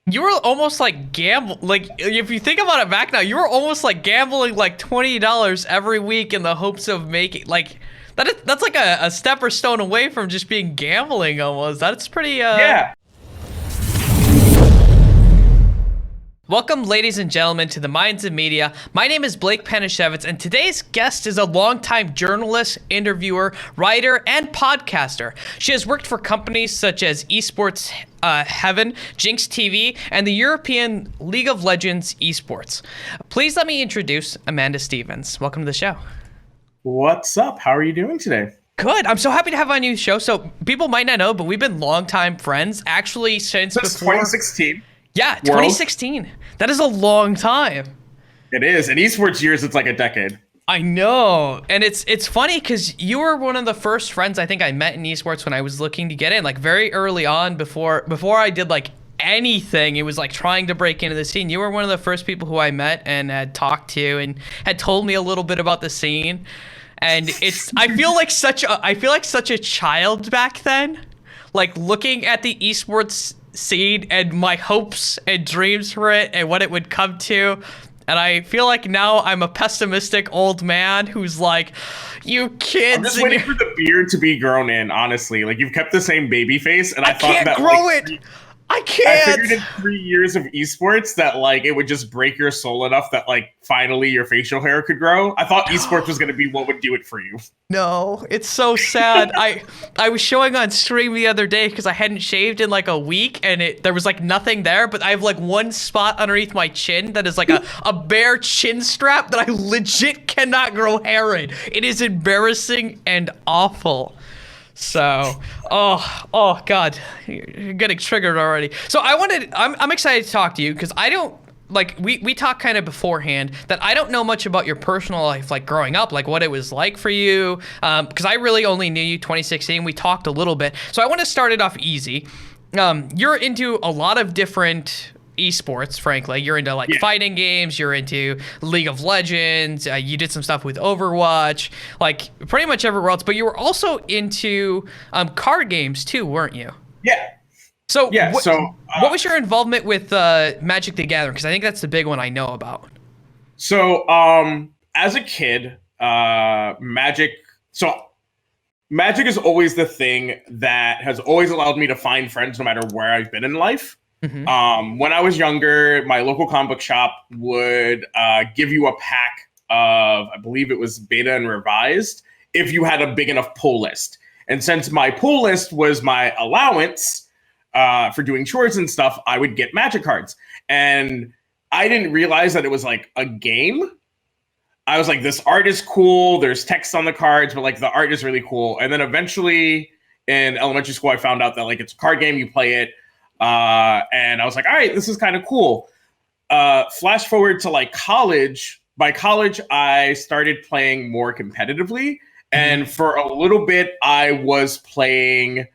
You were almost like gamble. Like if you think about it back now, you were almost like gambling like $20 every week in the hopes of making like that's like a step or stone away from just being gambling almost. That's pretty. Yeah. Welcome, ladies and gentlemen, to the Minds of Media. My name is Blake Panashevitz, and today's guest is a longtime journalist, interviewer, writer, and podcaster. She has worked for companies such as Esports Heaven, Jinx TV, and the European League of Legends Esports. Please let me introduce Amanda Stevens. Welcome to the show. What's up? How are you doing today? Good. I'm so happy to have on your show. So people might not know, but we've been longtime friends, actually since Since before 2016. Yeah, World. 2016. That is a long time. It is. In esports years, it's like a decade. I know. And it's funny because you were one of the first friends I think I met in esports when I was looking to get in, like very early on before I did like anything. It was like trying to break into the scene. You were one of the first people who I met and had talked to and had told me a little bit about the scene. And I feel like such a child back then, like looking at the esports scene and my hopes and dreams for it and what it would come to. And I feel like now I'm a pessimistic old man who's like, you kids. I'm just waiting for the beard to be grown in, honestly. Like, you've kept the same baby face, and I thought can't that grow like, it. I can't. I figured in 3 years of esports that like it would just break your soul enough that like finally your facial hair could grow. I thought esports was going to be what would do it for you. No, it's so sad. I was showing on stream the other day because I hadn't shaved in like a week and there was like nothing there, but I have like one spot underneath my chin that is like a bare chin strap that I legit cannot grow hair in. It is embarrassing and awful. So, oh God, you're getting triggered already. So I'm excited to talk to you because I don't, like, we talked kind of beforehand that I don't know much about your personal life, like growing up, like what it was like for you. Because I really only knew you 2016. We talked a little bit. So I want to start it off easy. You're into a lot of different esports, frankly. You're into like fighting games, you're into League of Legends, you did some stuff with Overwatch, like pretty much everywhere else, but you were also into card games too, weren't you? Yeah. So Yeah. What was your involvement with Magic the Gathering? Because I think that's the big one I know about. So, as a kid, Magic. So, Magic is always the thing that has always allowed me to find friends no matter where I've been in life. Mm-hmm. When I was younger, my local comic book shop would give you a pack of, I believe it was Beta and Revised, if you had a big enough pull list. And since my pull list was my allowance for doing chores and stuff, I would get Magic cards. And I didn't realize that it was like a game. I was like, this art is cool. There's text on the cards, but like the art is really cool. And then eventually in elementary school, I found out that like it's a card game, you play it. And I was like, all right, this is kind of cool. Flash forward to like college. By college, I started playing more competitively. And for a little bit, I was playing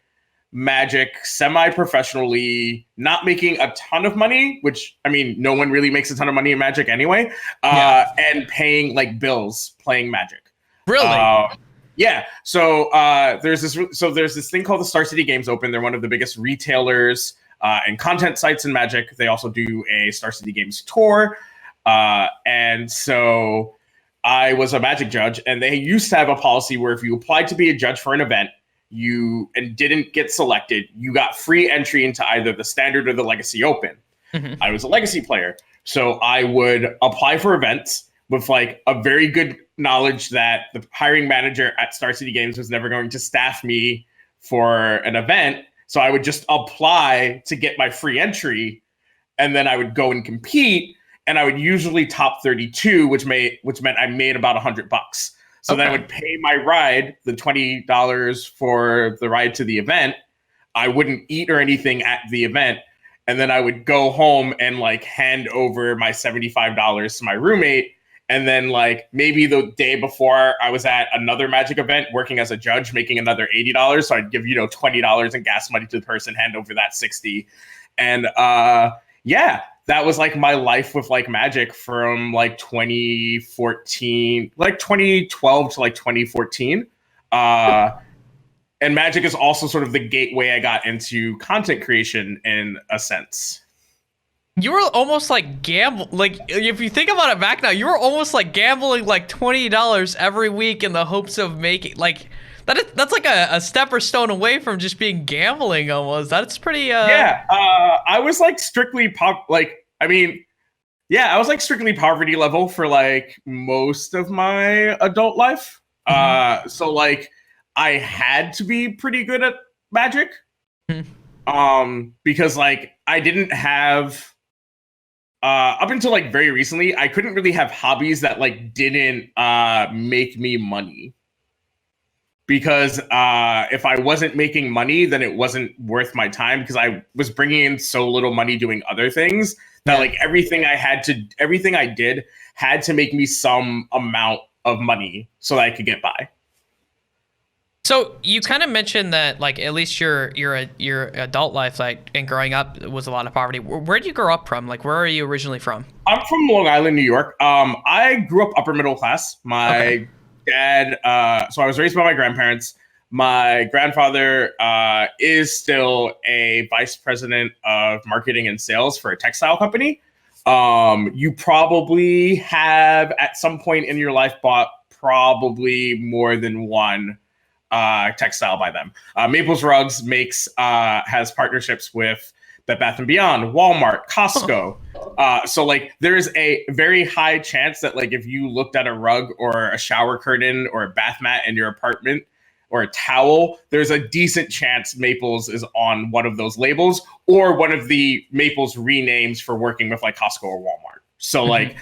Magic semi-professionally, not making a ton of money, which, I mean, no one really makes a ton of money in Magic anyway, and paying like bills playing Magic. Really? Yeah. So there's this thing called the Star City Games Open. They're one of the biggest retailers and content sites in Magic. They also do a Star City Games tour. And so I was a Magic judge, and they used to have a policy where if you applied to be a judge for an event, and didn't get selected, you got free entry into either the Standard or the Legacy Open. Mm-hmm. I was a Legacy player, so I would apply for events with like a very good knowledge that the hiring manager at Star City Games was never going to staff me for an event. So I would just apply to get my free entry, and then I would go and compete, and I would usually top 32, which meant I made about $100. So then I would pay my ride, the $20 for the ride to the event. I wouldn't eat or anything at the event. And then I would go home and like hand over my $75 to my roommate. And then like maybe the day before I was at another Magic event working as a judge, making another $80. So I'd give, $20 in gas money to the person, hand over that 60. And that was like my life with like Magic from like 2014, like 2012 to like 2014. And Magic is also sort of the gateway I got into content creation in a sense. You were almost like like if you think about it back now, you were almost like gambling like $20 every week in the hopes of making like that's like a step or stone away from just being gambling almost. That's pretty Yeah, I was like strictly I mean, yeah, I was like strictly poverty level for like most of my adult life. mhm. So like I had to be pretty good at magic. Mhm. Because like I didn't have up until like very recently, I couldn't really have hobbies that like didn't make me money. Because if I wasn't making money, then it wasn't worth my time because I was bringing in so little money doing other things that Yeah. like everything I did had to make me some amount of money so that I could get by. So you kind of mentioned that like at least your adult life like and growing up was a lot of poverty. Where'd you grow up from? Like where are you originally from? I'm from Long Island, New York. I grew up upper middle class. Okay. My dad, so I was raised by my grandparents. My grandfather is still a vice president of marketing and sales for a textile company. You probably have at some point in your life bought probably more than one textile by them. Maples Rugs has partnerships with Bed Bath and Beyond, Walmart, Costco. So like there is a very high chance that like if you looked at a rug or a shower curtain or a bath mat in your apartment or a towel, there's a decent chance Maples is on one of those labels or one of the Maples renames for working with like Costco or Walmart. So like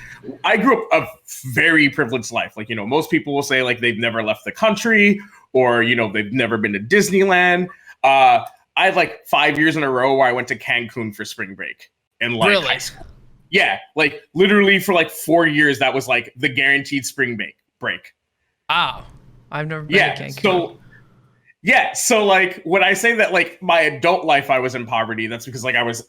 I grew up a very privileged life. Like, you know, most people will say like they've never left the country or, you know, they've never been to Disneyland. I had like 5 years in a row where I went to Cancun for spring break in like high Really? school. Yeah, like literally for like 4 years, that was like the guaranteed spring break. Wow. I've never been to Yeah, Cancun. so like when I say that like my adult life I was in poverty, that's because like I was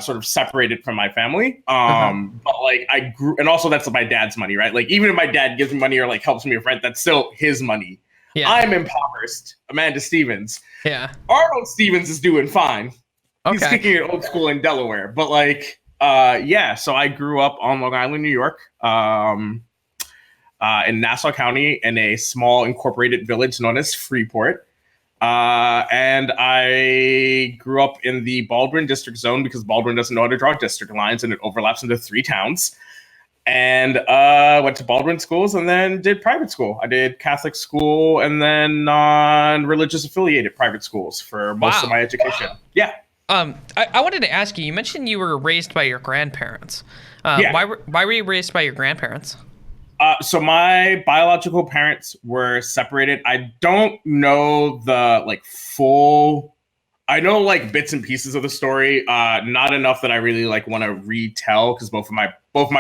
sort of separated from my family. Uh-huh. But like I grew, and also that's my dad's money, right? Like even if my dad gives me money or like helps me with rent, that's still his money. Yeah. I'm impoverished. Amanda Stevens. Yeah. Arnold Stevens is doing fine. He's Okay. kicking it old school in Delaware. But like, yeah, so I grew up on Long Island, New York, in Nassau County in a small incorporated village known as Freeport. And I grew up in the Baldwin district zone because Baldwin doesn't know how to draw district lines and it overlaps into 3 towns. And went to Baldwin schools and then did private school. I did Catholic school and then non-religious affiliated private schools for most of Wow. my education. Yeah. I wanted to ask you, you mentioned you were raised by your grandparents. Yeah. Why were you raised by your grandparents? So my biological parents were separated. I don't know the like full. I know like bits and pieces of the story. Not enough that I really like want to retell because both my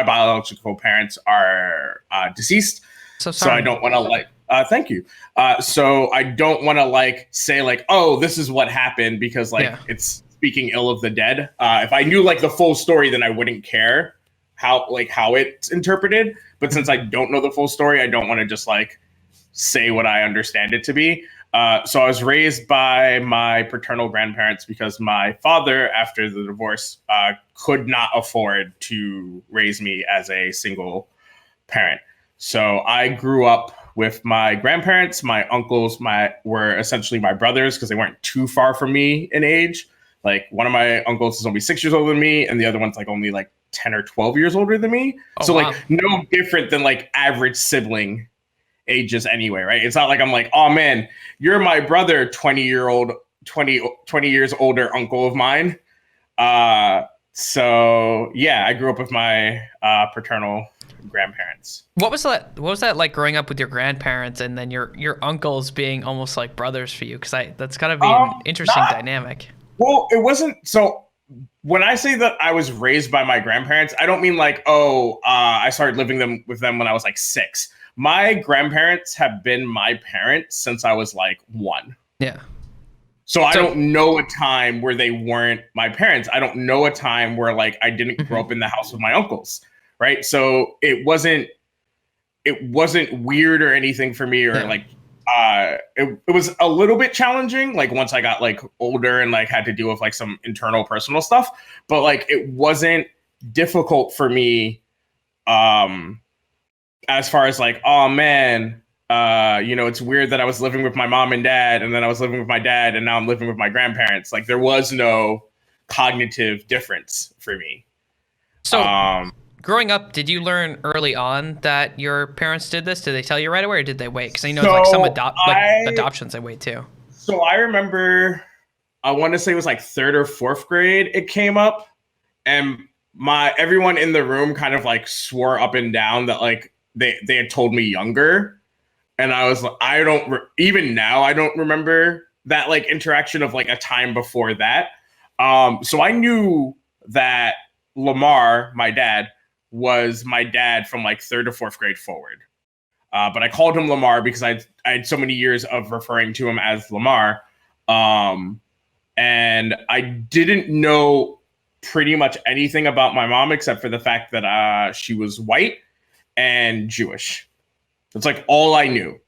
biological parents are deceased. So So I sorry. don't want to like. Thank you. So I don't want to like say like, oh, this is what happened because like Yeah. it's speaking ill of the dead. If I knew like the full story, then I wouldn't care how it's interpreted. But since I don't know the full story, I don't want to just like say what I understand it to be. So I was raised by my paternal grandparents because my father, after the divorce, could not afford to raise me as a single parent. So I grew up with my grandparents. My uncles were essentially my brothers because they weren't too far from me in age. Like one of my uncles is only 6 years older than me, and the other one's like only like 10 or 12 years older than me. Oh So like wow. no different than like average sibling ages anyway, right? It's not like I'm like, oh man, you're my brother, 20 years older uncle of mine. So yeah, I grew up with my paternal grandparents. What was that like growing up with your grandparents and then your uncles being almost like brothers for you? Because that's gotta be an interesting Not dynamic. well, it wasn't so when I say that I was raised by my grandparents, I don't mean like, oh, I started living with them when I was like 6. My grandparents have been my parents since I was like 1. Yeah. So I So don't know a time where they weren't my parents. I don't know a time where like I didn't grow mhm. up in the house with my uncles, right? So it wasn't weird or anything for me or Yeah. like it was a little bit challenging like once I got like older and like had to deal with like some internal personal stuff, but like it wasn't difficult for me, as far as like, oh man, it's weird that I was living with my mom and dad, and then I was living with my dad, and now I'm living with my grandparents. Like there was no cognitive difference for me. So, growing up, did you learn early on that your parents did this? Did they tell you right away, or did they wait? Because I know like some adoptions they wait too. So I remember, I want to say it was like 3rd or 4th grade. It came up, and everyone in the room kind of like swore up and down that like they had told me younger, and I was like, even now I don't remember that like interaction of like a time before that. So I knew that Lamar, my dad, was my dad from like 3rd or 4th grade forward. But I called him Lamar because I had so many years of referring to him as Lamar. And I didn't know pretty much anything about my mom except for the fact that she was white and Jewish. That's like all I knew.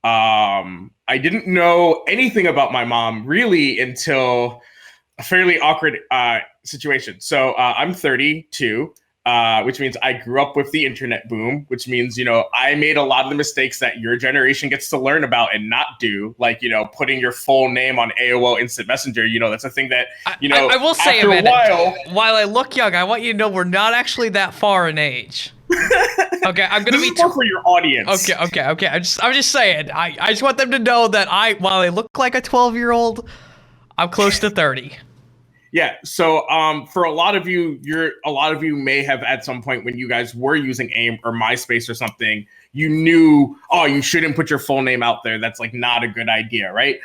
I didn't know anything about my mom really until a fairly awkward situation. So I'm 32. Which means I grew up with the internet boom, which means, I made a lot of the mistakes that your generation gets to learn about and not do, like, putting your full name on AOL Instant Messenger. That's a thing that, I will say, after Amanda, while I look young, I want you to know we're not actually that far in age. Okay, I'm gonna be more for your audience. Okay. I'm just saying. I just want them to know that while I look like a 12-year-old, I'm close to 30. Yeah. So for a lot of you may have at some point when you guys were using AIM or MySpace or something, you knew, oh, you shouldn't put your full name out there. That's like not a good idea, right?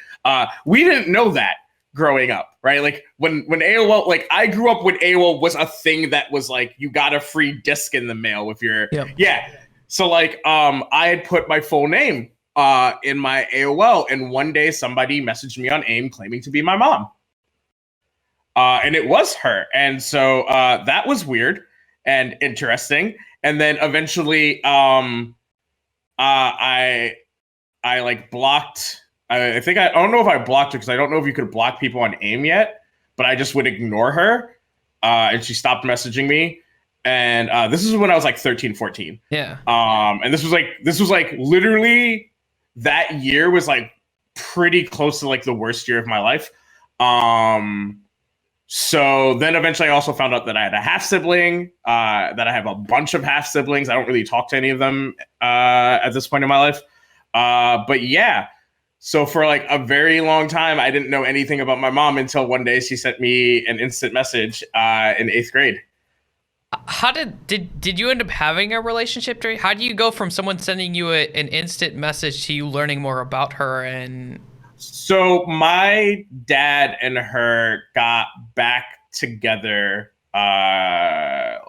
We didn't know that growing up, right? Like when AOL, like I grew up when AOL was a thing that was like you got a free disc in the mail with your So like I had put my full name in my AOL, and one day somebody messaged me on AIM claiming to be my mom. And it was her. And so that was weird and interesting. And then eventually I like blocked. I don't know if I blocked her because I don't know if you could block people on AIM yet, but I just would ignore her. And she stopped messaging me. And this is when I was like 13, 14. Yeah. And this was like literally that year was like pretty close to like the worst year of my life. So then eventually I also found out that I had a half sibling, that I have a bunch of half siblings. I don't really talk to any of them at this point in my life. But yeah, so for like a very long time, I didn't know anything about my mom until one day she sent me an instant message in 8th grade. How did you end up having a relationship? How do you go from someone sending you an instant message to you learning more about her? And so my dad and her got back together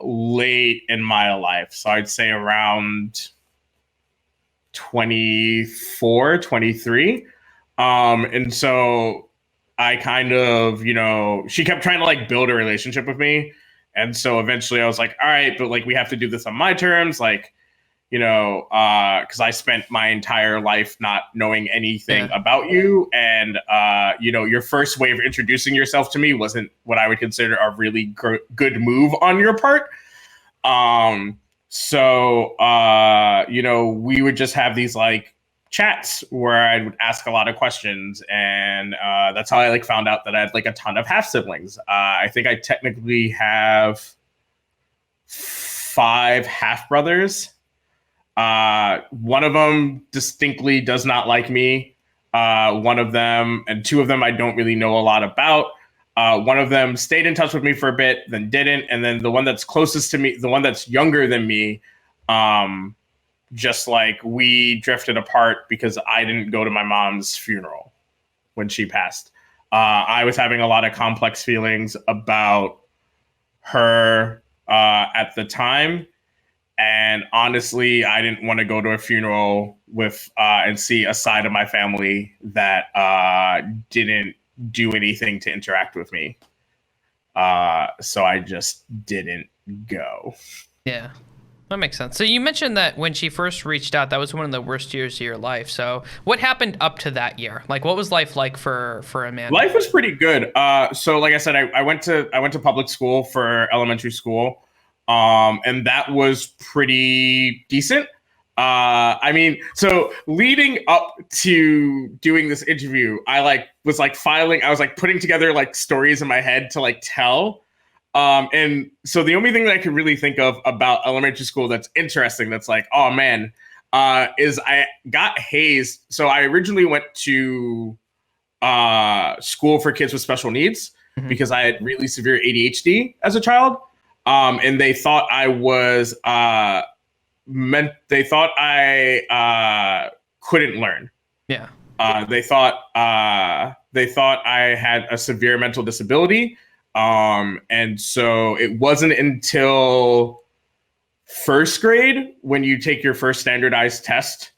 late in my life. So I'd say around 24, 23. And so I kind of, she kept trying to like build a relationship with me. And so eventually I was like, all right, but like we have to do this on my terms. Like, because I spent my entire life not knowing anything about you. And, your first way of introducing yourself to me wasn't what I would consider a really good move on your part. So, we would just have these like chats where I would ask a lot of questions. And that's how I like found out that I had like a ton of half siblings. I think I technically have 5 half brothers. One of them distinctly does not like me. One of them and 2 of them I don't really know a lot about. One of them stayed in touch with me for a bit, then didn't. And then the one that's closest to me, the one that's younger than me, just like we drifted apart because I didn't go to my mom's funeral when she passed. I was having a lot of complex feelings about her at the time. And honestly, I didn't want to go to a funeral with and see a side of my family that didn't do anything to interact with me. So I just didn't go. Yeah, that makes sense. So you mentioned that when she first reached out, that was one of the worst years of your life. So what happened up to that year? Like, what was life like for Amanda? Life was pretty good. So like I said, I went to public school for elementary school. And that was pretty decent. I mean, so leading up to doing this interview, I was putting together like stories in my head to like tell. And so the only thing that I could really think of about elementary school that's interesting, that's like, oh man, is I got hazed. So I originally went to school for kids with special needs because I had really severe ADHD as a child. And they thought I was they thought I couldn't learn. Yeah. They thought I had a severe mental disability. And so it wasn't until first grade, when you take your first standardized test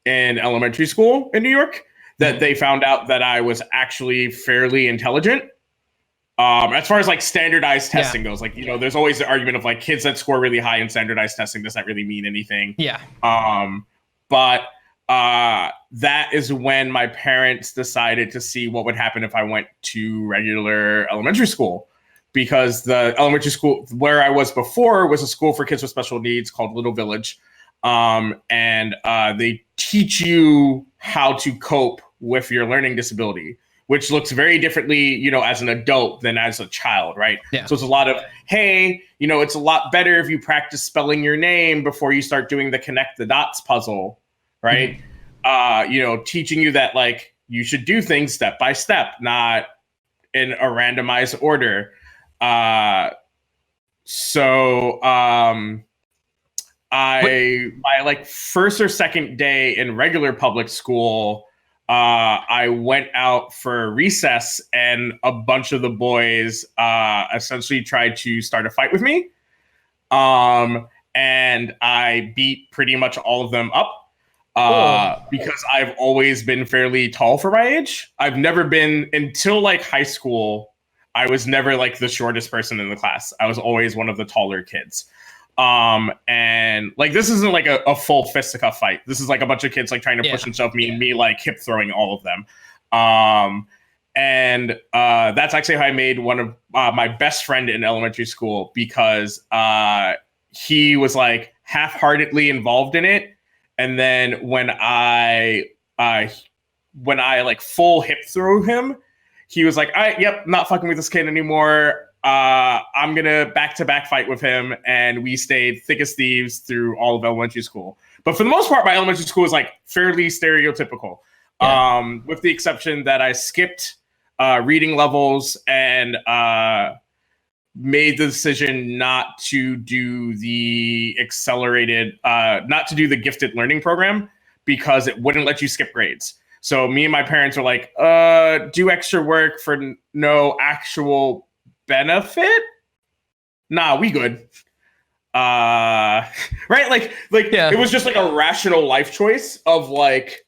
in elementary school in New York, that they found out that I was actually fairly intelligent. As far as like standardized testing goes, like, there's always the argument of like kids that score really high in standardized testing does not really mean anything. Yeah. But that is when my parents decided to see what would happen if I went to regular elementary school, because the elementary school where I was before was a school for kids with special needs called Little Village. And they teach you how to cope with your learning disability, which looks very differently, as an adult than as a child, right? Yeah. So it's a lot of, hey, it's a lot better if you practice spelling your name before you start doing the connect the dots puzzle, right? Teaching you that like you should do things step by step, not in a randomized order. My like first or second day in regular public school, I went out for recess and a bunch of the boys essentially tried to start a fight with me. And I beat pretty much all of them up because I've always been fairly tall for my age. I've never been, until like high school, I was never like the shortest person in the class. I was always one of the taller kids. And like, this isn't like a full fisticuff fight. This is like a bunch of kids like trying to push and shove me and me like hip throwing all of them. And that's actually how I made one of my best friend in elementary school, because he was like half-heartedly involved in it. And then when I like full hip throw him, he was like, all right, yep, not fucking with this kid anymore. I'm gonna back-to-back fight with him, and we stayed thick as thieves through all of elementary school. But for the most part, my elementary school was like fairly stereotypical, with the exception that I skipped reading levels and made the decision not to do the not to do the gifted learning program, because it wouldn't let you skip grades. So me and my parents were like, do extra work for no actual benefit? Nah, we good. Right? Like it was just like a rational life choice of like,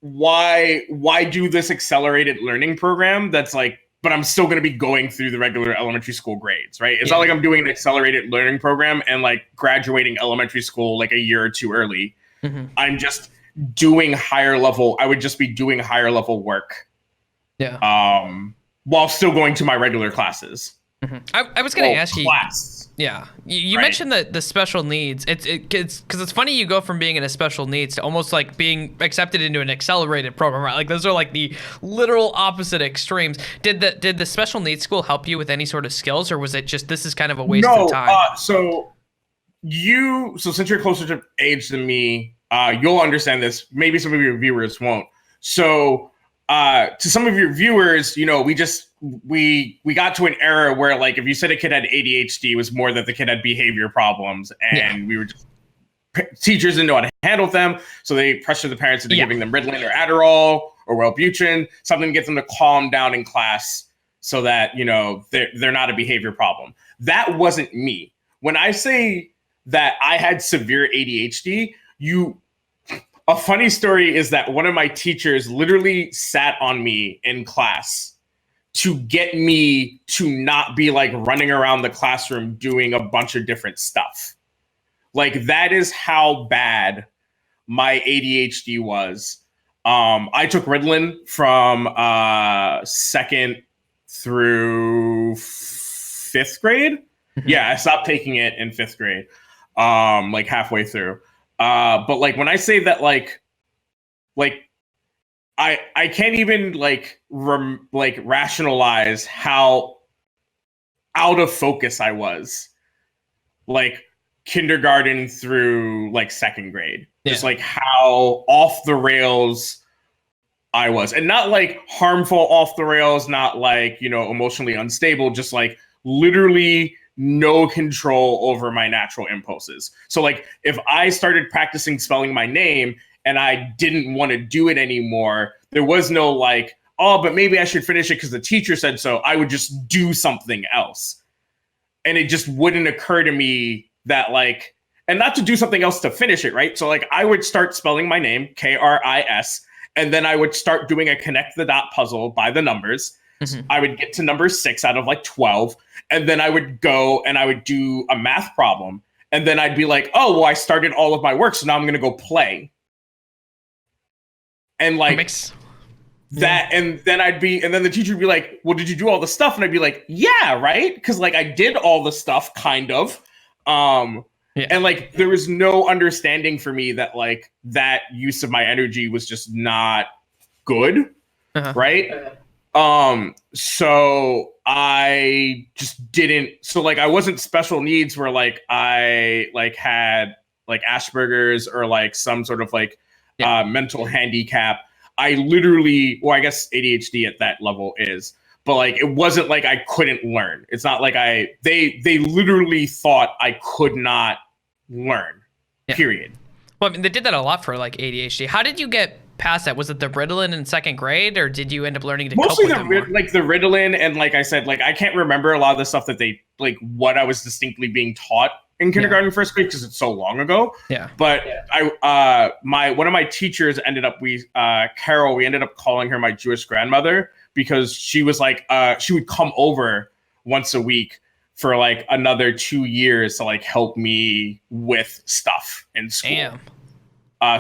why do this accelerated learning program that's like, but I'm still going to be going through the regular elementary school grades, right? It's not like I'm doing an accelerated learning program and like graduating elementary school like a year or two early. I'm just doing higher level. I would just be doing higher level work. While still going to my regular classes. I was going to ask class. You mentioned the special needs. It's because it's funny you go from being in a special needs to almost like being accepted into an accelerated program, right? Like those are like the literal opposite extremes. Did the special needs school help you with any sort of skills, or was it just this is kind of a waste of time? So since you're closer to age than me, you'll understand this. Maybe some of your viewers won't. So to some of your viewers, we got to an era where like if you said a kid had ADHD, it was more that the kid had behavior problems, and we were just teachers didn't know how to handle them, so they pressured the parents into giving them Ritalin or Adderall or Wellbutrin, something to get them to calm down in class so that they're not a behavior problem. That wasn't me. When I say that I had severe ADHD, a funny story is that one of my teachers literally sat on me in class to get me to not be like running around the classroom doing a bunch of different stuff. Like that is how bad my ADHD was. I took Ritalin from second through fifth grade. Yeah, I stopped taking it in 5th grade, like halfway through. But like when I say that, like I can't even like rationalize how out of focus I was, like kindergarten through like 2nd grade. Just like how off the rails I was, and not like harmful off the rails, not like, you know, emotionally unstable, just like literally no control over my natural impulses. So like if I started practicing spelling my name and I didn't want to do it anymore, there was no like, oh, but maybe I should finish it because the teacher said so. I would just do something else. And it just wouldn't occur to me that like, and not to do something else to finish it, right? So like I would start spelling my name, Kris, and then I would start doing a connect the dot puzzle by the numbers. I would get to number 6 out of like 12. And then I would go and I would do a math problem. And then I'd be like, oh, well, I started all of my work, so now I'm going to go play. And like that, and then and then the teacher would be like, well, did you do all the stuff? And I'd be like, yeah, right? Because like I did all the stuff, kind of. And like there was no understanding for me that like that use of my energy was just not good, right? So I just didn't. So like I wasn't special needs where like I like had like Asperger's or like some sort of like mental handicap. I literally, well, I guess ADHD at that level is, but like it wasn't like I couldn't learn. It's not like they literally thought I could not learn. Period. Well, I mean, they did that a lot for like ADHD. How did you get past that? Was it the Ritalin in 2nd grade, or did you end up learning to mostly cope with like the Ritalin, and like I said, like I can't remember a lot of the stuff that they like what I was distinctly being taught in kindergarten and 1st grade because it's so long ago. But I one of my teachers ended up Carol, we ended up calling her my Jewish grandmother because she was like she would come over once a week for like another 2 years to like help me with stuff in school.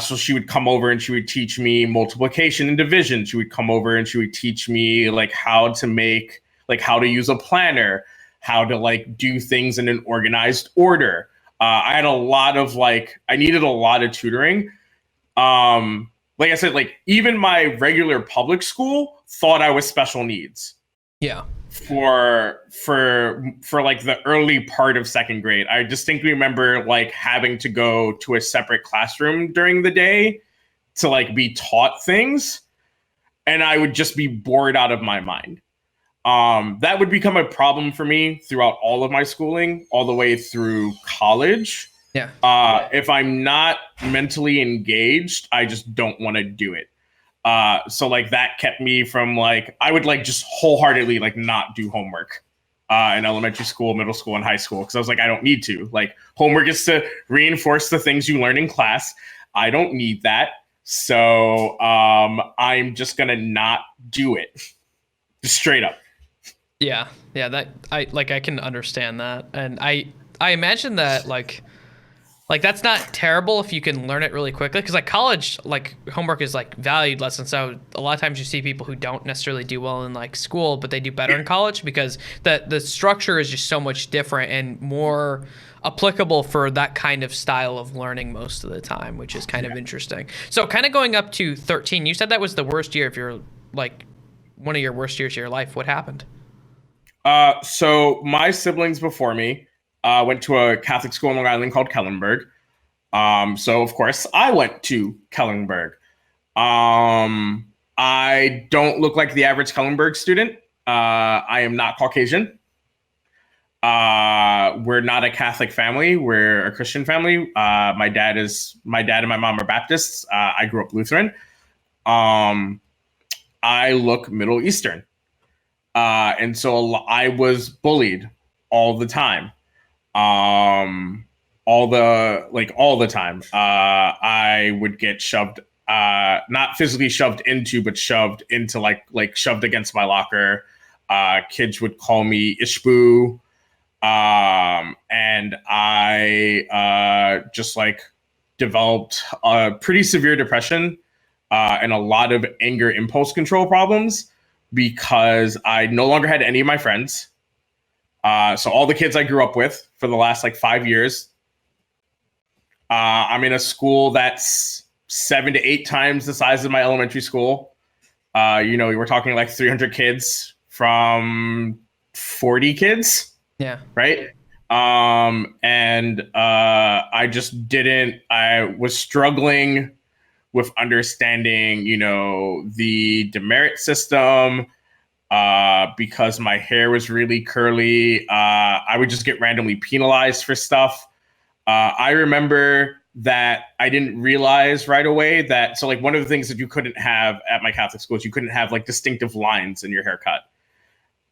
So she would come over and she would teach me multiplication and division. She would come over and she would teach me like how to use a planner, how to like do things in an organized order. I had a lot of I needed a lot of tutoring. Like I said, like even my regular public school thought I was special needs. For like the early part of 2nd grade. I distinctly remember like having to go to a separate classroom during the day to like be taught things, and I would just be bored out of my mind. That would become a problem for me throughout all of my schooling, all the way through college. If I'm not mentally engaged, I just don't want to do it. So like that kept me from like, I would like just wholeheartedly like not do homework in elementary school, middle school, and high school. Cause I was like, I don't need to. Like homework is to reinforce the things you learn in class. I don't need that. So I'm just gonna not do it. Just straight up. Yeah. That I can understand that. And I imagine that like that's not terrible if you can learn it really quickly, because like college, like homework is like valued lessons. So a lot of times you see people who don't necessarily do well in like school, but they do better in college because the structure is just so much different and more applicable for that kind of style of learning most of the time, which is kind of interesting. So kind of going up to 13, you said that was the worst year of your, like one of your worst years of your life. What happened? So my siblings before me went to a Catholic school in Long Island called Kellenberg. So of course I went to Kellenberg. I don't look like the average Kellenberg student. I am not Caucasian. We're not a Catholic family. We're a Christian family. My dad and my mom are Baptists. I grew up Lutheran. I look Middle Eastern. And so I was bullied all the time. All the time. I would get shoved, not physically shoved into, but shoved into like shoved against my locker. Kids would call me Ishbu. And I just like developed a pretty severe depression, and a lot of anger impulse control problems because I no longer had any of my friends. So all the kids I grew up with for the last like 5 years, I'm in a school that's 7 to 8 times the size of my elementary school. We're talking like 300 kids from 40 kids, Yeah. right? I was struggling with understanding, the demerit system, because my hair was really curly. I would just get randomly penalized for stuff. I remember that I didn't realize right away that, so like one of the things that you couldn't have at my Catholic school is you couldn't have like distinctive lines in your haircut.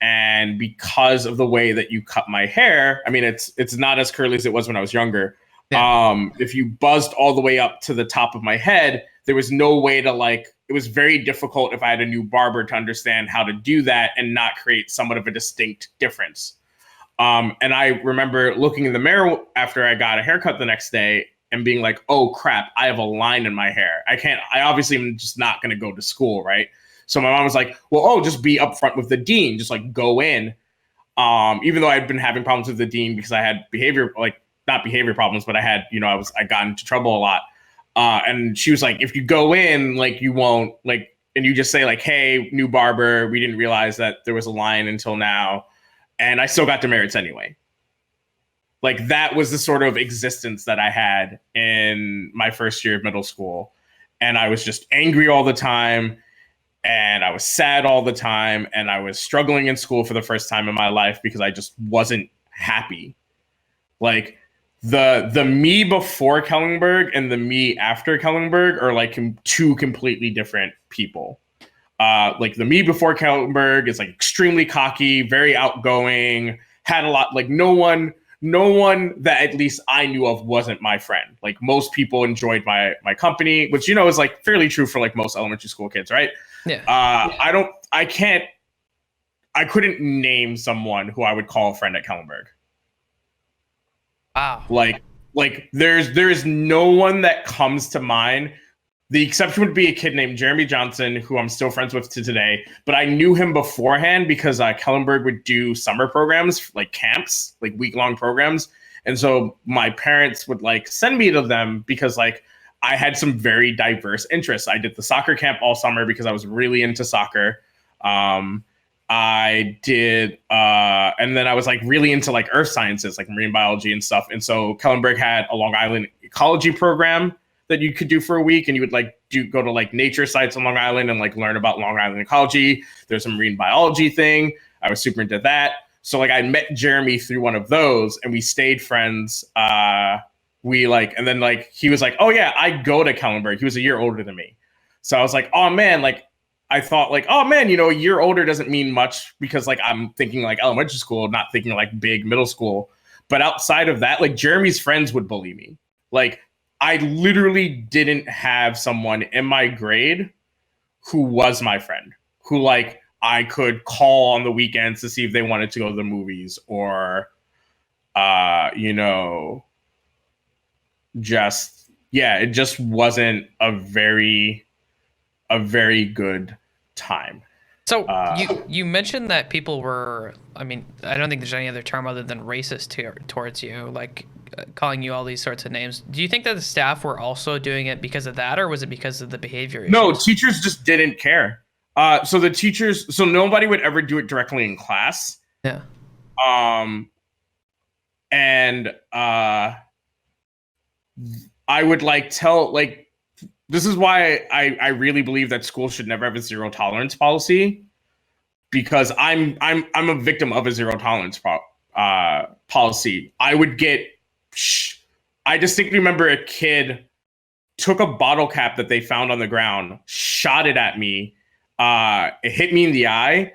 And because of the way that you cut my hair, I mean, it's not as curly as it was when I was younger. Yeah. If you buzzed all the way up to the top of my head, there was no way to it was very difficult if I had a new barber to understand how to do that and not create somewhat of a distinct difference. And I remember looking in the mirror after I got a haircut the next day and being like, oh crap, I have a line in my hair. I obviously am just not going to go to school, right? So my mom was like, well, just be upfront with the dean, just like go in. Even though I'd been having problems with the dean because I had not behavior problems, but I had, I got into trouble a lot. And she was like, if you go in, like you won't and you just say like, hey, new barber, we didn't realize that there was a line until now. And I still got demerits anyway. Like that was the sort of existence that I had in my first year of middle school. And I was just angry all the time. And I was sad all the time. And I was struggling in school for the first time in my life because I just wasn't happy. Like the me before Kellenberg and the me after Kellenberg are like two completely different people. Like the me before Kellenberg is like extremely cocky, very outgoing, had a lot, like no one that at least I knew of wasn't my friend. Like most people enjoyed my company, which, is like fairly true for like most elementary school kids, right? Yeah. I couldn't name someone who I would call a friend at Kellenberg. Wow. Like there's no one that comes to mind. The exception would be a kid named Jeremy Johnson, who I'm still friends with to today. But I knew him beforehand because Kellenberg would do summer programs, like camps, like week-long programs. And so my parents would like send me to them because like I had some very diverse interests. I did the soccer camp all summer because I was really into soccer. I did, and then I was like really into like earth sciences, like marine biology and stuff. And so Kellenberg had a Long Island ecology program that you could do for a week, and you would like go to like nature sites on Long Island and like learn about Long Island ecology. There's a marine biology thing. I was super into that. So like I met Jeremy through one of those, and we stayed friends. And then like he was like, oh yeah, I go to Kellenberg. He was a year older than me. So I was like, oh man, like I thought like, oh man, a year older doesn't mean much because like I'm thinking like elementary school, not thinking like big middle school. But outside of that, like Jeremy's friends would bully me. Like I literally didn't have someone in my grade who was my friend, who like I could call on the weekends to see if they wanted to go to the movies or, it just wasn't a very good time. So you mentioned that people were, I mean, I don't think there's any other term other than racist towards you, like calling you all these sorts of names. Do you think that the staff were also doing it because of that, or was it because of the behavior issues? No, teachers just didn't care. So nobody would ever do it directly in class. Yeah. I would like tell like, this is why I really believe that schools should never have a zero tolerance policy, because I'm a victim of a zero tolerance policy. I distinctly remember a kid took a bottle cap that they found on the ground, shot it at me. It hit me in the eye,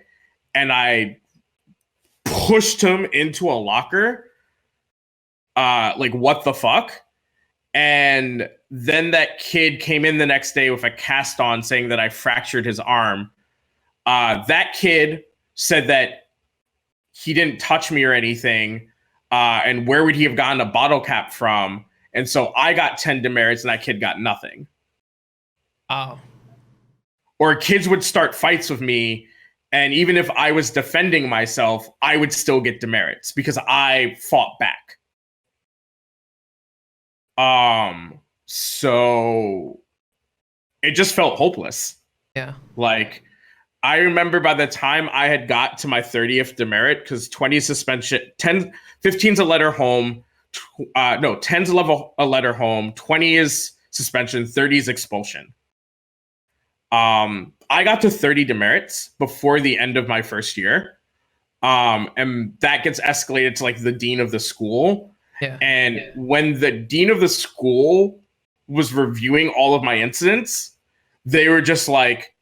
and I pushed him into a locker. Like, what the fuck? And then that kid came in the next day with a cast on saying that I fractured his arm. That kid said that he didn't touch me or anything. And where would he have gotten a bottle cap from? And so I got 10 demerits and that kid got nothing. Oh. Or kids would start fights with me And even if I was defending myself, I would still get demerits because I fought back. So it just felt hopeless. Yeah. Like, I remember by the time I had got to my 30th demerit, because 20 suspension, 10, 15's a letter home, 10's a letter home, 20 is suspension, 30 is expulsion. I got to 30 demerits before the end of my first year. And that gets escalated to like the dean of the school. Yeah. And when the dean of the school was reviewing all of my incidents, they were just like,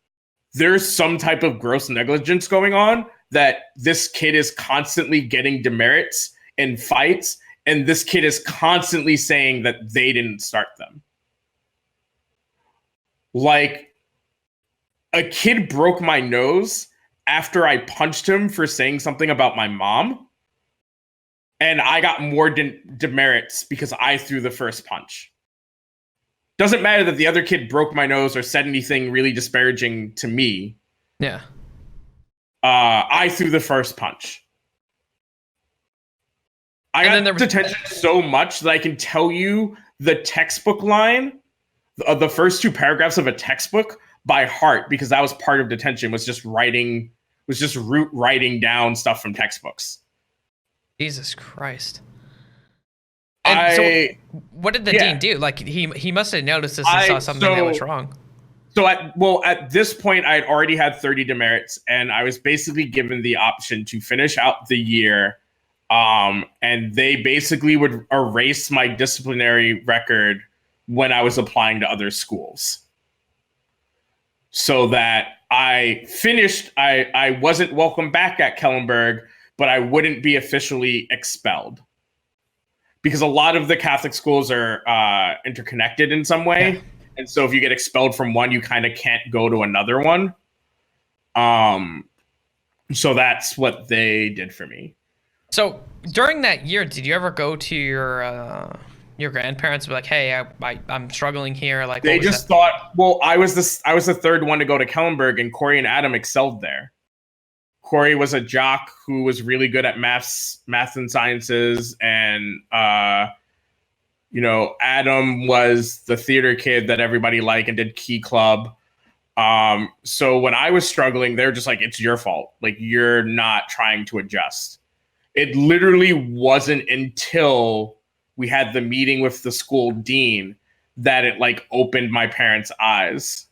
there's some type of gross negligence going on, that this kid is constantly getting demerits in fights, and this kid is constantly saying that they didn't start them. Like, a kid broke my nose after I punched him for saying something about my mom, and I got more demerits because I threw the first punch. Doesn't matter that the other kid broke my nose or said anything really disparaging to me. Yeah. I threw the first punch. I got detention so much that I can tell you the textbook line, the first two paragraphs of a textbook by heart, because that was part of detention, was just writing down stuff from textbooks. Jesus Christ. And so what did the dean do? Like, he must have noticed this and saw something that was wrong. So at this point, I had already had 30 demerits, and I was basically given the option to finish out the year. And they basically would erase my disciplinary record when I was applying to other schools. So that I finished, I wasn't welcome back at Kellenberg, but I wouldn't be officially expelled. Because a lot of the Catholic schools are interconnected in some way. Yeah. And so if you get expelled from one, you kind of can't go to another one. So that's what they did for me. So during that year, did you ever go to your grandparents and be like, hey, I'm struggling here? Like, they just thought, well, I was the third one to go to Kellenberg, and Corey and Adam excelled there. Corey was a jock who was really good at math and sciences, and Adam was the theater kid that everybody liked and did Key Club. So when I was struggling, they're just like, it's your fault. Like, you're not trying to adjust. It literally wasn't until we had the meeting with the school dean that it like opened my parents' eyes.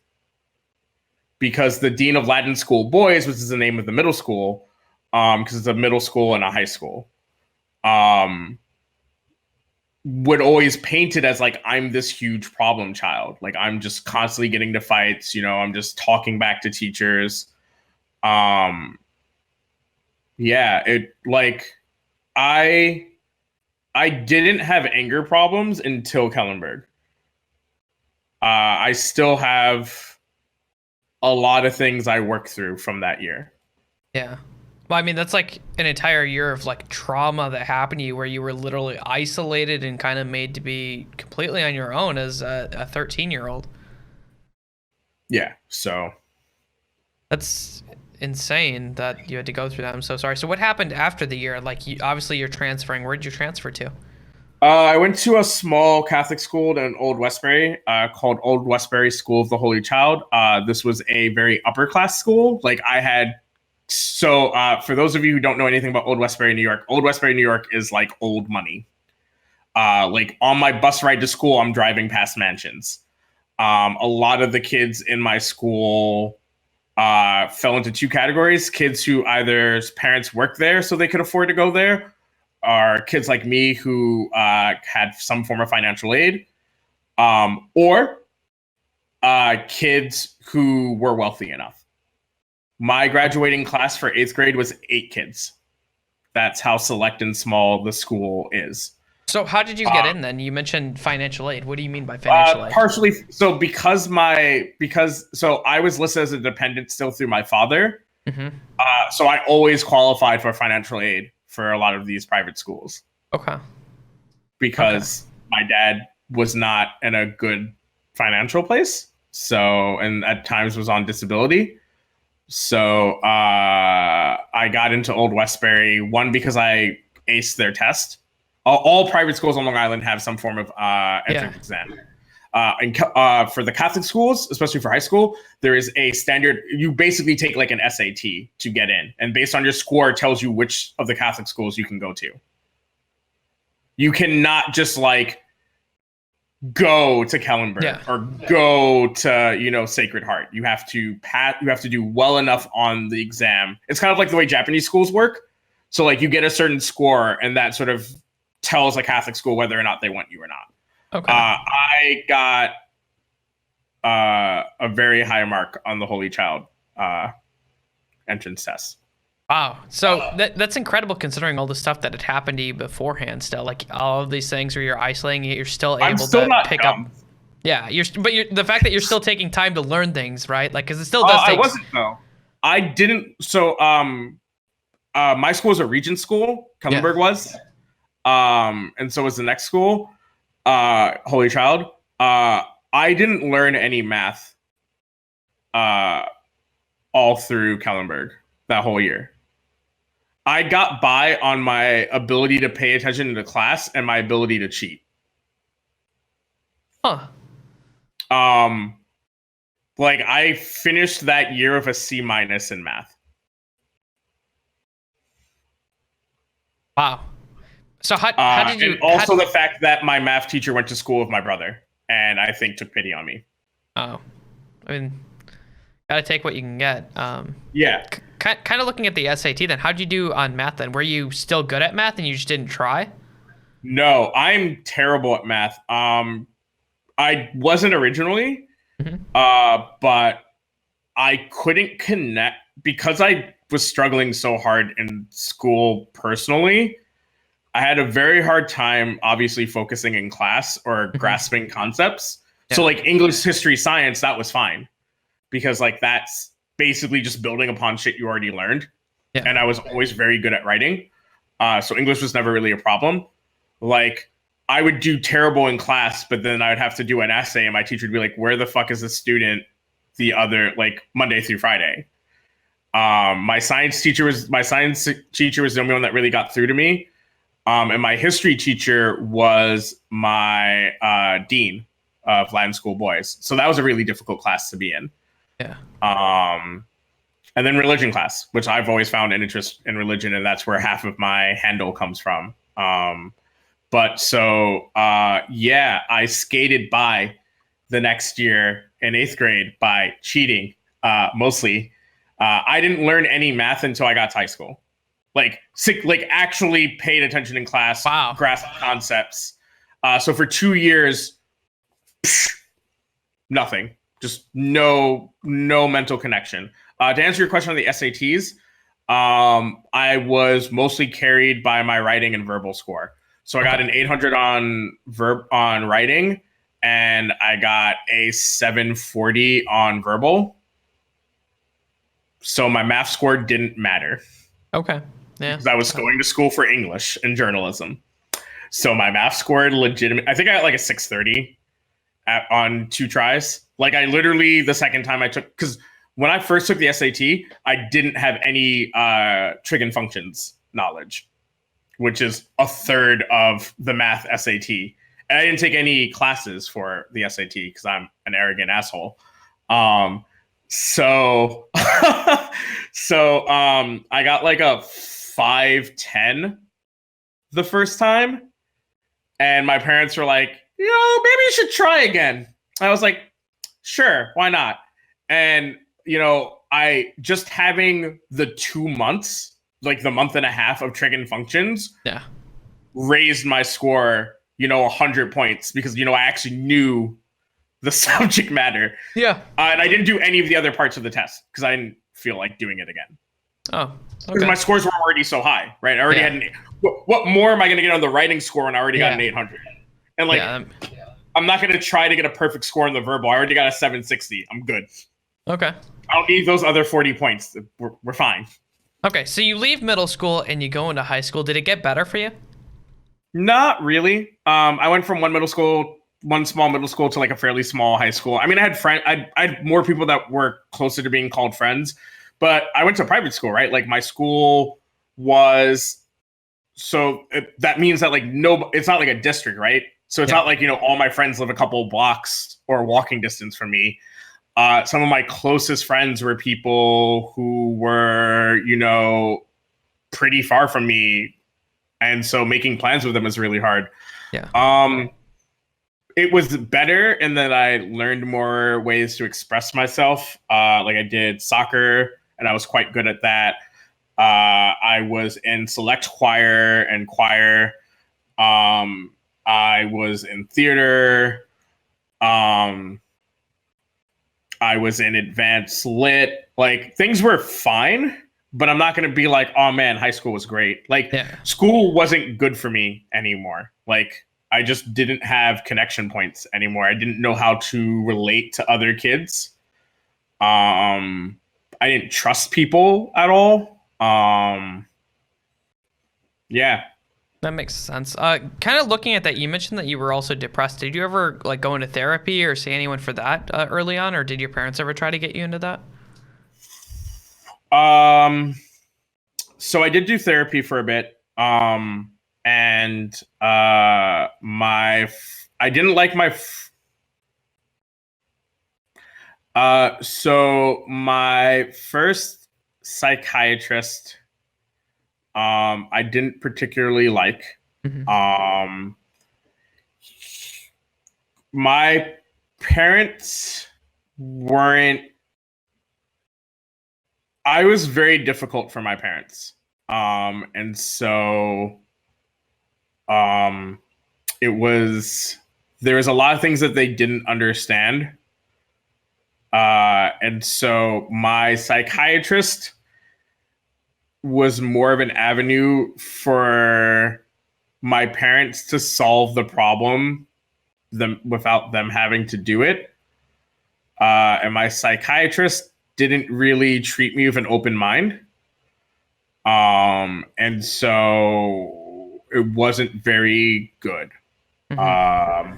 Because the dean of Latin School Boys, which is the name of the middle school, because it's a middle school and a high school, would always paint it as like, I'm this huge problem child. Like, I'm just constantly getting into fights. I'm just talking back to teachers. It like, I didn't have anger problems until Kellenberg. I still have a lot of things I worked through from that year. Yeah. Well, I mean, that's like an entire year of like trauma that happened to you, where you were literally isolated and kind of made to be completely on your own as a 13-year-old. Yeah. So that's insane that you had to go through that. I'm so sorry. So what happened after the year? Like, obviously you're transferring. Where did you transfer to? I went to a small Catholic school in Old Westbury called Old Westbury School of the Holy Child. This was a very upper class school. Like, for those of you who don't know anything about Old Westbury, New York is like old money. Like, on my bus ride to school, I'm driving past mansions. A lot of the kids in my school fell into two categories: kids who either parents worked there so they could afford to go there, are kids like me who had some form of financial aid, or kids who were wealthy enough. My graduating class for 8th grade was 8 kids. That's how select and small the school is. So how did you get in then? You mentioned financial aid. What do you mean by financial aid? Partially, so I was listed as a dependent still through my father. Mm-hmm. So I always qualified for financial aid for a lot of these private schools. Okay. Because my dad was not in a good financial place. So, and at times was on disability. So I got into Old Westbury, one, because I aced their test. All private schools on Long Island have some form of entrance exam. For the Catholic schools, especially for high school, there is a standard. You basically take like an SAT to get in, and based on your score, it tells you which of the Catholic schools you can go to. You cannot just like go to Kellenberg or go to Sacred Heart. You have to pass. You have to do well enough on the exam. It's kind of like the way Japanese schools work. So like you get a certain score, and that sort of tells a Catholic school whether or not they want you or not. Okay. I got a very high mark on the Holy Child entrance test. Wow. So that's incredible considering all the stuff that had happened to you beforehand still. Like all of these things where you're isolating, you're still able to pick up. Yeah. The fact that you're still taking time to learn things, right? Like, because it still does take. I wasn't, though. I didn't. So my school was a regent school. Kellenberg was. And so was the next school. Holy Child. I didn't learn any math all through Kellenberg that whole year. I got by on my ability to pay attention to the class and my ability to cheat. Huh. Like I finished that year with a C- in math. Wow. So how did you? And also the fact that my math teacher went to school with my brother, and I think took pity on me. Oh, I mean, gotta take what you can get. Yeah. Kind of looking at the SAT then. How'd you do on math then? Were you still good at math and you just didn't try? No, I'm terrible at math. I wasn't originally, but I couldn't connect because I was struggling so hard in school personally. I had a very hard time, obviously, focusing in class or grasping concepts. Yeah. So like English, history, science, that was fine because like that's basically just building upon shit you already learned. Yeah. And I was always very good at writing. So English was never really a problem. Like I would do terrible in class, but then I would have to do an essay and my teacher would be like, where the fuck is the student the other, like Monday through Friday? My science teacher was the only one that really got through to me. And my history teacher was my dean of Latin School Boys. So that was a really difficult class to be in. Yeah. And then religion class, which I've always found an interest in religion, and that's where half of my handle comes from. But so, I skated by the next year in 8th grade by cheating, mostly. I didn't learn any math until I got to high school. Like actually paid attention in class, grasped concepts. So for 2 years, nothing, just no mental connection. To answer your question on the SATs, I was mostly carried by my writing and verbal score. So I got an 800 on writing, and I got a 740 on verbal. So my math score didn't matter. Okay. Yeah. Because I was going to school for English and journalism. So my math score legitimate. I think I got like a 630 on 2 tries. Like I literally, the second time I took, because when I first took the SAT, I didn't have any trig and functions knowledge, which is a third of the math SAT. And I didn't take any classes for the SAT because I'm an arrogant asshole. So I got like a 510 the first time. And my parents were like, maybe you should try again. I was like, sure, why not? And, I just having the 2 months, like the month and a half of trig and functions, raised my score, 100 points because, I actually knew the subject matter. Yeah. And I didn't do any of the other parts of the test because I didn't feel like doing it again. Oh, okay. Because my scores were already so high, right? I already had what more am I going to get on the writing score when I already got an 800? And like, I'm not going to try to get a perfect score on the verbal. I already got a 760. I'm good. Okay. I don't need those other 40 points. We're fine. Okay, so you leave middle school and you go into high school. Did it get better for you? Not really. I went from one small middle school to like a fairly small high school. I mean, I had more people that were closer to being called friends, but I went to private school, right? Like my school was that means that like it's not like a district, right? So it's not like, all my friends live a couple blocks or walking distance from me. Some of my closest friends were people who were, pretty far from me. And so making plans with them was really hard. Yeah. It was better in that I learned more ways to express myself. Like I did soccer and I was quite good at that. I was in select choir and choir. I was in theater. I was in advanced lit. Like things were fine, but I'm not going to be like, oh man, high school was great. Like school wasn't good for me anymore. Like I just didn't have connection points anymore. I didn't know how to relate to other kids. I didn't trust people at all. Yeah. That makes sense. Kind of looking at that, you mentioned that you were also depressed. Did you ever like go into therapy or see anyone for that early on, or did your parents ever try to get you into that? So I did do therapy for a bit. And I didn't like so my first psychiatrist, I didn't particularly like. Mm-hmm. My parents weren't. I was very difficult for my parents, and so, it was. There was a lot of things that they didn't understand, and so my psychiatrist was more of an avenue for my parents to solve the problem without them having to do it. And my psychiatrist didn't really treat me with an open mind. And so it wasn't very good. Mm-hmm.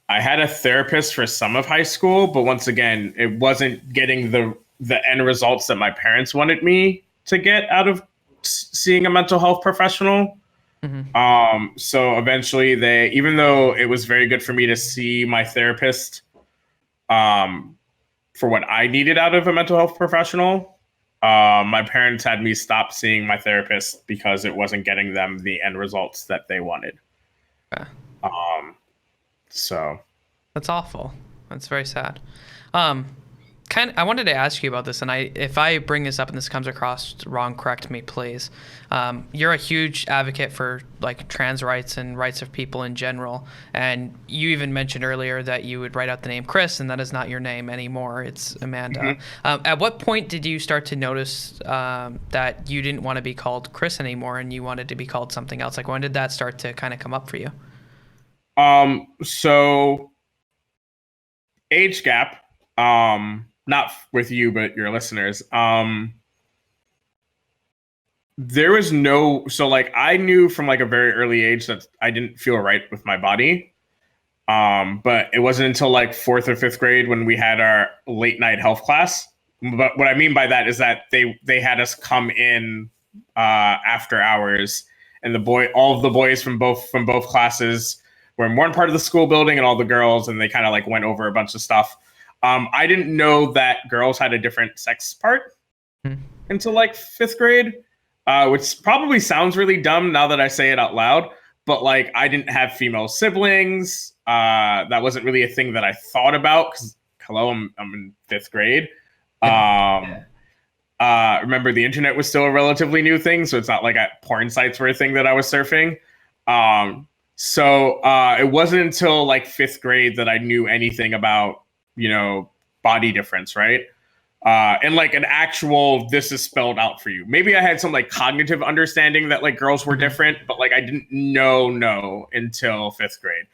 I had a therapist for some of high school, but once again, it wasn't getting the end results that my parents wanted me to get out of seeing a mental health professional. Mm-hmm. So eventually even though it was very good for me to see my therapist, for what I needed out of a mental health professional, my parents had me stop seeing my therapist because it wasn't getting them the end results that they wanted. Okay. So That's awful. That's very sad. I wanted to ask you about this, and if I bring this up and this comes across wrong, correct me, please. You're a huge advocate for like trans rights and rights of people in general, and you even mentioned earlier that you would write out the name Chris, and that is not your name anymore. It's Amanda. Mm-hmm. At what point did you start to notice that you didn't want to be called Chris anymore, and you wanted to be called something else? Like when did that start to kind of come up for you? So age gap. Not with you, but your listeners. There was like I knew from like a very early age that I didn't feel right with my body. But it wasn't until like 4th or 5th grade when we had our late night health class. But what I mean by that is that they had us come in after hours, and all of the boys from both classes were in one part of the school building, and all the girls, and they kind of like went over a bunch of stuff. I didn't know that girls had a different sex part until like 5th grade, which probably sounds really dumb now that I say it out loud. But like, I didn't have female siblings. That wasn't really a thing that I thought about because, hello, I'm in 5th grade. Remember, the internet was still a relatively new thing, so it's not like porn sites were a thing that I was surfing. So it wasn't until like 5th grade that I knew anything about, body difference, right? And like an actual, this is spelled out for you. Maybe I had some like cognitive understanding that like girls were different, but like I didn't know until 5th grade.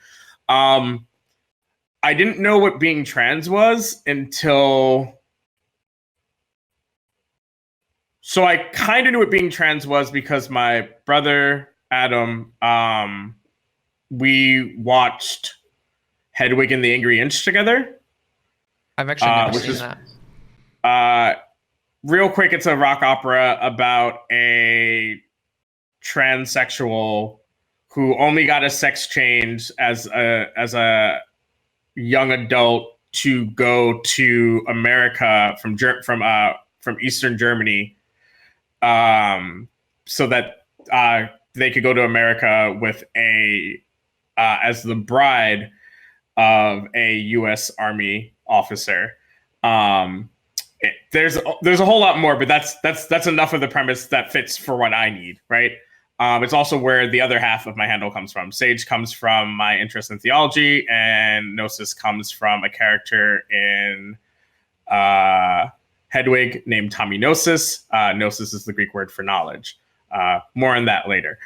I didn't know what being trans was until. So I kind of knew what being trans was because my brother Adam, we watched Hedwig and the Angry Inch together. I've actually never seen that. real quick, it's a rock opera about a transsexual who only got a sex change as a young adult to go to America from Eastern Germany, so that they could go to America with as the bride of a U.S. Army officer. There's a whole lot more, but that's enough of the premise that fits for what I need, right? It's also where the other half of my handle comes from. Sage comes from my interest in theology, and Gnosis comes from a character in Hedwig named Tommy Gnosis. Gnosis is the Greek word for knowledge. More on that later.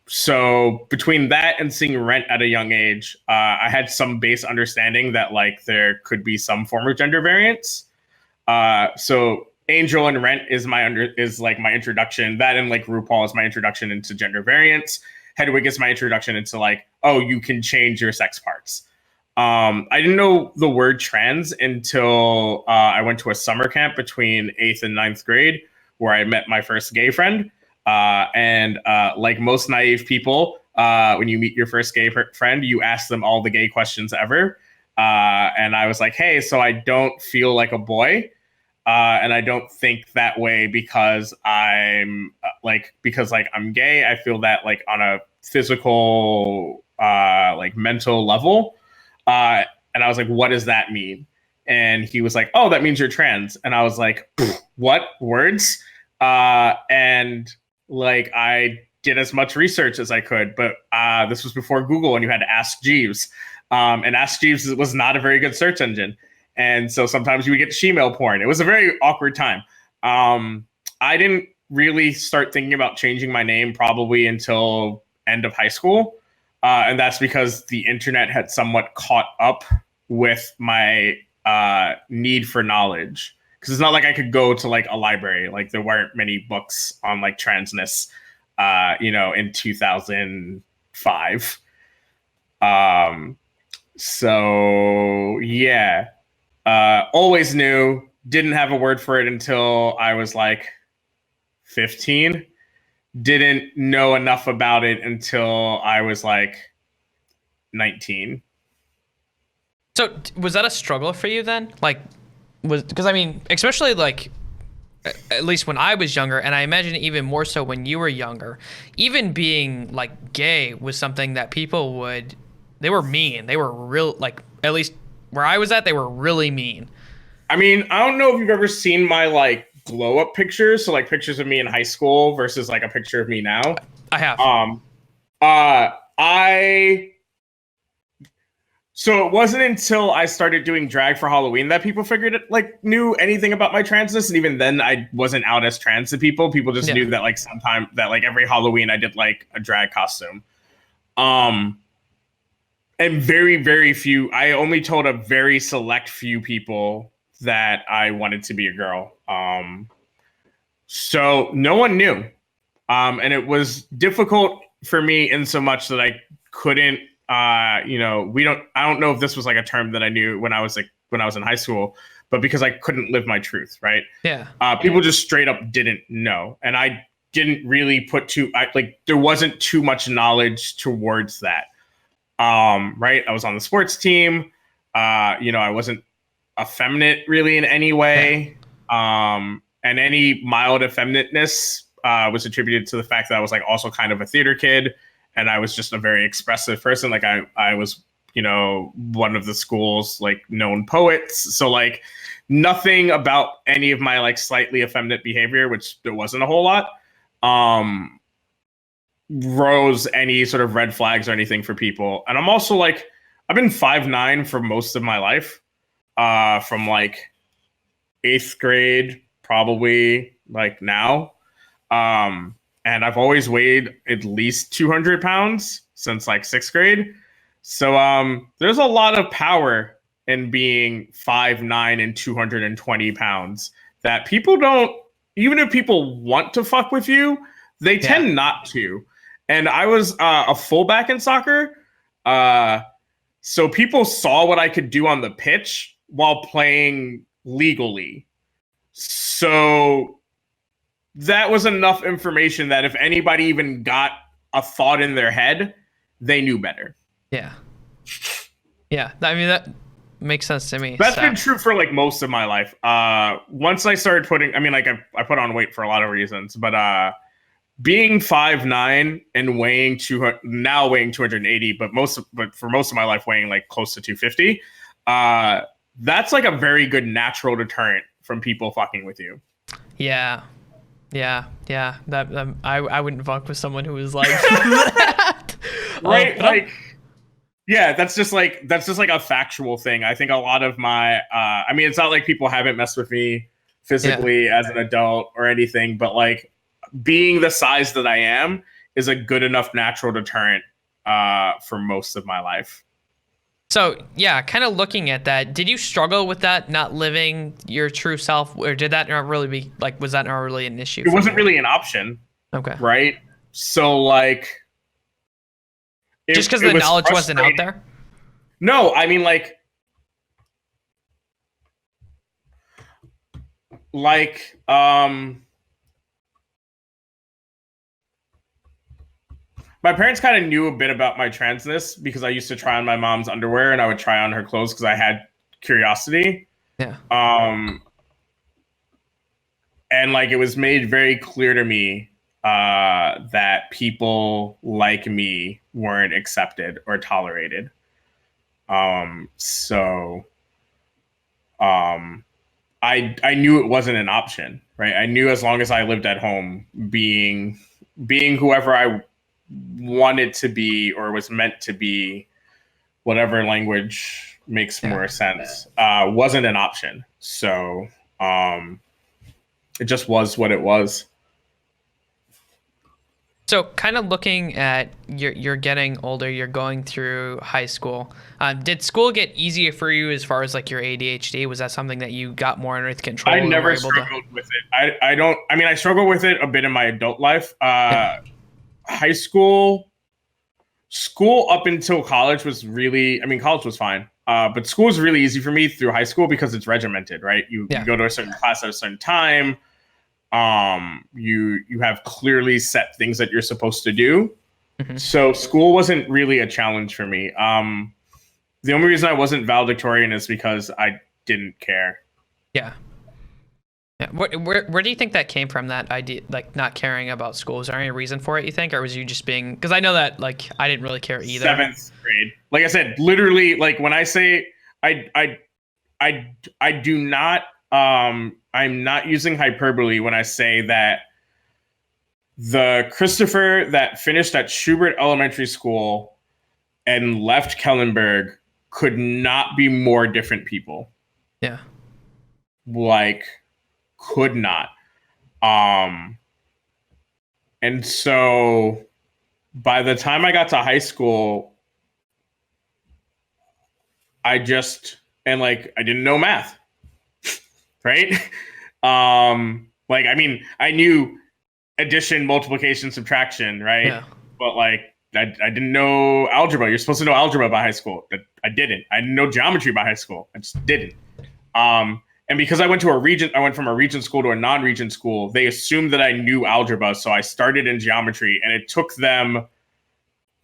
So between that and seeing Rent at a young age, I had some base understanding that like there could be some form of gender variance. So Angel and Rent is my introduction. That and like RuPaul is my introduction into gender variance. Hedwig is my introduction into like, oh, you can change your sex parts. I didn't know the word trans until I went to a summer camp between 8th and 9th grade where I met my first gay friend. And like most naive people, when you meet your first gay friend, you ask them all the gay questions ever. And I was like, hey, so I don't feel like a boy. And I don't think that way because I'm gay. I feel that like on a physical, like mental level. And I was like, what does that mean? And he was like, oh, that means you're trans. And I was like, what words? And like I did as much research as I could, but this was before Google and you had to ask Jeeves. And Ask Jeeves was not a very good search engine. And so sometimes you would get shemale porn. It was a very awkward time. I didn't really start thinking about changing my name probably until end of high school. And that's because the internet had somewhat caught up with my need for knowledge. Because it's not like I could go to like a library. Like there weren't many books on like transness, in 2005. So yeah. Always knew, didn't have a word for it until I was like 15. Didn't know enough about it until I was like 19. So was that a struggle for you then? Like, because I mean, especially like, at least when I was younger, and I imagine even more so when you were younger, even being like gay was something that people they were mean. They were real, like, at least where I was at, they were really mean. I mean, I don't know if you've ever seen my like glow up pictures. So like pictures of me in high school versus like a picture of me now. I have. So it wasn't until I started doing drag for Halloween that people knew anything about my transness. And even then I wasn't out as trans to people. People just knew that like sometime that like every Halloween I did like a drag costume. And very, very few, I only told a very select few people that I wanted to be a girl. So no one knew. And it was difficult for me in so much that I couldn't, I don't know if this was like a term that I knew when I was in high school, but because I couldn't live my truth, right? Yeah. People just straight up didn't know. And I didn't really there wasn't too much knowledge towards that. Right. I was on the sports team. I wasn't effeminate really in any way. And any mild effeminateness was attributed to the fact that I was like also kind of a theater kid. And I was just a very expressive person. Like I was, one of the school's like known poets. So like nothing about any of my like slightly effeminate behavior, which there wasn't a whole lot, rose any sort of red flags or anything for people. And I'm also like, I've been 5'9" for most of my life, from like 8th grade, probably like now. And I've always weighed at least 200 pounds since like 6th grade. So there's a lot of power in being 5'9" and 220 pounds that people don't, even if people want to fuck with you, they tend not to. And I was a fullback in soccer. So people saw what I could do on the pitch while playing legally. So that was enough information that if anybody even got a thought in their head, they knew better. Yeah. Yeah. I mean, that makes sense to me. That's been true for like most of my life. Once I started putting, I mean, like I put on weight for a lot of reasons, but being 5'9" and weighing 200, now weighing 280, but for most of my life weighing like close to 250, that's like a very good natural deterrent from people fucking with you. Yeah. That I wouldn't fuck with someone who was like that. Right? Yeah, that's just like a factual thing. I think a lot of my I mean, it's not like people haven't messed with me physically as an adult or anything, but like being the size that I am is a good enough natural deterrent for most of my life. So yeah, kind of looking at that, did you struggle with that, not living your true self, or did that not really be like, was that not really an issue? It wasn't really an option. Okay. Right? So like, just because the knowledge wasn't out there? No, I mean like my parents kind of knew a bit about my transness because I used to try on my mom's underwear and I would try on her clothes because I had curiosity. Yeah. And like it was made very clear to me that people like me weren't accepted or tolerated. So I knew it wasn't an option, right? I knew as long as I lived at home, being whoever I wanted to be or was meant to be, whatever language makes more sense, wasn't an option. So it just was what it was. So kind of looking at you're getting older, you're going through high school. Did school get easier for you as far as like your ADHD? Was that something that you got more under control? I never struggled with it. I struggle with it a bit in my adult life. High school up until college was really, I mean, college was fine. But school was really easy for me through high school because it's regimented, right? You go to a certain class at a certain time. You have clearly set things that you're supposed to do. Mm-hmm. So school wasn't really a challenge for me. The only reason I wasn't valedictorian is because I didn't care. Yeah. Where do you think that came from, that idea, like not caring about school? Is there any reason for it, you think? Or was you just being, because I know that like I didn't really care either. 7th grade. Like I said, literally, like when I say I do not, I'm not using hyperbole when I say that the Christopher that finished at Schubert Elementary School and left Kellenberg could not be more different people. Yeah. Like, could not. And so by the time I got to high school, I didn't know math. Right? Like, I mean, I knew addition, multiplication, subtraction, right? Yeah. But like, I didn't know algebra. You're supposed to know algebra by high school. I didn't. I didn't know geometry by high school. I just didn't. And because I went from a region school to a non-region school, they assumed that I knew algebra. So I started in geometry, and it took them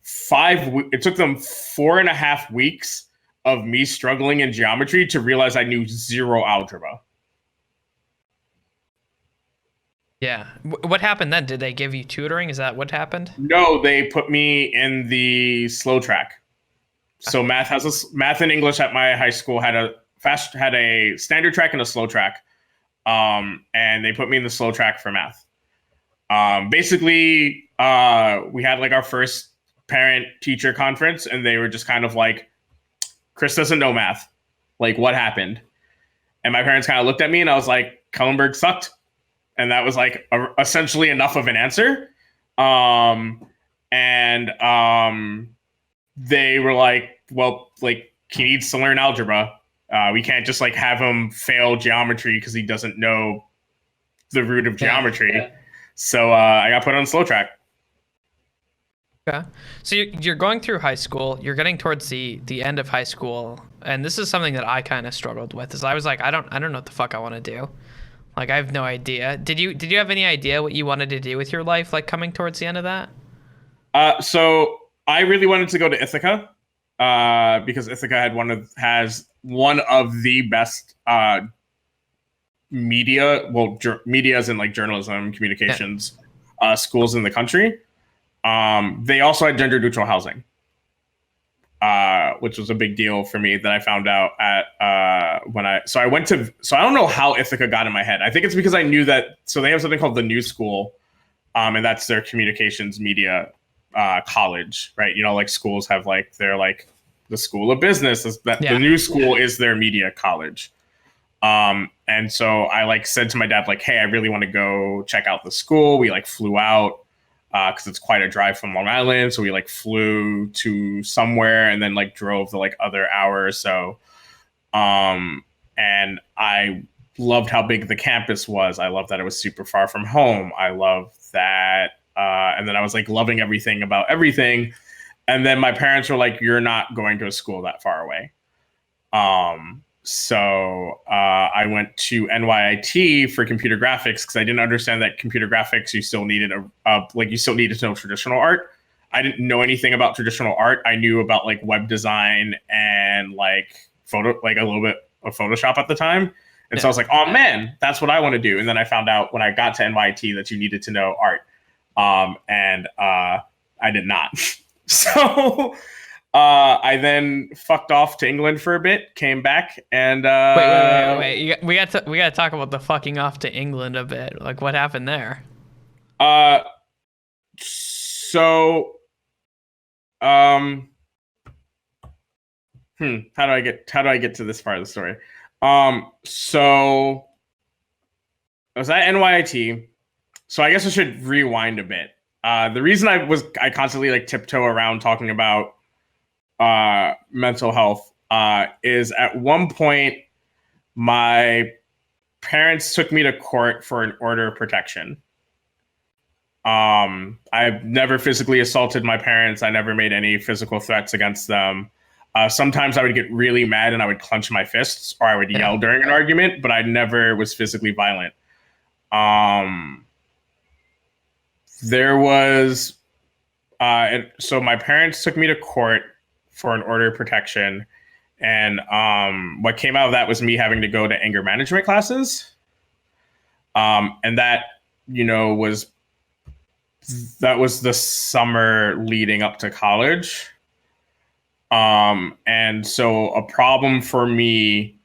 4.5 weeks of me struggling in geometry to realize I knew zero algebra. Yeah. What happened then? Did they give you tutoring? Is that what happened? No, they put me in the slow track. So math and English at my high school had a standard track and a slow track. And they put me in the slow track for math. Basically, we had like our first parent teacher conference, and they were just kind of like, Chris doesn't know math. Like, what happened? And my parents kind of looked at me, and I was like, Kellenberg sucked. And that was like essentially enough of an answer. They were like, well, like, he needs to learn algebra. We can't just like have him fail geometry because he doesn't know the root of geometry. Yeah. So I got put on slow track. Okay. So you're going through high school, you're getting towards the end of high school. And this is something that I kind of struggled with, is I was like, I don't know what the fuck I want to do. Like, I have no idea. Did you have any idea what you wanted to do with your life, like coming towards the end of that? So I really wanted to go to Ithaca, because Ithaca has one of the best media, well, media as in like journalism, Yeah. communications, schools in the country. They also had gender neutral housing, which was a big deal for me that I found out at I went to, so I don't know how Ithaca got in my head. I think it's because I knew that, so they have something called the New School, and that's their communications media college, right? You know, like schools have like, they're like the School of Business, that the Yeah. New School is their media college. And so I like said to my dad, like, hey, I really want to go check out the school. We like flew out, because it's quite a drive from Long Island. So we like flew to somewhere and then like drove the like other hour or so. And I loved how big the campus was. I loved that it was super far from home. I loved that. And then I was like loving everything about everything. And then my parents were like, you're not going to a school that far away. So I went to NYIT for computer graphics because I didn't understand that computer graphics, you still needed you still needed to know traditional art. I didn't know anything about traditional art. I knew about like web design and like photo, like a little bit of Photoshop at the time. And so I was like, oh man, that's what I want to do. And then I found out when I got to NYIT that you needed to know art. And I did not. So I then fucked off to England for a bit, came back, and Wait. We got to talk about the fucking off to England a bit. Like, what happened there? uh, so how do I get to this part of the story? So I was at NYIT. So I guess I should rewind a bit. The reason I constantly like tiptoe around talking about mental health is at one point my parents took me to court for an order of protection. I've never physically assaulted my parents. I never made any physical threats against them. Sometimes I would get really mad and I would clench my fists or I would yell during an argument, but I never was physically violent. There was, and so my parents took me to court for an order of protection. And what came out of that was me having to go to anger management classes. And that, was the summer leading up to college. And so a problem for me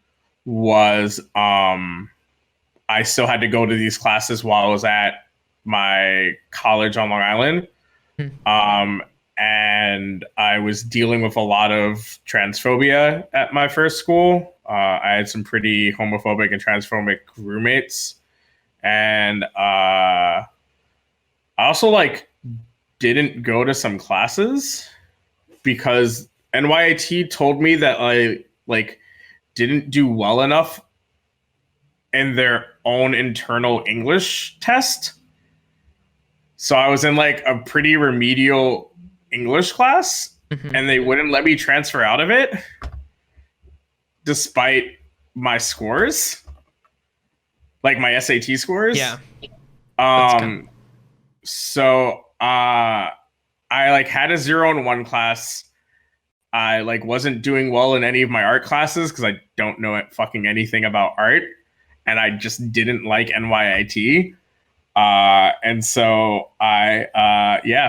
was I still had to go to these classes while I was at my college on Long Island. And I was dealing with a lot of transphobia at my first school. I had some pretty homophobic and transphobic roommates. And I also like didn't go to some classes because NYIT told me that I like didn't do well enough in their own internal English test. So I was in like a pretty remedial English class and they wouldn't let me transfer out of it despite my scores, like my SAT scores. Yeah. So I like had a 0 in one class. I like wasn't doing well in any of my art classes because I don't know fucking anything about art, and I just didn't like NYIT. And so I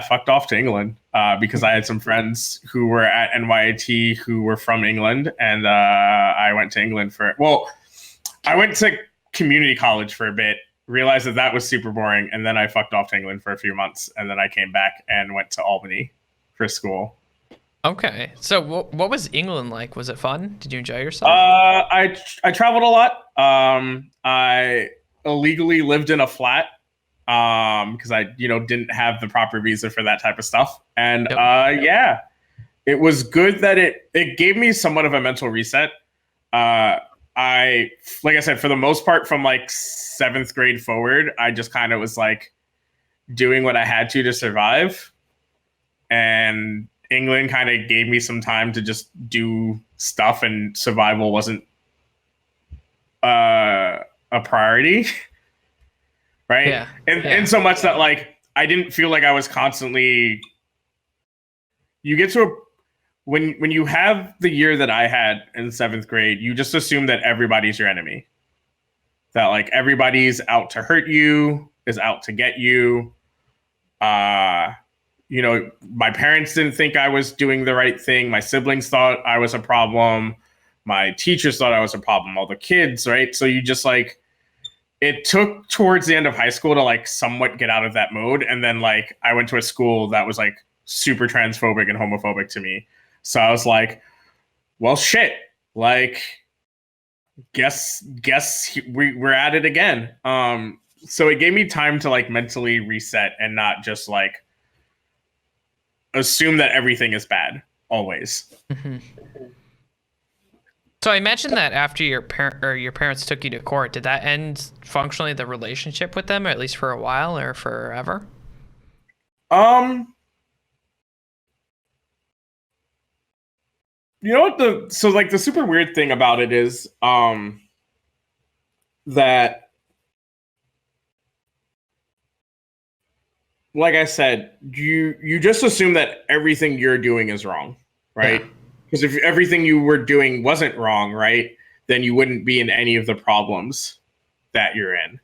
fucked off to England because I had some friends who were at NYIT who were from England, and I went to England I went to community college for a bit, realized that was super boring, and then I fucked off to England for a few months, and then I came back and went to Albany for school. Okay. So what was England like? Was it fun? Did you enjoy yourself? I traveled a lot. I illegally lived in a flat because I didn't have the proper visa for that type of stuff. And it was good that it gave me somewhat of a mental reset. Like I said, for the most part, from like 7th grade forward, I just kind of was like doing what I had to survive. And England kind of gave me some time to just do stuff, and survival wasn't a priority. right? Yeah. And so much that like I didn't feel like I was constantly. You get to a when you have the year that I had in 7th grade, you just assume that everybody's your enemy. That like everybody's out to hurt you, is out to get you. You know, my parents didn't think I was doing the right thing. My siblings thought I was a problem. My teachers thought I was a problem. All the kids, right? So you just like, it took towards the end of high school to like somewhat get out of that mode. And then like I went to a school that was like super transphobic and homophobic to me. So I was like, well, shit, like, guess we're at it again. So it gave me time to like mentally reset and not just like assume that everything is bad always. Mm-hmm. So I mentioned that after your parents took you to court, did that end functionally the relationship with them, or at least for a while or forever? You know what the super weird thing about it is that, like I said, you just assume that everything you're doing is wrong, right? Because if everything you were doing wasn't wrong, right, then you wouldn't be in any of the problems that you're in.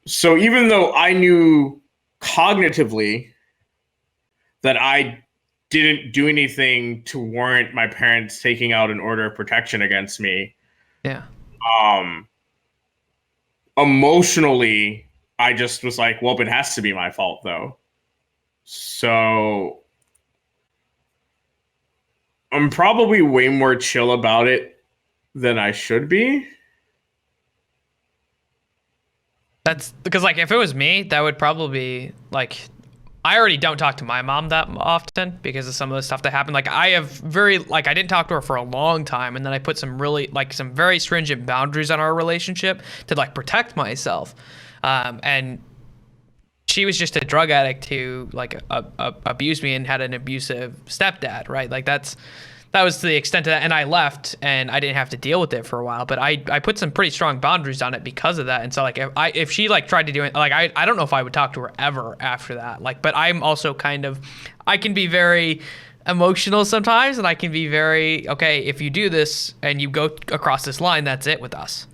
So even though I knew cognitively that I didn't do anything to warrant my parents taking out an order of protection against me, emotionally, I just was like, well, it has to be my fault, though. So I'm probably way more chill about it than I should be. That's because, like, if it was me, that would probably be like, I already don't talk to my mom that often because of some of the stuff that happened. Like, I didn't talk to her for a long time, and then I put some very stringent boundaries on our relationship to like protect myself. And she was just a drug addict who like abused me and had an abusive stepdad, right? Like that was to the extent of that. And I left and I didn't have to deal with it for a while, but I put some pretty strong boundaries on it because of that. And so like if she like tried to do it, like I don't know if I would talk to her ever after that. Like, but I'm also I can be very emotional sometimes, and I can be very, okay, if you do this and you go across this line, that's it with us.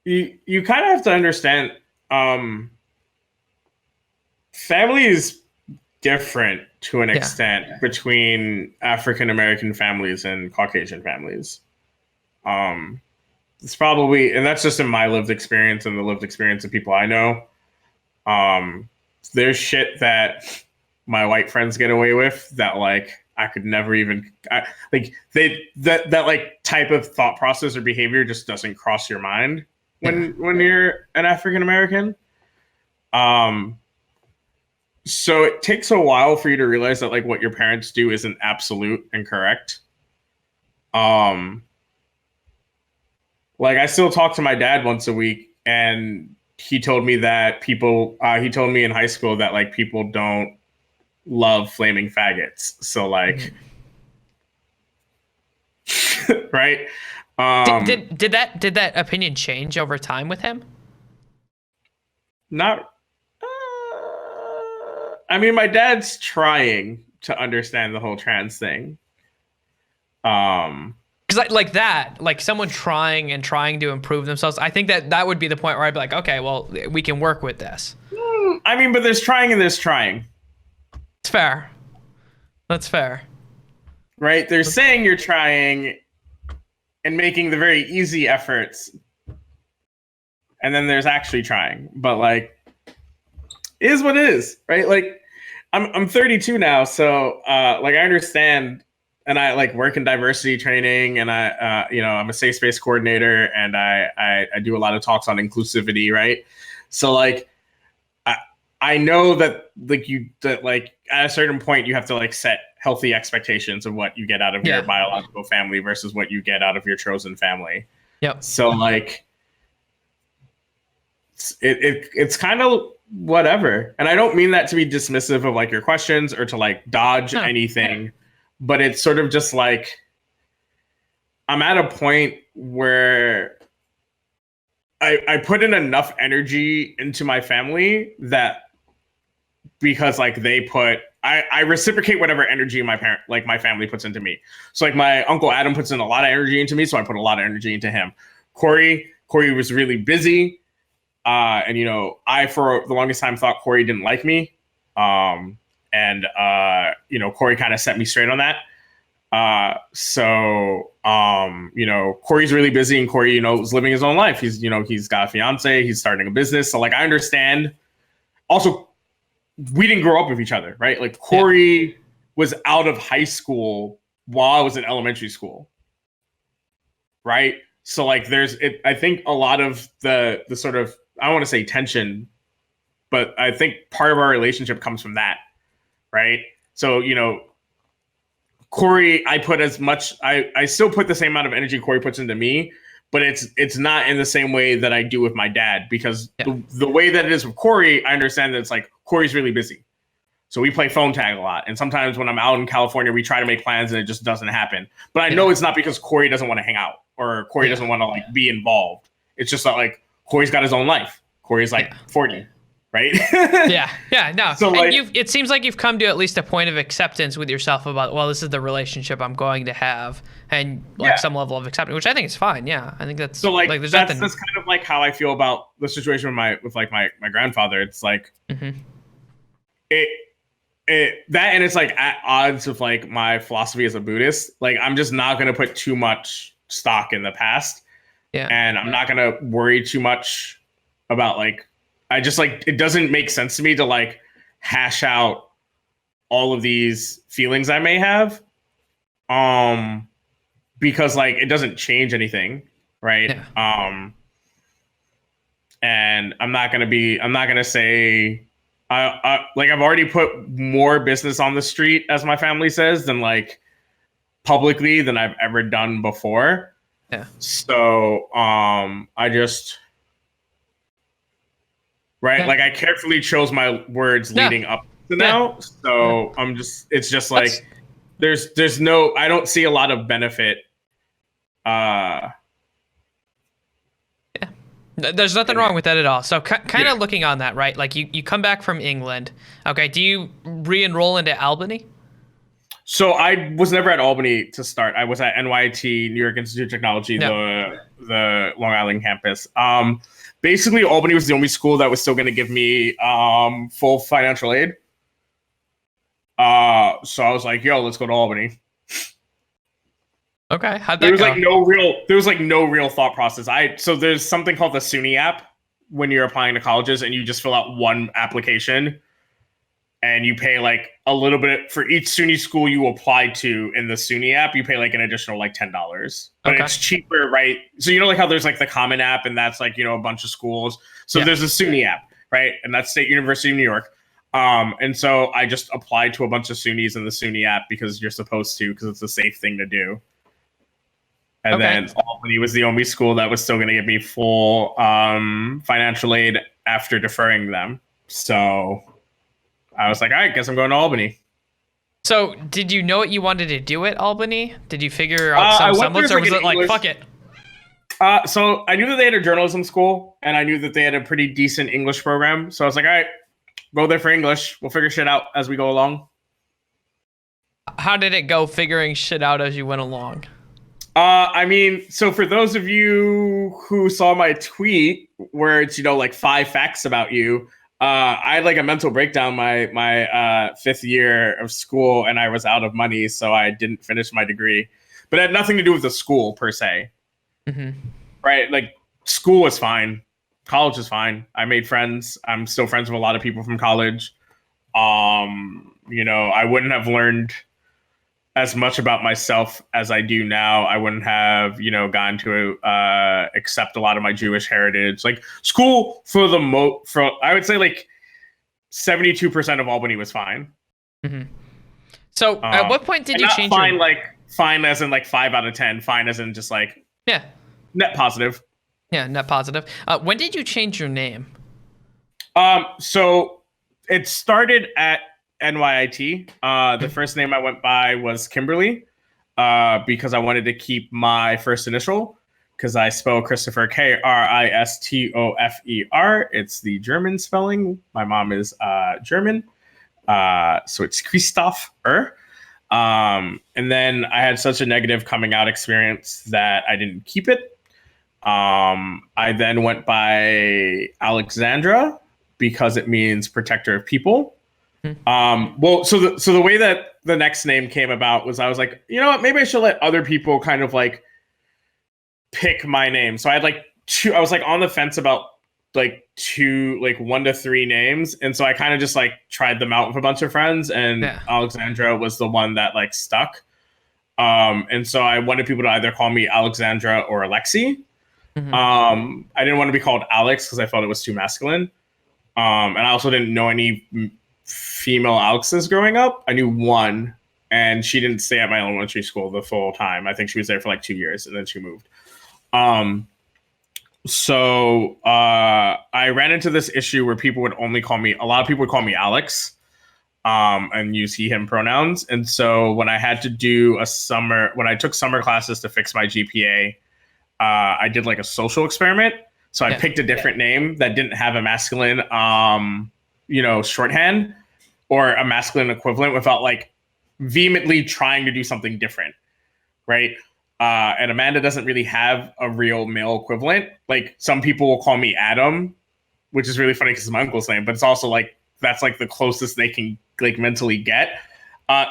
You kind of have to understand, family is different to an extent between African American families and Caucasian families. It's probably, and that's just in my lived experience and the lived experience of people I know. There's shit that my white friends get away with that like I could never even that like type of thought process or behavior just doesn't cross your mind when you're an African American. So it takes a while for you to realize that like what your parents do isn't absolute and correct. Like I still talk to my dad once a week, and he told me that he told me in high school that like people don't love flaming faggots. So like, right. Did that opinion change over time with him? Not. I mean, my dad's trying to understand the whole trans thing. Because like someone trying to improve themselves, I think that would be the point where I'd be like, okay, well, we can work with this. I mean, but there's trying and there's trying. It's fair. That's fair. Right? They're saying you're trying and making the very easy efforts. And then there's actually trying. But like, it is what it is, right? Like, I'm 32 now, so like I understand, and I like work in diversity training, and I I'm a safe space coordinator, and I do a lot of talks on inclusivity, right? So like I know that like at a certain point you have to like set healthy expectations of what you get out of your biological family versus what you get out of your chosen family. Yep. So like it's kind of whatever, and I don't mean that to be dismissive of like your questions or to like dodge anything, but it's sort of just like I'm at a point where I put in enough energy into my family that because like they put I reciprocate whatever energy my family puts into me. So like my uncle Adam puts in a lot of energy into me, so I put a lot of energy into him. Corey was really busy. And I for the longest time thought Corey didn't like me. And Corey kind of set me straight on that. Corey's really busy, and Corey, is living his own life. He's got a fiance, he's starting a business. So like, I understand. Also, we didn't grow up with each other, right? Like Corey was out of high school while I was in elementary school. Right. So like, I think a lot of the sort of, I don't want to say tension, but I think part of our relationship comes from that. Right. So, Corey, I still put the same amount of energy Corey puts into me, but it's not in the same way that I do with my dad, because the way that it is with Corey, I understand that it's like Corey's really busy. So we play phone tag a lot. And sometimes when I'm out in California, we try to make plans and it just doesn't happen. But I know it's not because Corey doesn't want to hang out or Corey doesn't want to like be involved. It's just that like Corey's got his own life. Corey's like 40. Right? No. So and it seems like you've come to at least a point of acceptance with yourself about, well, this is the relationship I'm going to have, and like some level of acceptance, which I think is fine. Yeah, I think that's so like there's that's nothing. kind of like how I feel about the situation with my grandfather. It's like that, and it's like at odds with like my philosophy as a Buddhist. Like I'm just not gonna put too much stock in the past, and I'm not gonna worry too much about like. I just like, it doesn't make sense to me to like hash out all of these feelings I may have, because like it doesn't change anything, right? And I'm not gonna say, like I've already put more business on the street, as my family says, than like publicly than I've ever done before. So I just. Right. Like I carefully chose my words leading up to now. So it's just like, there's no, I don't see a lot of benefit. There's nothing wrong with that at all. So kind of looking on that, right? Like you come back from England. Okay. Do you re-enroll into Albany? So I was never at Albany to start. I was at NYT, New York Institute of Technology, the Long Island campus. Basically, Albany was the only school that was still going to give me full financial aid. So I was like, "Yo, let's go to Albany." Okay, how'd that go? There was no real thought process. So there's something called the SUNY app when you're applying to colleges, and you just fill out one application, and you pay like a little bit for each SUNY school you apply to in the SUNY app. You pay like an additional like $10, but it's cheaper, right? So like how there's like the Common App, and that's like a bunch of schools. So there's a SUNY app, right? And that's State University of New York. And so I just applied to a bunch of SUNYs in the SUNY app because you're supposed to, because it's a safe thing to do. And then Albany was the only school that was still going to give me full financial aid after deferring them. So I was like, all right, guess I'm going to Albany. So did you know what you wanted to do at Albany? Did you figure out some semblance, or was it like, fuck it? So I knew that they had a journalism school, and I knew that they had a pretty decent English program. So I was like, all right, go there for English. We'll figure shit out as we go along. How did it go figuring shit out as you went along? I mean, so for those of you who saw my tweet where it's, like 5 facts about you, I had like a mental breakdown my 5th year of school, and I was out of money, so I didn't finish my degree. But it had nothing to do with the school per se. Right? Like school was fine. College was fine. I made friends. I'm still friends with a lot of people from college. I wouldn't have learned as much about myself as I do now. I wouldn't have, gotten to accept a lot of my Jewish heritage. Like school for I would say like 72% of Albany was fine. So at what point did you change fine, like fine as in like 5 out of 10, fine as in just like net positive. Yeah, net positive. When did you change your name? So it started at NYIT. The first name I went by was Kimberly. because I wanted to keep my first initial because I spell Christopher Kristofer. It's the German spelling. My mom is German, so it's Christopher. And then I had such a negative coming out experience that I didn't keep it. I then went by Alexandra because it means protector of people. So the way that the next name came about was I was like, you know what, maybe I should let other people kind of like pick my name. So I had like I was like on the fence about like 1 to 3 names. And so I kind of just like tried them out with a bunch of friends, and Alexandra was the one that like stuck. And so I wanted people to either call me Alexandra or Alexi. I didn't want to be called Alex because I felt it was too masculine. And I also didn't know any female Alexes growing up. I knew one, and she didn't stay at my elementary school the full time. I think she was there for like 2 years, and then she moved. So I ran into this issue where people would only call me, a lot of people would call me Alex, and use he, him pronouns. And so when I had to do when I took summer classes to fix my GPA, I did like a social experiment. So I picked a different name that didn't have a masculine, shorthand or a masculine equivalent without like vehemently trying to do something different. Right. And Amanda doesn't really have a real male equivalent. Like some people will call me Adam, which is really funny because it's my uncle's name, but it's also like, that's like the closest they can like mentally get.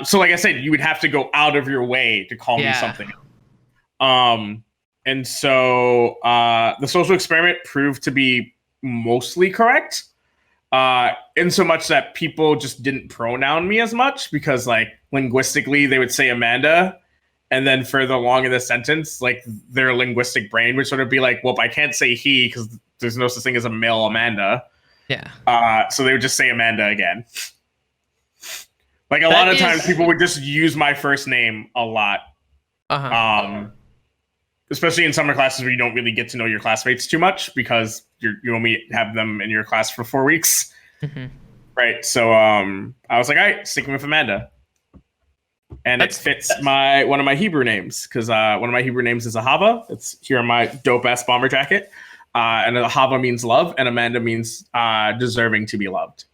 So like I said, you would have to go out of your way to call me something. And so the social experiment proved to be mostly correct. In so much that people just didn't pronoun me as much because like linguistically they would say Amanda, and then further along in the sentence, like their linguistic brain would sort of be like, well, I can't say he because there's no such thing as a male Amanda. Yeah. So they would just say Amanda again. Like a lot of times people would just use my first name a lot. Especially in summer classes where you don't really get to know your classmates too much because you only have them in your class for 4 weeks. Right. So I was like, all right, sticking with Amanda. And it fits one of my Hebrew names because one of my Hebrew names is Ahava. It's here on my dope ass bomber jacket. And Ahava means love, and Amanda means deserving to be loved.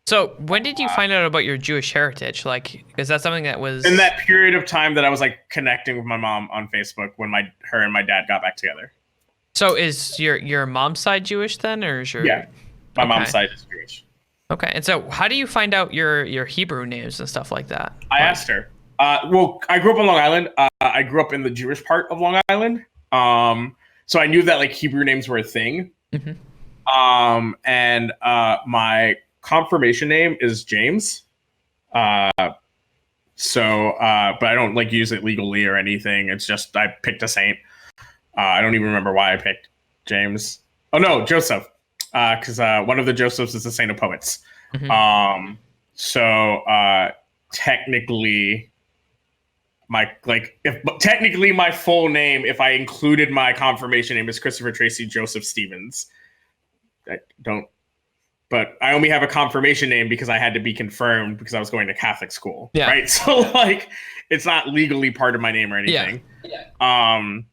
So when did you find out about your Jewish heritage? Like, is that something that was in that period of time that I was like connecting with my mom on Facebook when her and my dad got back together? So is your mom's side Jewish then, or is your my mom's side is Jewish. Okay, and so how do you find out your Hebrew names and stuff like that? I asked her. Well, I grew up on Long Island. I grew up in the Jewish part of Long Island. So I knew that like Hebrew names were a thing. And my confirmation name is James. But I don't like use it legally or anything. It's just I picked a saint. I don't even remember why I picked James. Oh no, Joseph. Because one of the Josephs is the saint of poets. Technically, my full name, if I included my confirmation name, is Christopher Tracy Joseph Stevens. But I only have a confirmation name because I had to be confirmed because I was going to Catholic school. Right. So like, it's not legally part of my name or anything. I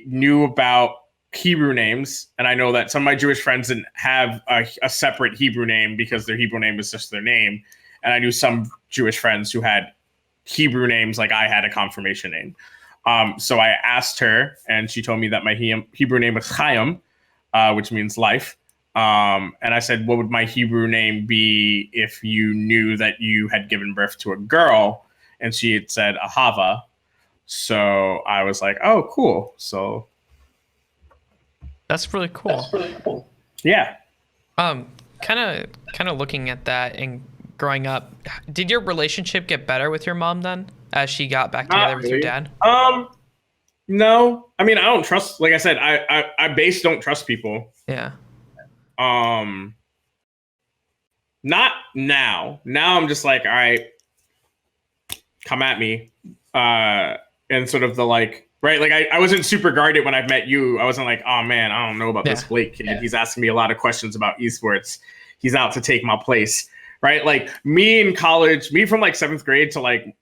knew about Hebrew names, and I know that some of my Jewish friends didn't have a separate Hebrew name because their Hebrew name was just their name. And I knew some Jewish friends who had Hebrew names like I had a confirmation name. So I asked her, and she told me that my Hebrew name was Chaim, which means life. And I said, what would my Hebrew name be if you knew that you had given birth to a girl? And she had said Ahava. So I was like, oh, cool. So that's really cool. Yeah. Kind of looking at that and growing up, did your relationship get better with your mom then as she got back together with your dad? No. I mean, I don't trust, like I said, I don't trust people. Yeah. Not now. Now I'm just like, all right, come at me. And sort of the like, right? Like I wasn't super guarded when I met you. I wasn't like, oh man, I don't know about this Blake kid. He's asking me a lot of questions about esports. He's out to take my place. right? Like me in college, me from like 7th grade to like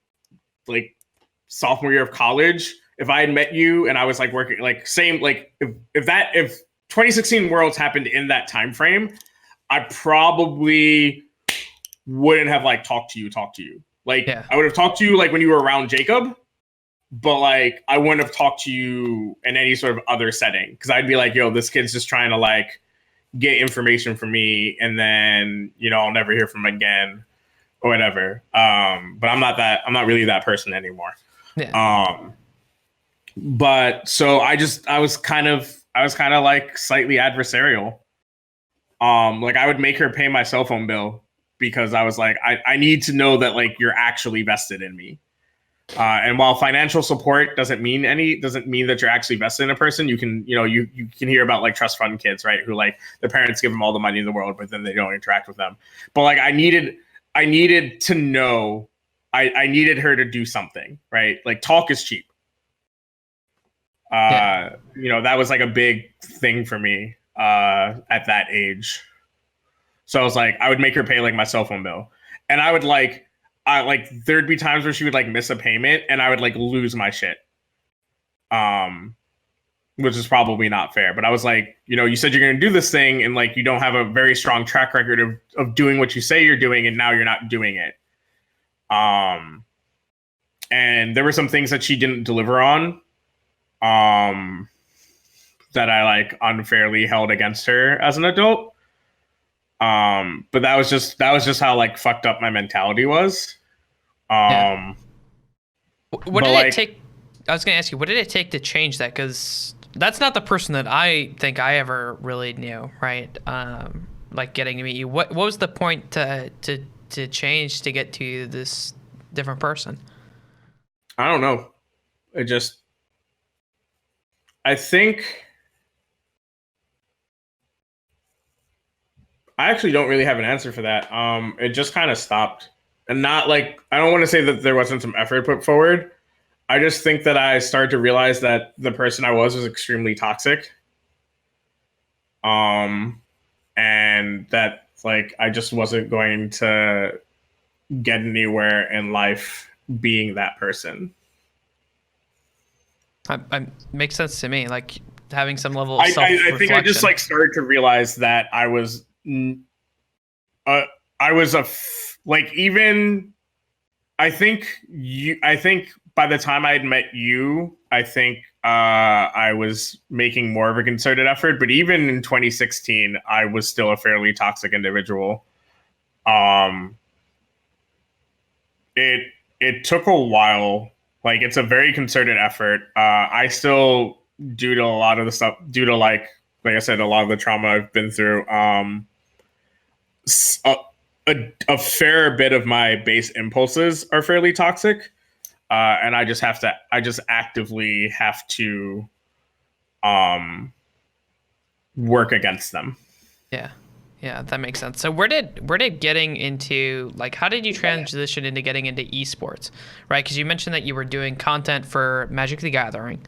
sophomore year of college, if I had met you and I was like working like same like if 2016 Worlds happened in that time frame, I probably wouldn't have like talked to you. Like Yeah. I would have talked to you like when you were around Jacob, but like I wouldn't have talked to you in any sort of other setting because I'd be like, yo, this kid's just trying to like get information from me, and then I'll never hear from him again or whatever. But I'm not really that person anymore. Yeah. But so I was kind of like slightly adversarial. Like I would make her pay my cell phone bill because I was like, I need to know that like you're actually vested in me. And while financial support doesn't mean that you're actually vested in a person, you can hear about like trust fund kids, right? Who like the parents give them all the money in the world, but then they don't interact with them. But like I needed to know, I needed her to do something, right? Like talk is cheap. That was like a big thing for me at that age. So I was like, I would make her pay like my cell phone bill, and I would like, there'd be times where she would like miss a payment, and I would like lose my shit, which is probably not fair. But I was like, you said you're gonna do this thing, and like you don't have a very strong track record of doing what you say you're doing, and now you're not doing it. And there were some things that she didn't deliver on, that I like unfairly held against her as an adult. But that was just how like fucked up my mentality was. What did like, it take? I was going to ask you, what did it take to change that? Because that's not the person that I think I ever really knew, right? Like getting to meet you. What was the point to change to get to this different person? I don't know. I think I actually don't really have an answer for that. It just kind of stopped. And not like, I don't want to say that there wasn't some effort put forward. I just think that I started to realize that the person I was extremely toxic. And that like I just wasn't going to get anywhere in life being that person. I makes sense to me. Like having some level of I think I just like started to realize that I was like, even I think by the time I had met you, I think I was making more of a concerted effort. But even in 2016, I was still a fairly toxic individual. It took a while. Like it's a very concerted effort. I still, due to a lot of the stuff, due to like I said, a lot of the trauma I've been through, a fair bit of my base impulses are fairly toxic. And I just actively have to work against them. Yeah, that makes sense. So where did getting into, like, how did you transition into getting into esports, right? Because you mentioned that you were doing content for Magic the Gathering.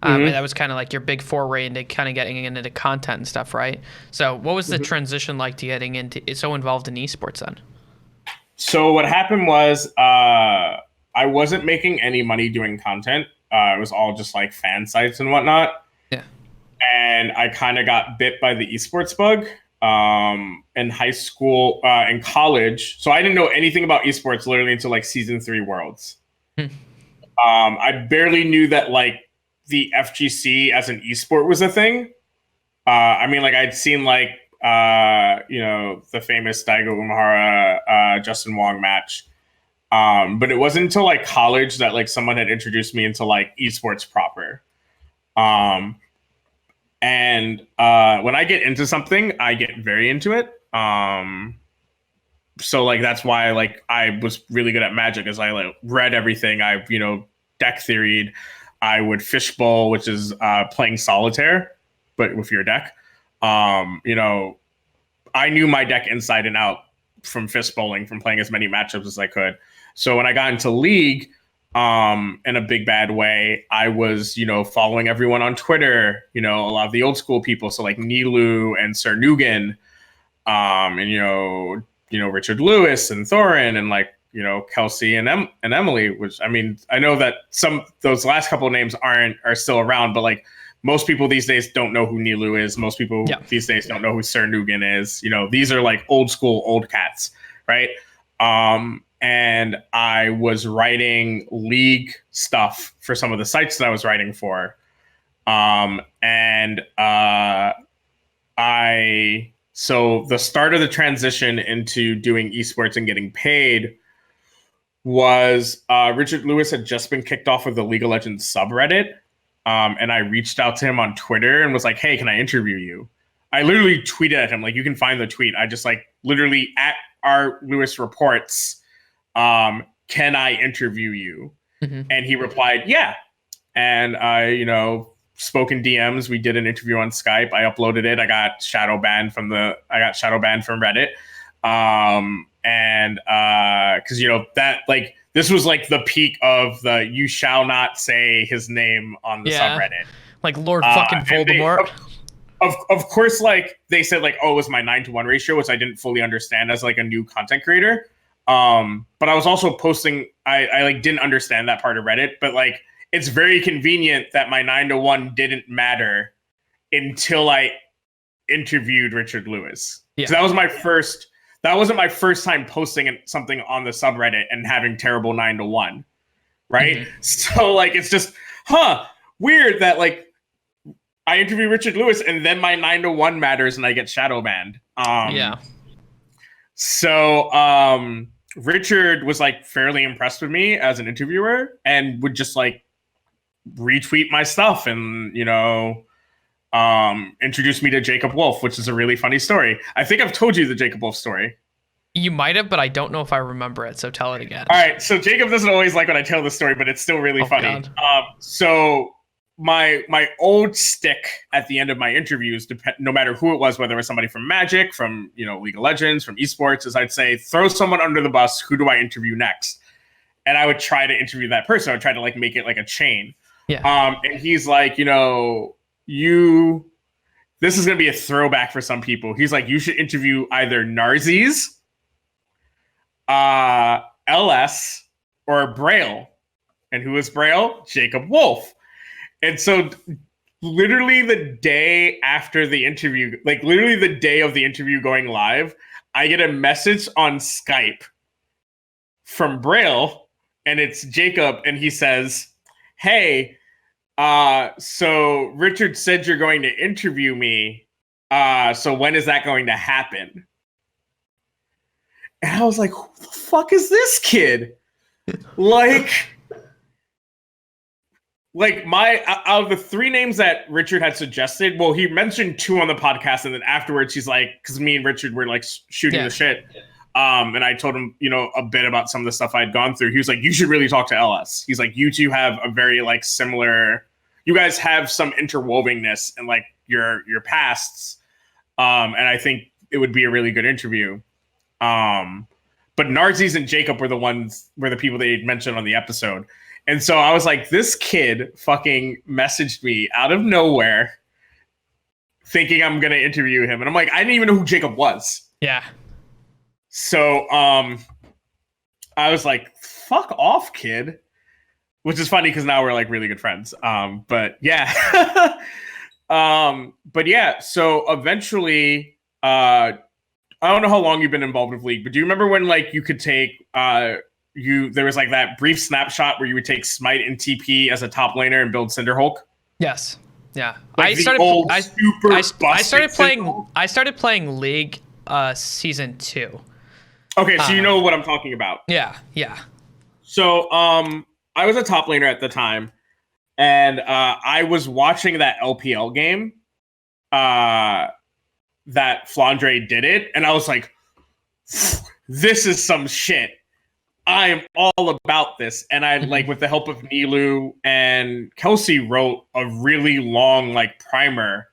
And that was kind of like your big foray into kind of getting into content and stuff, right? So what was the transition like to getting so involved in esports then? So what happened was I wasn't making any money doing content. It was all just like fan sites and whatnot. Yeah. And I kind of got bit by the esports bug in high school, in college. So I didn't know anything about esports literally until like season 3 Worlds. I barely knew that like the FGC as an esport was a thing. I mean, like I'd seen like the famous Daigo Umehara Justin Wong match. But it wasn't until like college that like someone had introduced me into like esports proper. And when I get into something, I get very into it. So like that's why like I was really good at Magic, as I like read everything. I deck theoried. I would fishbowl, which is playing solitaire, but with your deck. I knew my deck inside and out from fishbowling, from playing as many matchups as I could. So when I got into League, in a big bad way, I was, following everyone on Twitter, a lot of the old school people. So like Nilu and Sir Nugan, and, Richard Lewis and Thorin and like, Kelsey and Emily, which, I mean, I know that those last couple of names are still around, but like most people these days don't know who Nilu is. Most people these days don't know who Sir Nugan is. These are like old school, old cats, right? And I was writing League stuff for some of the sites that I was writing for. So the start of the transition into doing esports and getting paid was Richard Lewis had just been kicked off of the League of Legends subreddit. And I reached out to him on Twitter and was like, hey, can I interview you? I literally tweeted at him, like, you can find the tweet. I just like literally at R. Lewis reports, can I interview you? Mm-hmm. And he replied, yeah. And I, spoke in DMs. We did an interview on Skype. I uploaded it. I got shadow banned from Reddit. Because that like this was like the peak of the you shall not say his name on the subreddit. Like Lord fucking Voldemort. Of course, like they said, like, oh, it was my 9-to-1 ratio, which I didn't fully understand as like a new content creator. But I was also posting. I like didn't understand that part of Reddit, but like it's very convenient that my 9-to-1 didn't matter until I interviewed Richard Lewis. Yeah. So that was my first. That wasn't my first time posting something on the subreddit and having terrible 9-to-1, right? Mm-hmm. So like it's just weird that like I interview Richard Lewis and then my 9-to-1 matters and I get shadow banned. So Richard was like fairly impressed with me as an interviewer and would just like retweet my stuff and introduced me to Jacob Wolf, which is a really funny story. I think I've told you the Jacob Wolf story. You might have, but I don't know if I remember it, so tell it again. All right, so Jacob doesn't always like when I tell the story, but it's still really funny. So my old stick at the end of my interviews, no matter who it was, whether it was somebody from Magic, from League of Legends, from Esports, is I'd say, throw someone under the bus. Who do I interview next? And I would try to interview that person. I would try to like make it like a chain. Yeah. And he's like, this is going to be a throwback for some people. He's like, you should interview either Narzies, LS, or Braille. And who is Braille? Jacob Wolf. And so literally the day after the interview, like literally the day of the interview going live, I get a message on Skype from Braille, and it's Jacob, and he says, hey, so Richard said you're going to interview me. So when is that going to happen? And I was like, who the fuck is this kid? Like out of the 3 names that Richard had suggested, well, he mentioned 2 on the podcast, and then afterwards he's like, because me and Richard were like shooting the shit. And I told him, a bit about some of the stuff I'd gone through. He was like, you should really talk to LS. He's like, you two have a very like similar, you guys have some interwovenness in like your pasts. And I think it would be a really good interview. But Narzies and Jacob were the people that he'd mentioned on the episode. And so I was like, this kid fucking messaged me out of nowhere thinking I'm going to interview him. And I'm like, I didn't even know who Jacob was. Yeah. So I was like, fuck off, kid. Which is funny because now we're like really good friends. But yeah. But yeah, so eventually, I don't know how long you've been involved with League, but do you remember when like you could take there was like that brief snapshot where you would take Smite and TP as a top laner and build Cinderhulk? Yes. Yeah. Like I started playing League season 2. Okay, so you know what I'm talking about. Yeah. So I was a top laner at the time, and I was watching that LPL game that Flandre did it, and I was like, this is some shit. I am all about this. And I like, with the help of Nilu and Kelsey, wrote a really long like primer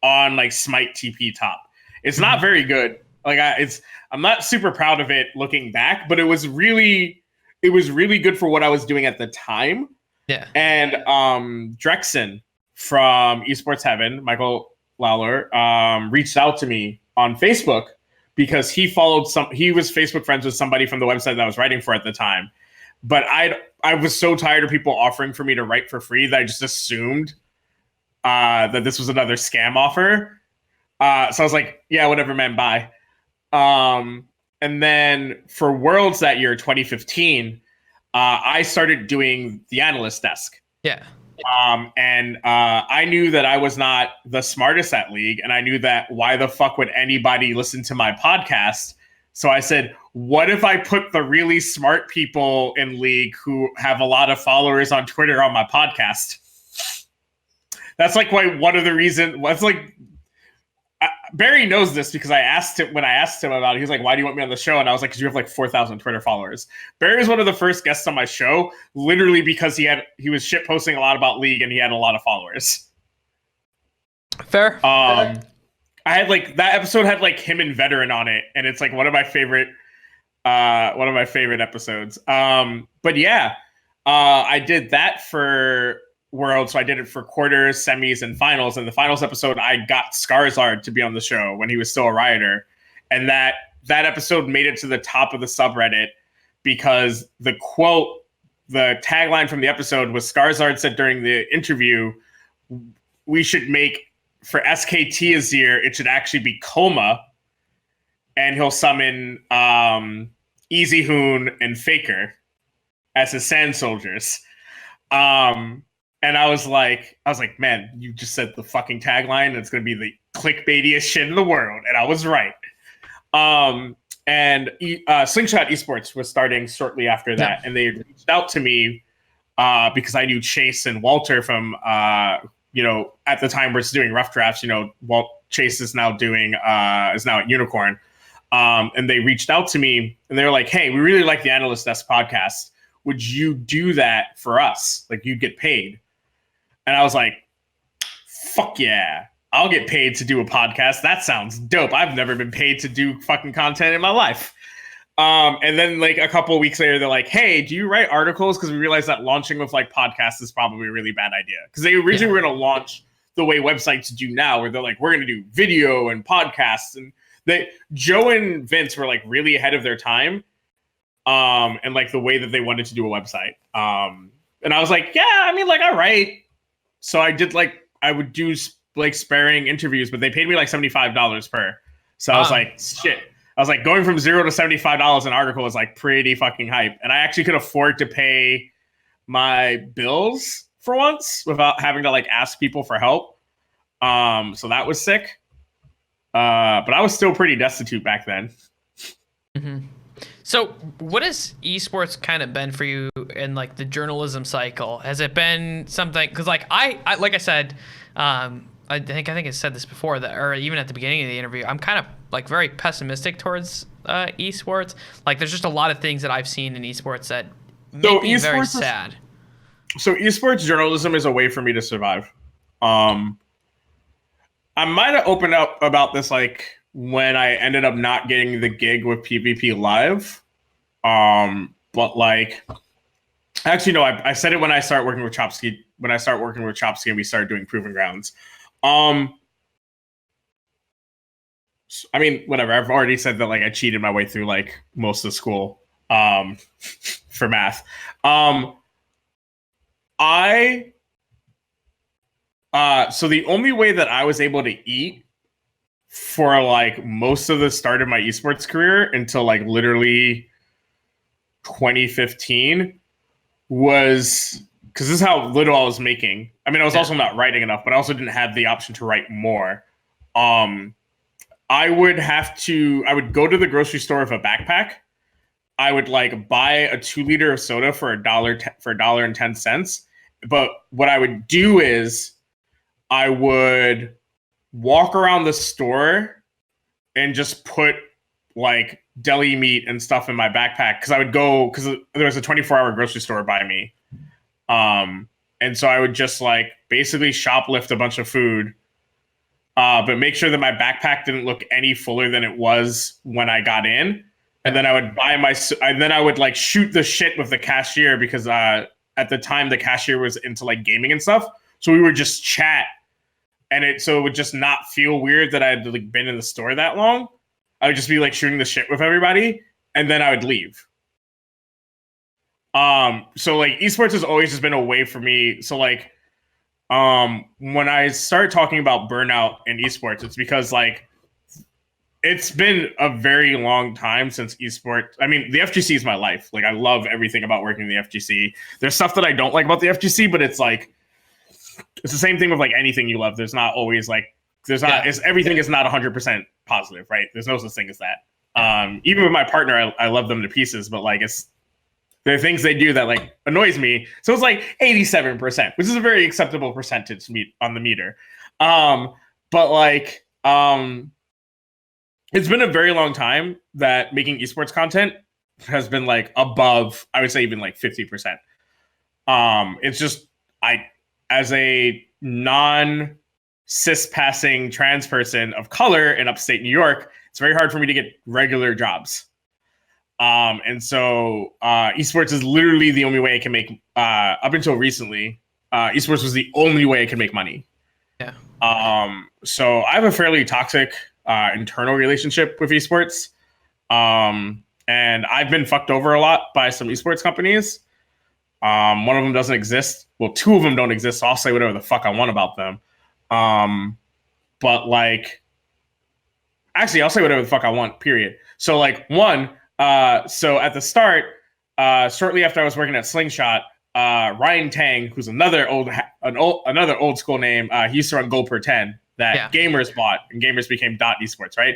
on like Smite TP top. It's not very good. Like I'm not super proud of it looking back, but it was really good for what I was doing at the time. Yeah. And Drexen from Esports Heaven, Michael Lawler, reached out to me on Facebook because he was Facebook friends with somebody from the website that I was writing for at the time. But I was so tired of people offering for me to write for free that I just assumed that this was another scam offer. So I was like, yeah, whatever, man, bye. And then for Worlds that year, 2015, I started doing the analyst desk. Yeah. And I knew that I was not the smartest at League, and I knew that why the fuck would anybody listen to my podcast? So I said, what if I put the really smart people in League who have a lot of followers on Twitter on my podcast? That's like one of the reasons. That's like Barry knows this because I asked him about it. He was like, "Why do you want me on the show?" And I was like, "Because you have like 4,000 Twitter followers." Barry was one of the first guests on my show, literally because he was shit posting a lot about League and he had a lot of followers. Fair. I had like that episode had like him and Veteran on it, and it's like one of my favorite episodes. But yeah, I did that for World, so I did it for quarters, semis, and finals. And the finals episode, I got Skarzard to be on the show when he was still a rioter, and that episode made it to the top of the subreddit because the tagline from the episode was Skarzard said during the interview, "We should make for SKT Azir, it should actually be Coma, and he'll summon Easy Hoon and Faker as his sand soldiers." And I was like, man, you just said the fucking tagline, and it's going to be the clickbaitiest shit in the world. And I was right. And Slingshot Esports was starting shortly after that. And they reached out to me because I knew Chase and Walter from, at the time we're doing rough drafts, Chase is now at Unicorn. And they reached out to me and they were like, "Hey, we really like the Analyst Desk podcast. Would you do that for us? Like, you'd get paid." And I was like, fuck yeah, I'll get paid to do a podcast. That sounds dope. I've never been paid to do fucking content in my life. And then like a couple of weeks later, they're like, "Hey, do you write articles? Because we realized that launching with like podcasts is probably a really bad idea." Because they originally were going to launch the way websites do now, where they're like, "We're going to do video and podcasts." And Joe and Vince were like really ahead of their time. And like the way that they wanted to do a website. And I was like, yeah, I mean, like, all right. So I would do like sparing interviews, but they paid me like $75 per. So I was like, shit. I was like, going from $0 to $75 an article is like pretty fucking hype. And I actually could afford to pay my bills for once without having to like ask people for help. So that was sick. But I was still pretty destitute back then. Mm-hmm. So what has esports kind of been for you in like the journalism cycle? Has it been something, because like I like I said, I think I said this before, that, or even at the beginning of the interview, I'm kind of like very pessimistic towards esports. Like there's just a lot of things that I've seen in esports that make me very sad. So esports journalism is a way for me to survive. I might have opened up about this like when I ended up not getting the gig with PvP Live. But like, actually, no, I said it when I started working with Chopsky. When I started working with Chopsky and we started doing Proving Grounds. I mean, whatever. I've already said that like I cheated my way through like most of school for math. So the only way that I was able to eat for like most of the start of my esports career until like literally 2015 was because this is how little I was making. I mean, I was also not writing enough, but I also didn't have the option to write more. I would go to the grocery store with a backpack. I would like buy a 2-liter of soda for $1.10. But what I would do is I would walk around the store and just put like deli meat and stuff in my backpack because there was a 24-hour grocery store by me. And so I would just like basically shoplift a bunch of food, but make sure that my backpack didn't look any fuller than it was when I got in. And then I would like shoot the shit with the cashier because at the time the cashier was into like gaming and stuff. So we would just chat. And it would just not feel weird that I had like been in the store that long. I would just be like shooting the shit with everybody, and then I would leave. So like esports has always just been a way for me. So like, when I start talking about burnout in esports, it's because like it's been a very long time since esports. I mean, the FGC is my life. Like I love everything about working in the FGC. There's stuff that I don't like about the FGC, but it's like it's the same thing with like anything you love. There's not always like everything is not 100% positive, right? There's no such thing as that. Even with my partner, I love them to pieces, but like there are things they do that like annoys me. So it's like 87%, which is a very acceptable percentage on the meter. But like it's been a very long time that making esports content has been like above, I would say even like 50%. It's just as a non-cis passing trans person of color in upstate New York, it's very hard for me to get regular jobs. And so esports is literally the only way I can make, up until recently, esports was the only way I could make money. Yeah. So I have a fairly toxic internal relationship with esports. And I've been fucked over a lot by some esports companies. One of them doesn't exist. Well, two of them don't exist, so I'll say whatever the fuck I want about them. But like, actually, I'll say whatever the fuck I want, period. So like one, so at the start, shortly after I was working at Slingshot, Ryan Tang, who's another old school name, he used to run Gold Per 10 that Gamers bought, and Gamers became Dot Esports, right?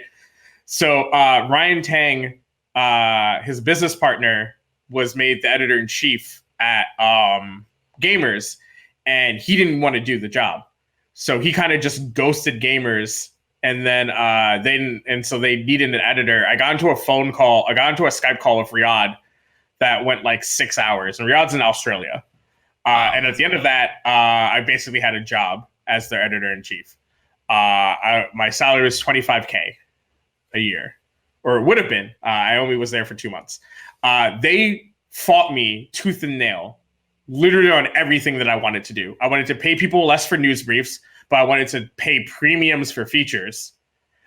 So Ryan Tang, his business partner, was made the editor-in-chief at Gamers, and he didn't want to do the job. So he kind of just ghosted Gamers, and then so they needed an editor. I got into a Skype call with Riyadh that went like 6 hours, and Riyadh's in Australia. And at the end of that, I basically had a job as their editor-in-chief. My salary was $25K a year, or it would have been. I only was there for 2 months. They fought me tooth and nail, literally on everything that I wanted to do. I wanted to pay people less for news briefs, but I wanted to pay premiums for features,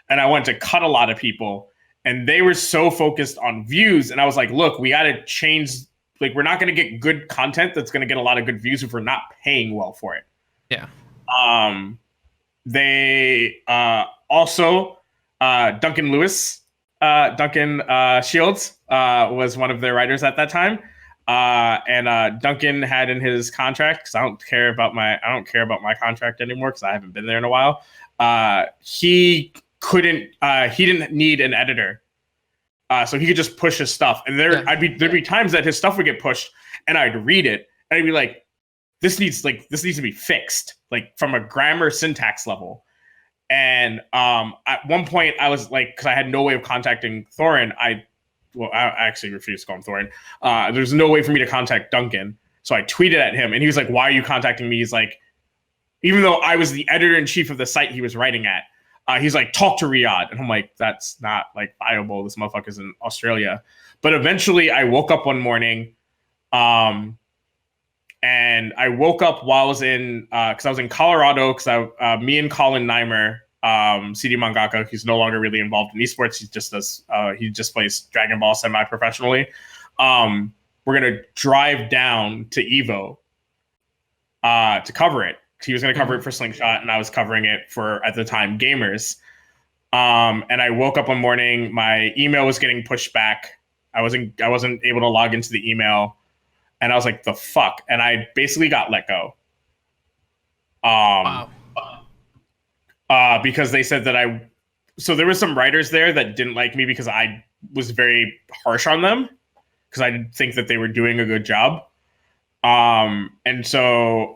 and I wanted to cut a lot of people. And they were so focused on views, and I was like, look, we got to change. Like, we're not going to get good content that's going to get a lot of good views if we're not paying well for it. Yeah. They also Duncan Shields was one of their writers at that time, and Duncan had in his contract, because I don't care about my contract anymore because I haven't been there in a while. He didn't need an editor, so he could just push his stuff. And there'd be times that his stuff would get pushed, and I'd read it, and I'd be like, this needs to be fixed, like from a grammar syntax level. And at one point, I was like, because I had no way of contacting Thorin, I actually refused to call him Thorin. There's no way for me to contact Duncan, so I tweeted at him, and he was like, "Why are you contacting me?" He's like, even though I was the editor-in-chief of the site he was writing at, he's like, "Talk to Riyadh," and I'm like, "That's not like viable. This motherfucker's in Australia." But eventually, I woke up one morning, and I woke up while I was because I was in Colorado, because me and Colin Neimer, CD mangaka, he's no longer really involved in esports. He just plays Dragon Ball semi-professionally. We're gonna drive down to Evo to cover it. He was gonna cover it for Slingshot, and I was covering it for, at the time, Gamers. And I woke up one morning, my email was getting pushed back. I wasn't able to log into the email. And I was like, the fuck? And I basically got let go. Wow. Because they said that so there were some writers there that didn't like me because I was very harsh on them, because I didn't think that they were doing a good job. And so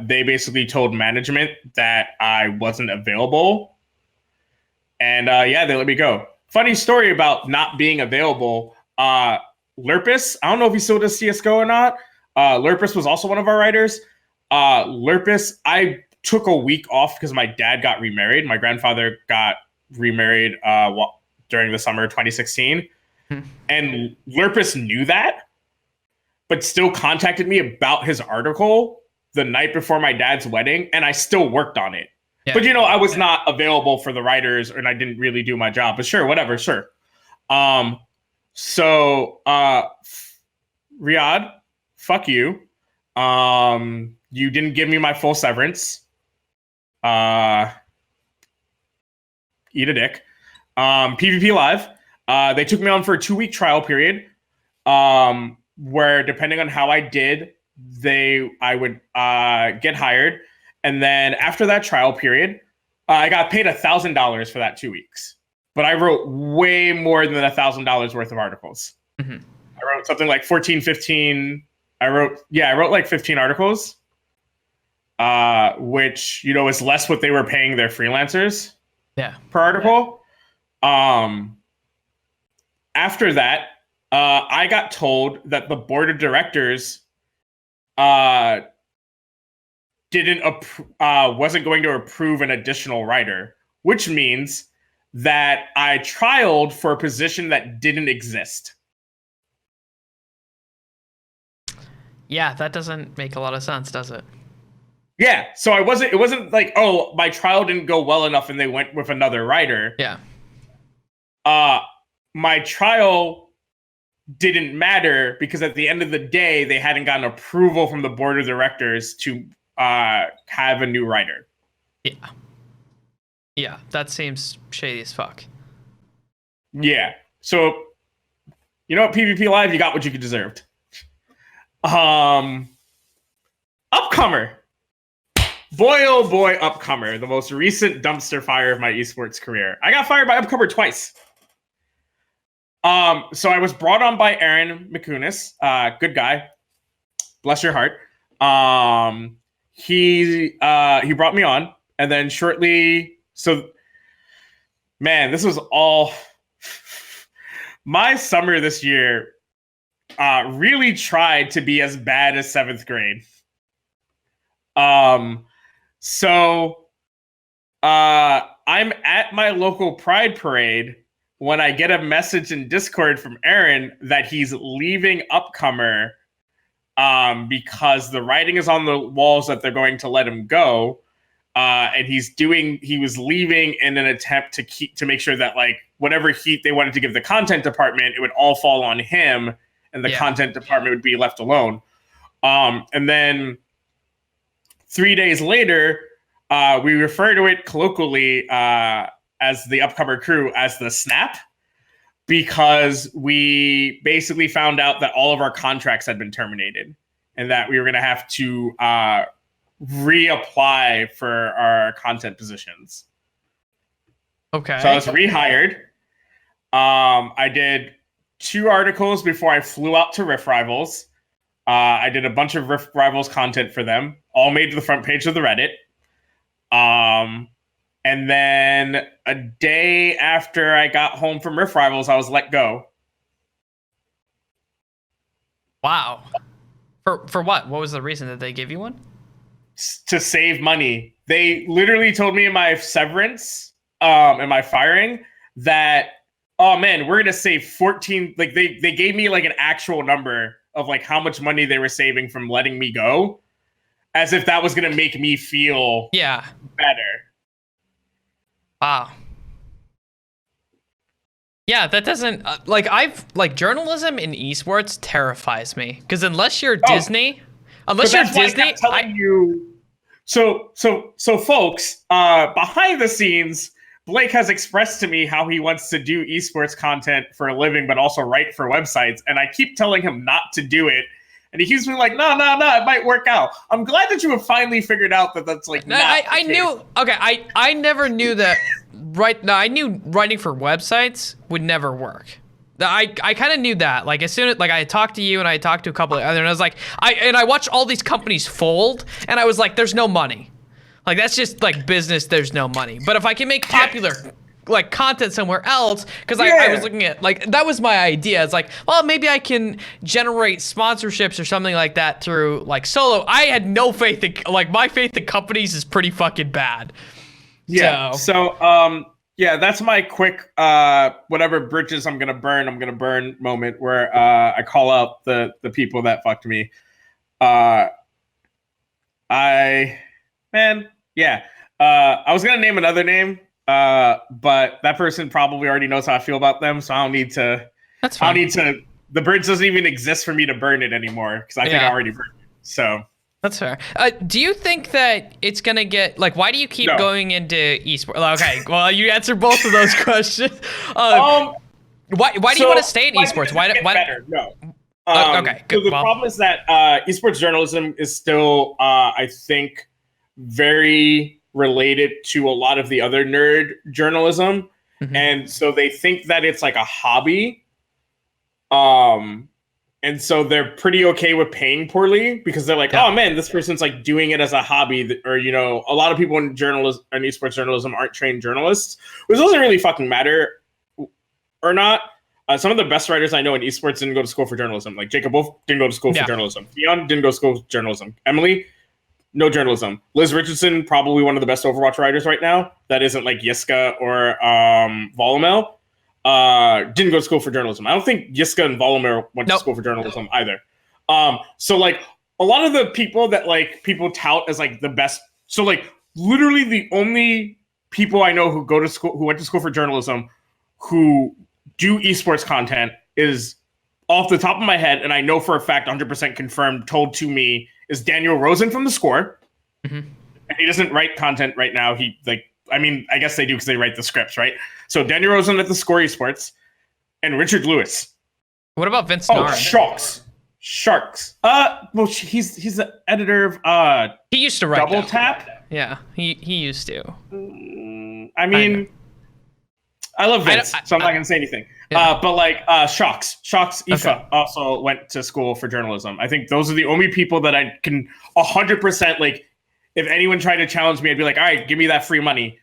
they basically told management that I wasn't available. And they let me go. Funny story about not being available. Lurpus, I don't know if he still does CSGO or not. Lurpus was also one of our writers. Lurpus, I took a week off because my dad got remarried. My grandfather got remarried during the summer of 2016. And Lurpus knew that, but still contacted me about his article the night before my dad's wedding, and I still worked on it. Yeah. But I was not available for the writers, and I didn't really do my job. But sure, whatever, sure. So Riyadh, fuck you. You didn't give me my full severance. Eat a dick. PvP Live. They took me on for a 2-week trial period. Where depending on how I did, I would get hired, and then after that trial period, I got paid $1,000 for that 2 weeks. But I wrote way more than $1,000 worth of articles. Mm-hmm. I wrote something like 14, 15. I wrote like 15 articles, which is less what they were paying their freelancers. Yeah. Per article. After that, I got told that the board of directors wasn't going to approve an additional writer, which means that I trialed for a position that didn't exist. Yeah, that doesn't make a lot of sense, does it? Yeah, so it wasn't like, oh, my trial didn't go well enough and they went with another writer. Yeah. My trial didn't matter because at the end of the day, they hadn't gotten approval from the board of directors to have a new writer. Yeah. Yeah, that seems shady as fuck. Yeah. So, PvP Live, you got what you deserved. Upcomer. Boy, oh boy, Upcomer. The most recent dumpster fire of my esports career. I got fired by Upcomer twice. So I was brought on by Aaron McCunis, good guy, bless your heart. He brought me on, and then shortly, this was all my summer this year. Really tried to be as bad as 7th grade. So I'm at my local Pride parade when I get a message in Discord from Aaron that he's leaving Upcomer because the writing is on the walls that they're going to let him go. And he was leaving in an attempt to make sure that like whatever heat they wanted to give the content department, it would all fall on him and the content department would be left alone. And then 3 days later, we refer to it colloquially as the Upcomer crew as the snap, because we basically found out that all of our contracts had been terminated and that we were going to have to reapply for our content positions. Okay. So I was rehired. I did 2 articles before I flew out to Rift Rivals. I did a bunch of Rift Rivals content for them, all made to the front page of the Reddit. And then a day after I got home from Rift Rivals, I was let go. Wow. For what? What was the reason that they gave you one? To save money. They literally told me in my severance, in my firing, that, oh man, we're gonna save 14. Like they gave me like an actual number of like how much money they were saving from letting me go, as if that was gonna make me feel better. Wow. Yeah, that doesn't journalism in esports terrifies me, because unless you're Disney, telling you. So folks, behind the scenes, Blake has expressed to me how he wants to do esports content for a living, but also write for websites, and I keep telling him not to do it. And he keeps being like, no, it might work out. I'm glad that you have finally figured out that that's like not I knew. Okay, I never knew that. I knew writing for websites would never work. I kind of knew that. Like as soon as I talked to you and I talked to a couple of other, and I was like, I watched all these companies fold, and I was like, there's no money. Like that's just like business. There's no money. But if I can make popular like content somewhere else, because I was looking at like that was my idea. It's like, well, maybe I can generate sponsorships or something like that through like solo. I had no faith in my faith in companies is pretty fucking bad. Yeah. So that's my quick whatever bridges I'm gonna burn moment where I call out the people that fucked me. I was gonna name another name, but that person probably already knows how I feel about them, so I don't need to. That's I don't fine. need to. The bridge doesn't even exist for me to burn it anymore because I think I Yeah. already burned it. So That's fair. Do you think that it's gonna get like? Why do you keep no. going into esports? Okay, well, you answered both of those questions. Um. Why do you So want to stay in why esports? does it get Why? better? No. Okay, So good. the Well, problem is that esports journalism is still, I think, very related to a lot of the other nerd journalism, mhm. and so they think that it's like a hobby. Um, and so they're pretty okay with paying poorly because they're like, Yeah. oh man, this person's like doing it as a hobby, or a lot of people in journalism and esports journalism aren't trained journalists, which doesn't really fucking matter or not. Some of the best writers I know in esports didn't go to school for journalism. Like Jacob Wolf didn't go to school for Yeah. journalism. Theon didn't go to school for journalism. Emily, no journalism. Liz Richardson, probably one of the best Overwatch writers right now. That isn't like Yiska or Volumel. Didn't go to school for journalism. I don't think Yiska and Volumel went to Nope. school for journalism either. So like a lot of the people that like people tout as like the best. So like literally the only people I know who went to school for journalism who do esports content is off the top of my head, and I know for a fact, 100% confirmed, told to me, is Daniel Rosen from The Score. Mm-hmm. And he doesn't write content right now. I guess they do because they write the scripts, right? So Daniel Rosen at The Score Esports, and Richard Lewis. What about Vince Oh, Narn? Sharks. Well, he's the editor of He used to write Double that. Tap. Yeah, he used to. I mean, I love Vince, so I'm not gonna say anything. Yeah. But like Shocks Ifa also went to school for journalism. I think those are the only people that I can 100% like. If anyone tried to challenge me, I'd be like, all right, give me that free money.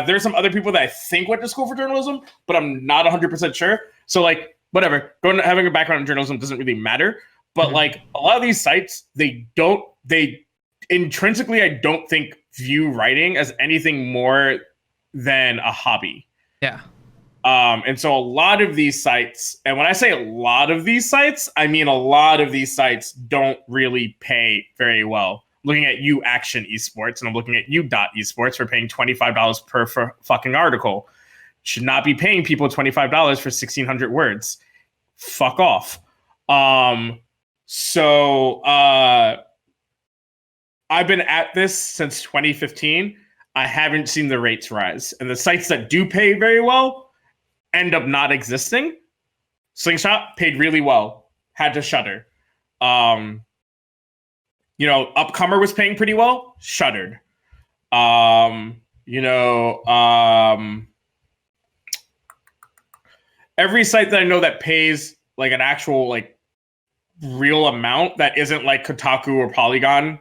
There's some other people that I think went to school for journalism, but I'm not 100% sure. So like, whatever. Having a background in journalism doesn't really matter. But like a lot of these sites, they intrinsically, I don't think view writing as anything more than a hobby. Yeah. And so a lot of these sites, and when I say a lot of these sites, I mean a lot of these sites don't really pay very well. Looking at you Action Esports, and I'm looking at you Esports for paying $25 per fucking article. Should not be paying people $25 for 1,600 words. Fuck off. So I've been at this since 2015. I haven't seen the rates rise. And the sites that do pay very well end up not existing. Slingshot paid really well, had to shutter. Upcomer was paying pretty well, shuttered. Every site that I know that pays like an actual like real amount that isn't like Kotaku or Polygon,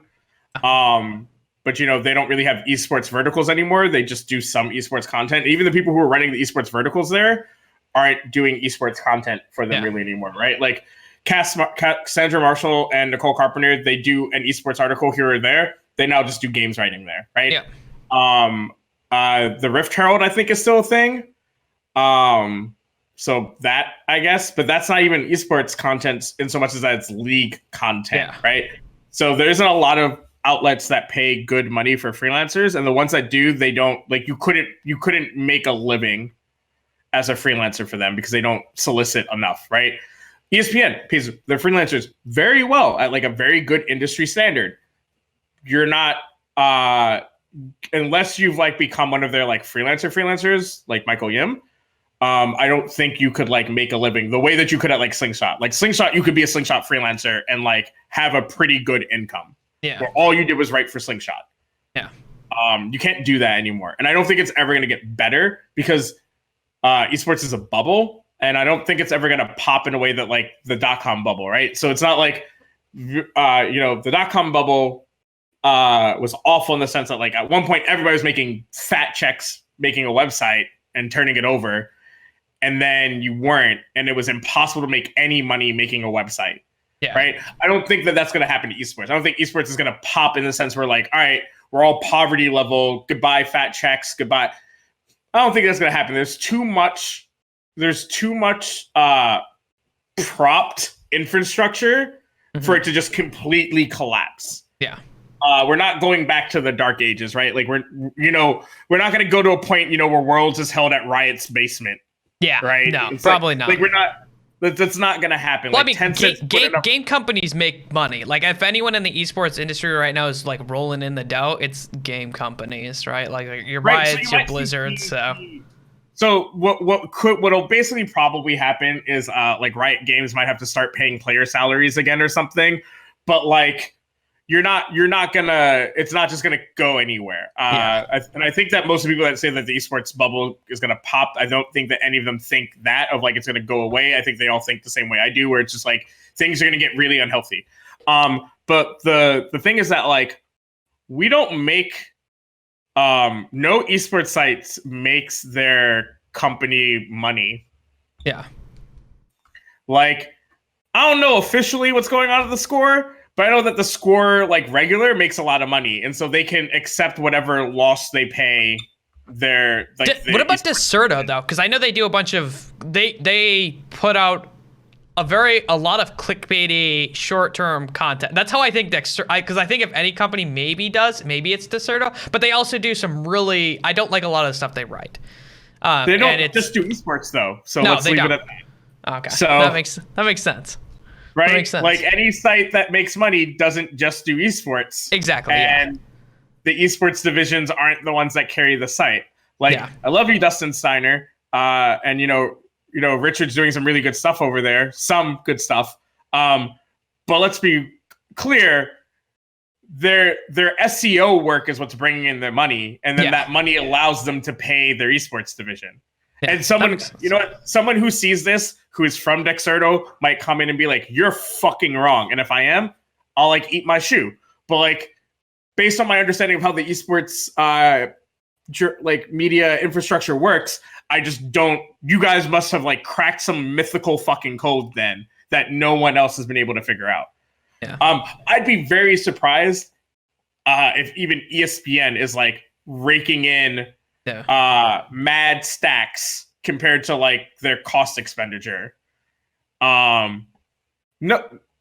but they don't really have esports verticals anymore. They just do some esports content. Even the people who are running the esports verticals there aren't doing esports content for them really anymore, right? Like Sandra Marshall and Nicole Carpenter, they do an esports article here or there. They now just do games writing there, right? Yeah. The Rift Herald, I think, is still a thing. So that, I guess, but that's not even esports content in so much as that it's league content, right? So there isn't a lot of outlets that pay good money for freelancers, and the ones that do, they don't like. You couldn't make a living as a freelancer for them because they don't solicit enough, right? ESPN pays their freelancers very well at like a very good industry standard. You're not unless you've like become one of their like freelancers like Michael Yim. I don't think you could like make a living the way that you could at like Slingshot. Like Slingshot, you could be a Slingshot freelancer and like have a pretty good income. Yeah. Where all you did was write for Slingshot. Yeah. You can't do that anymore. And I don't think it's ever going to get better because esports is a bubble. And I don't think it's ever going to pop in a way that like the .com bubble, right? So it's not like, the .com bubble was awful in the sense that like at one point everybody was making fat checks, making a website and turning it over. And then you weren't, and it was impossible to make any money making a website, right? I don't think that that's going to happen to esports. I don't think esports is going to pop in the sense where like, all right, we're all poverty level, goodbye fat checks, goodbye. I don't think that's going to happen. There's too much propped infrastructure for it to just completely collapse. Yeah. We're not going back to the dark ages, right? Like we're not going to go to a point, where Worlds is held at Riot's basement. Yeah. Right. No, It's probably not. Like we're not. That's not going to happen. Well, like I mean, game companies make money. Like, if anyone in the esports industry right now is like rolling in the dough, it's game companies, right? Like your Riots, your Blizzards. So what'll basically probably happen is like Riot Games might have to start paying player salaries again or something, but like it's not just gonna go anywhere. And I think that most of the people that say that the esports bubble is gonna pop, I don't think that any of them think that of like it's gonna go away. I think they all think the same way I do, where it's just like things are gonna get really unhealthy. But the thing is that like we don't make no esports sites makes their company money. Yeah. Like, I don't know officially what's going on at the score, but I know that the score, like regular, makes a lot of money, and so they can accept whatever loss they pay their. What about Deserto though? Because I know they do a bunch of they put out a lot of clickbaity short-term content. That's how I think because I think if any company maybe it's Deserto, but they also do some really. I don't like a lot of the stuff they write. They don't just do esports though, so let's leave it at that. Okay, so that makes sense. Right? That makes sense. Like any site that makes money doesn't just do esports. Exactly. And the esports divisions aren't the ones that carry the site. Like, I love you, Dustin Steiner. And Richard's doing some really good stuff over there. Some good stuff. But let's be clear, their SEO work is what's bringing in their money, and then that money allows them to pay their esports division. Yeah, and someone who sees this, who is from Dexerto, might come in and be like, "You're fucking wrong." And if I am, I'll like eat my shoe. But like, based on my understanding of how the esports media infrastructure works, I just don't. You guys must have like cracked some mythical fucking code then that no one else has been able to figure out. Yeah. I'd be very surprised if even ESPN is like raking in mad stacks compared to like their cost expenditure. No,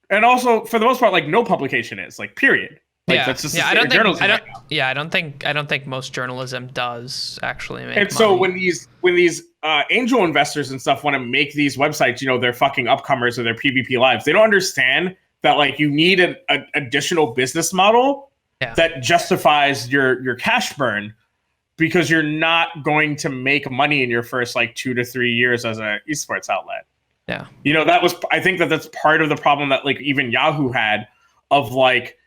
and also for the most part, like no publication is like period. Like, that's just I don't think most journalism does actually make money. So when these angel investors and stuff want to make these websites, they're fucking upcomers or their PvP lives, they don't understand that like you need an additional business model that justifies your cash burn, because you're not going to make money in your first like 2 to 3 years as an esports outlet. Yeah. I think that's part of the problem that like even Yahoo had of like,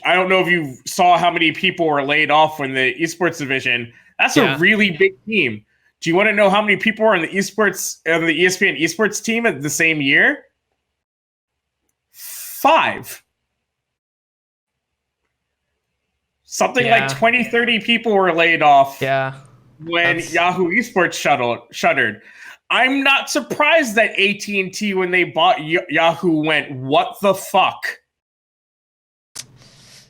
I don't know if you saw how many people were laid off in the esports division. That's a really big team. Do you want to know how many people were in the esports, the ESPN esports team at the same year? 5. Something like 20, 30 people were laid off when Yahoo Esports shuttered. I'm not surprised that AT&T, when they bought Yahoo, went, "What the fuck?"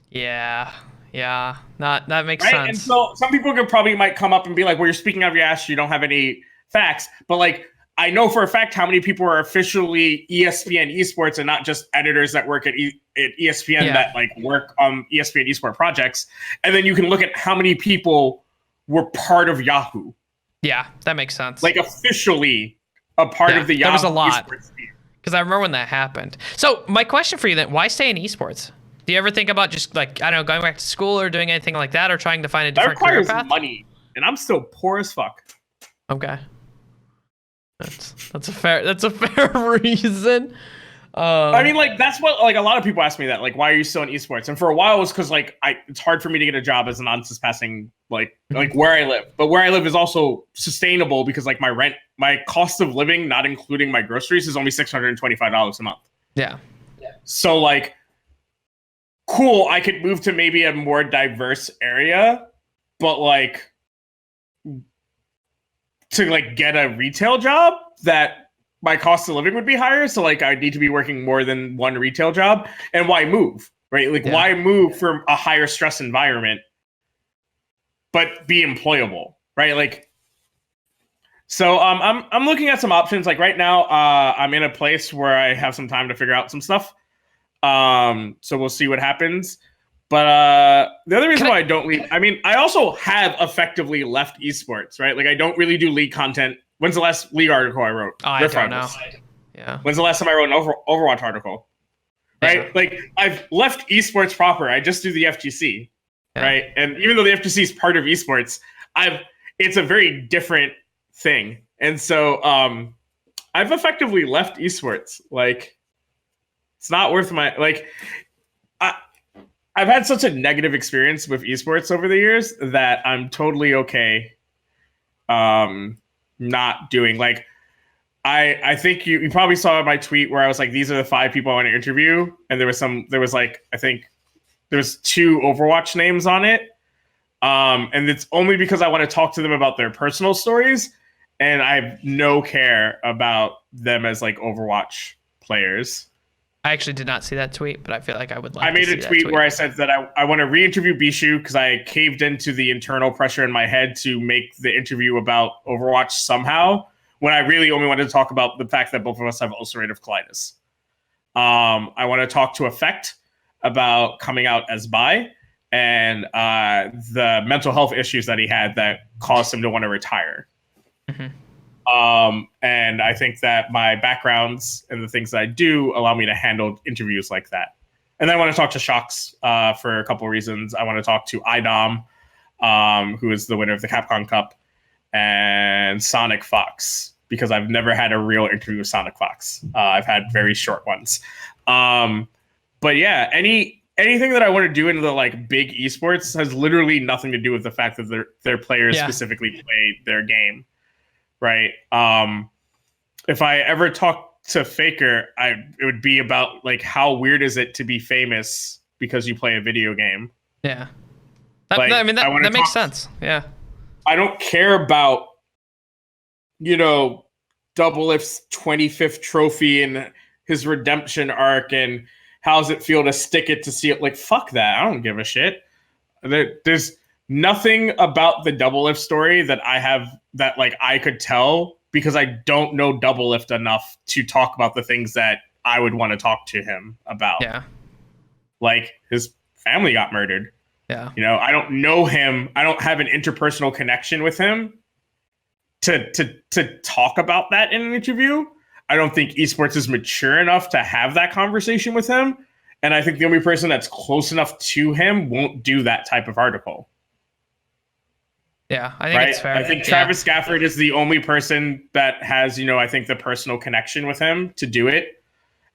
Yeah. That makes sense. And so some people might come up and be like, "Well, you're speaking out of your ass. You don't have any facts." But like, I know for a fact how many people are officially ESPN esports and not just editors that work at ESPN that like work on ESPN esport projects. And then you can look at how many people were part of Yahoo. Yeah, that makes sense. Like officially a part of the Yahoo. There was a lot. Because I remember when that happened. So my question for you then, why stay in esports? Do you ever think about just like, I don't know, going back to school or doing anything like that, or trying to find a different career path? That requires money, and I'm still poor as fuck. Okay. That's a fair reason. I mean, like, that's what like a lot of people ask me that, like, why are you still in esports? And for a while it was because like it's hard for me to get a job as a non-cis passing like where I live. But where I live is also sustainable because like my cost of living, not including my groceries, is only $625 a month. Yeah. So like, cool, I could move to maybe a more diverse area, but like to like get a retail job that my cost of living would be higher. So like I'd need to be working more than one retail job. And why move? Right? Like why move from a higher stress environment but be employable? Right? Like, so I'm looking at some options. Like right now, I'm in a place where I have some time to figure out some stuff. So we'll see what happens. But the other reason why I don't leave, I mean, I also have effectively left esports, right? Like I don't really do league content. When's the last league article I wrote? Oh, I don't know. Yeah. When's the last time I wrote an Overwatch article? Right? Yeah. Like I've left esports proper. I just do the FGC, right? And even though the FGC is part of esports, it's a very different thing. And so I've effectively left esports. Like it's not worth my I've had such a negative experience with esports over the years that I'm totally okay not doing. Like I think you probably saw my tweet where I was like, these are the 5 people I want to interview, and there was 2 Overwatch names on it, and it's only because I want to talk to them about their personal stories, and I have no care about them as like Overwatch players. I actually did not see that tweet, but I feel like I would like I made to see a tweet that where I said that I want to re-interview Bishu because I caved into the internal pressure in my head to make the interview about Overwatch somehow, when I really only wanted to talk about the fact that both of us have ulcerative colitis. I want to talk to Effect about coming out as bi and the mental health issues that he had that caused him to want to retire. Mm-hmm. And I think that my backgrounds and the things that I do allow me to handle interviews like that. And then I want to talk to Shocks for a couple of reasons. I want to talk to IDOM, who is the winner of the Capcom Cup, and Sonic Fox, because I've never had a real interview with Sonic Fox. I've had very short ones. But yeah, anything that I want to do into the like big esports has literally nothing to do with the fact that their players specifically play their game. Right. If I ever talk to Faker, it would be about like how weird is it to be famous because you play a video game? Yeah. That makes sense. Yeah. I don't care about, Double If's 25th trophy and his redemption arc and how's it feel to stick it to see it. Like, fuck that. I don't give a shit. There's nothing about the Double Lift story that I have that like I could tell because I don't know Double Lift enough to talk about the things that I would want to talk to him about. Yeah. Like his family got murdered. Yeah. I don't know him. I don't have an interpersonal connection with him to talk about that in an interview. I don't think esports is mature enough to have that conversation with him. And I think the only person that's close enough to him won't do that type of article. Yeah, I think it's fair. I think Travis Gafford is the only person that has, I think the personal connection with him to do it.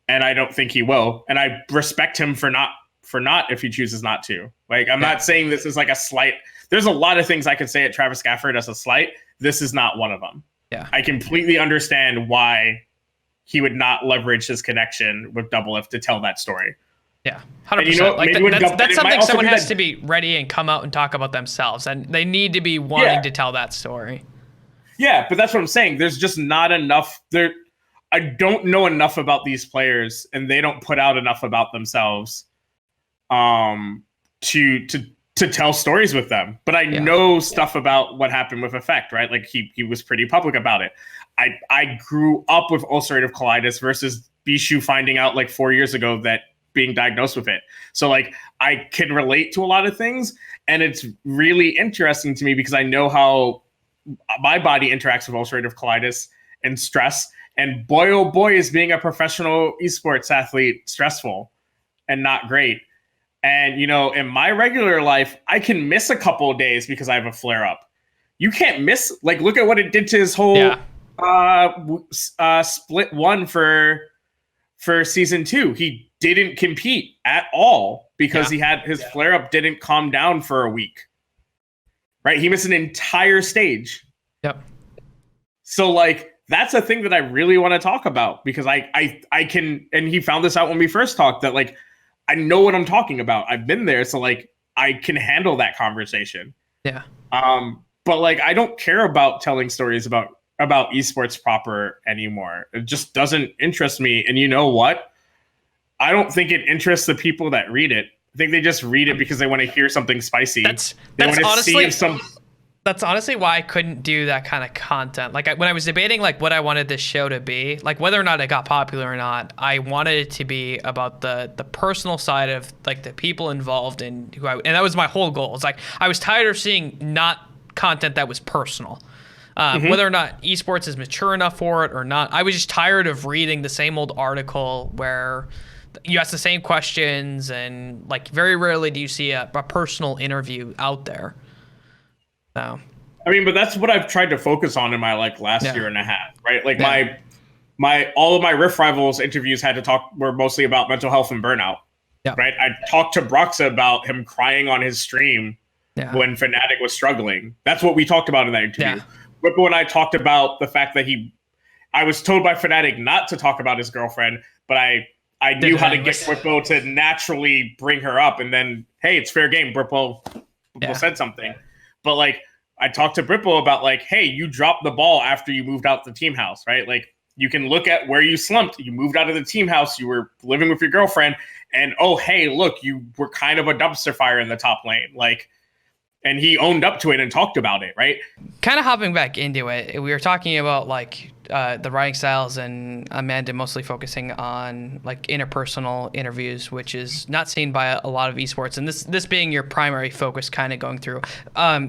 And I don't think he will. And I respect him for not if he chooses not to. Like, I'm not saying this is like a slight. There's a lot of things I could say at Travis Gafford as a slight. This is not one of them. Yeah. I completely understand why he would not leverage his connection with Double Lift to tell that story. Yeah, 100%. That's something someone has to be ready and come out and talk about themselves, and they need to be wanting to tell that story. Yeah, but that's what I'm saying. There's just not enough there. I don't know enough about these players, and they don't put out enough about themselves, to tell stories with them. But I know stuff about what happened with Effect, right? Like he was pretty public about it. I grew up with ulcerative colitis versus Bishu finding out like 4 years ago that being diagnosed with it. So like I can relate to a lot of things, and it's really interesting to me because I know how my body interacts with ulcerative colitis and stress. And boy, oh boy, is being a professional esports athlete stressful and not great. And, in my regular life, I can miss a couple of days because I have a flare up. You can't miss, like, look at what it did to his whole split one for season 2. He didn't compete at all because he had his flare up didn't calm down for a week. Right? He missed an entire stage. Yep. So like that's a thing that I really want to talk about because I can, and he found this out when we first talked, that like I know what I'm talking about. I've been there, so like I can handle that conversation. Yeah. But like I don't care about telling stories about esports proper anymore. It just doesn't interest me. And you know what? I don't think it interests the people that read it. I think they just read it because they want to hear something spicy. That's they want to honestly see if some That's honestly why I couldn't do that kind of content. Like when I was debating like what I wanted this show to be, like whether or not it got popular or not, I wanted it to be about the personal side of like the people involved in and that was my whole goal. It's like I was tired of seeing not content that was personal. Whether or not esports is mature enough for it or not, I was just tired of reading the same old article where you ask the same questions and like very rarely do you see a personal interview out there. So, I mean, but that's what I've tried to focus on in my like last year and a half, right? Like my all of my Rift Rivals interviews were mostly about mental health and burnout. Yeah. Right. I talked to Broxa about him crying on his stream when Fnatic was struggling. That's what we talked about in that interview. But when I talked about the fact that I was told by Fnatic not to talk about his girlfriend, but I knew how to get Whippo to naturally bring her up, and then hey, it's fair game. Whippo said something. But like I talked to Bripple about like, hey, you dropped the ball after you moved out the team house, right? Like you can look at where you slumped. You moved out of the team house. You were living with your girlfriend, and oh, hey, look, you were kind of a dumpster fire in the top lane. Like, and he owned up to it and talked about it, right? Kind of hopping back into it, we were talking about like the writing styles and Amanda mostly focusing on like interpersonal interviews, which is not seen by a lot of esports. And this being your primary focus kind of going through.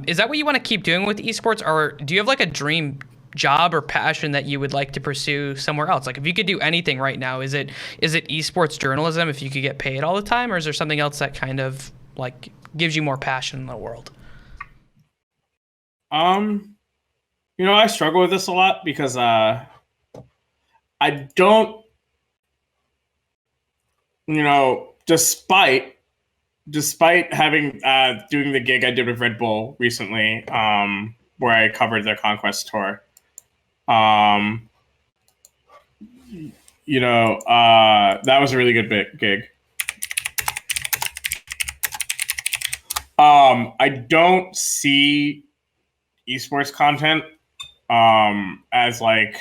Is that what you want to keep doing with esports, or do you have like a dream job or passion that you would like to pursue somewhere else? Like if you could do anything right now, is it esports journalism if you could get paid all the time, or is there something else that kind of like gives you more passion in the world? I struggle with this a lot because I don't, despite having doing the gig I did with Red Bull recently, where I covered their Conquest tour, that was a really good gig. I don't see esports content as like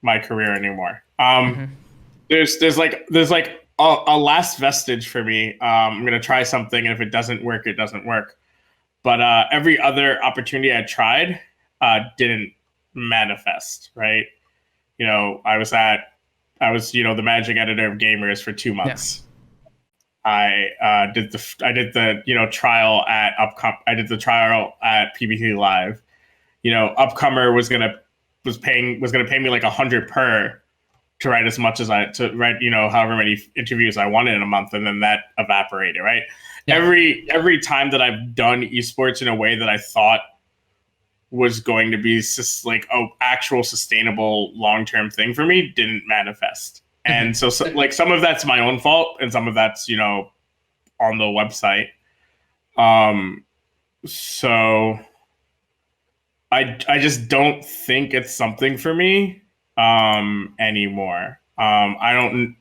my career anymore. There's a last vestige for me. I'm gonna try something, and if it doesn't work, it doesn't work. But every other opportunity I tried didn't manifest. Right? I was the managing editor of Gamers for 2 months. I did the trial at PBT Live. Upcomer was gonna pay me like 100 per to write as much as however many interviews I wanted in a month, and then that evaporated. Right. Yeah. Every time that I've done esports in a way that I thought was going to be like actual sustainable long-term thing for me didn't manifest. And so like some of that's my own fault, and some of that's on the website. So I just don't think it's something for me anymore. I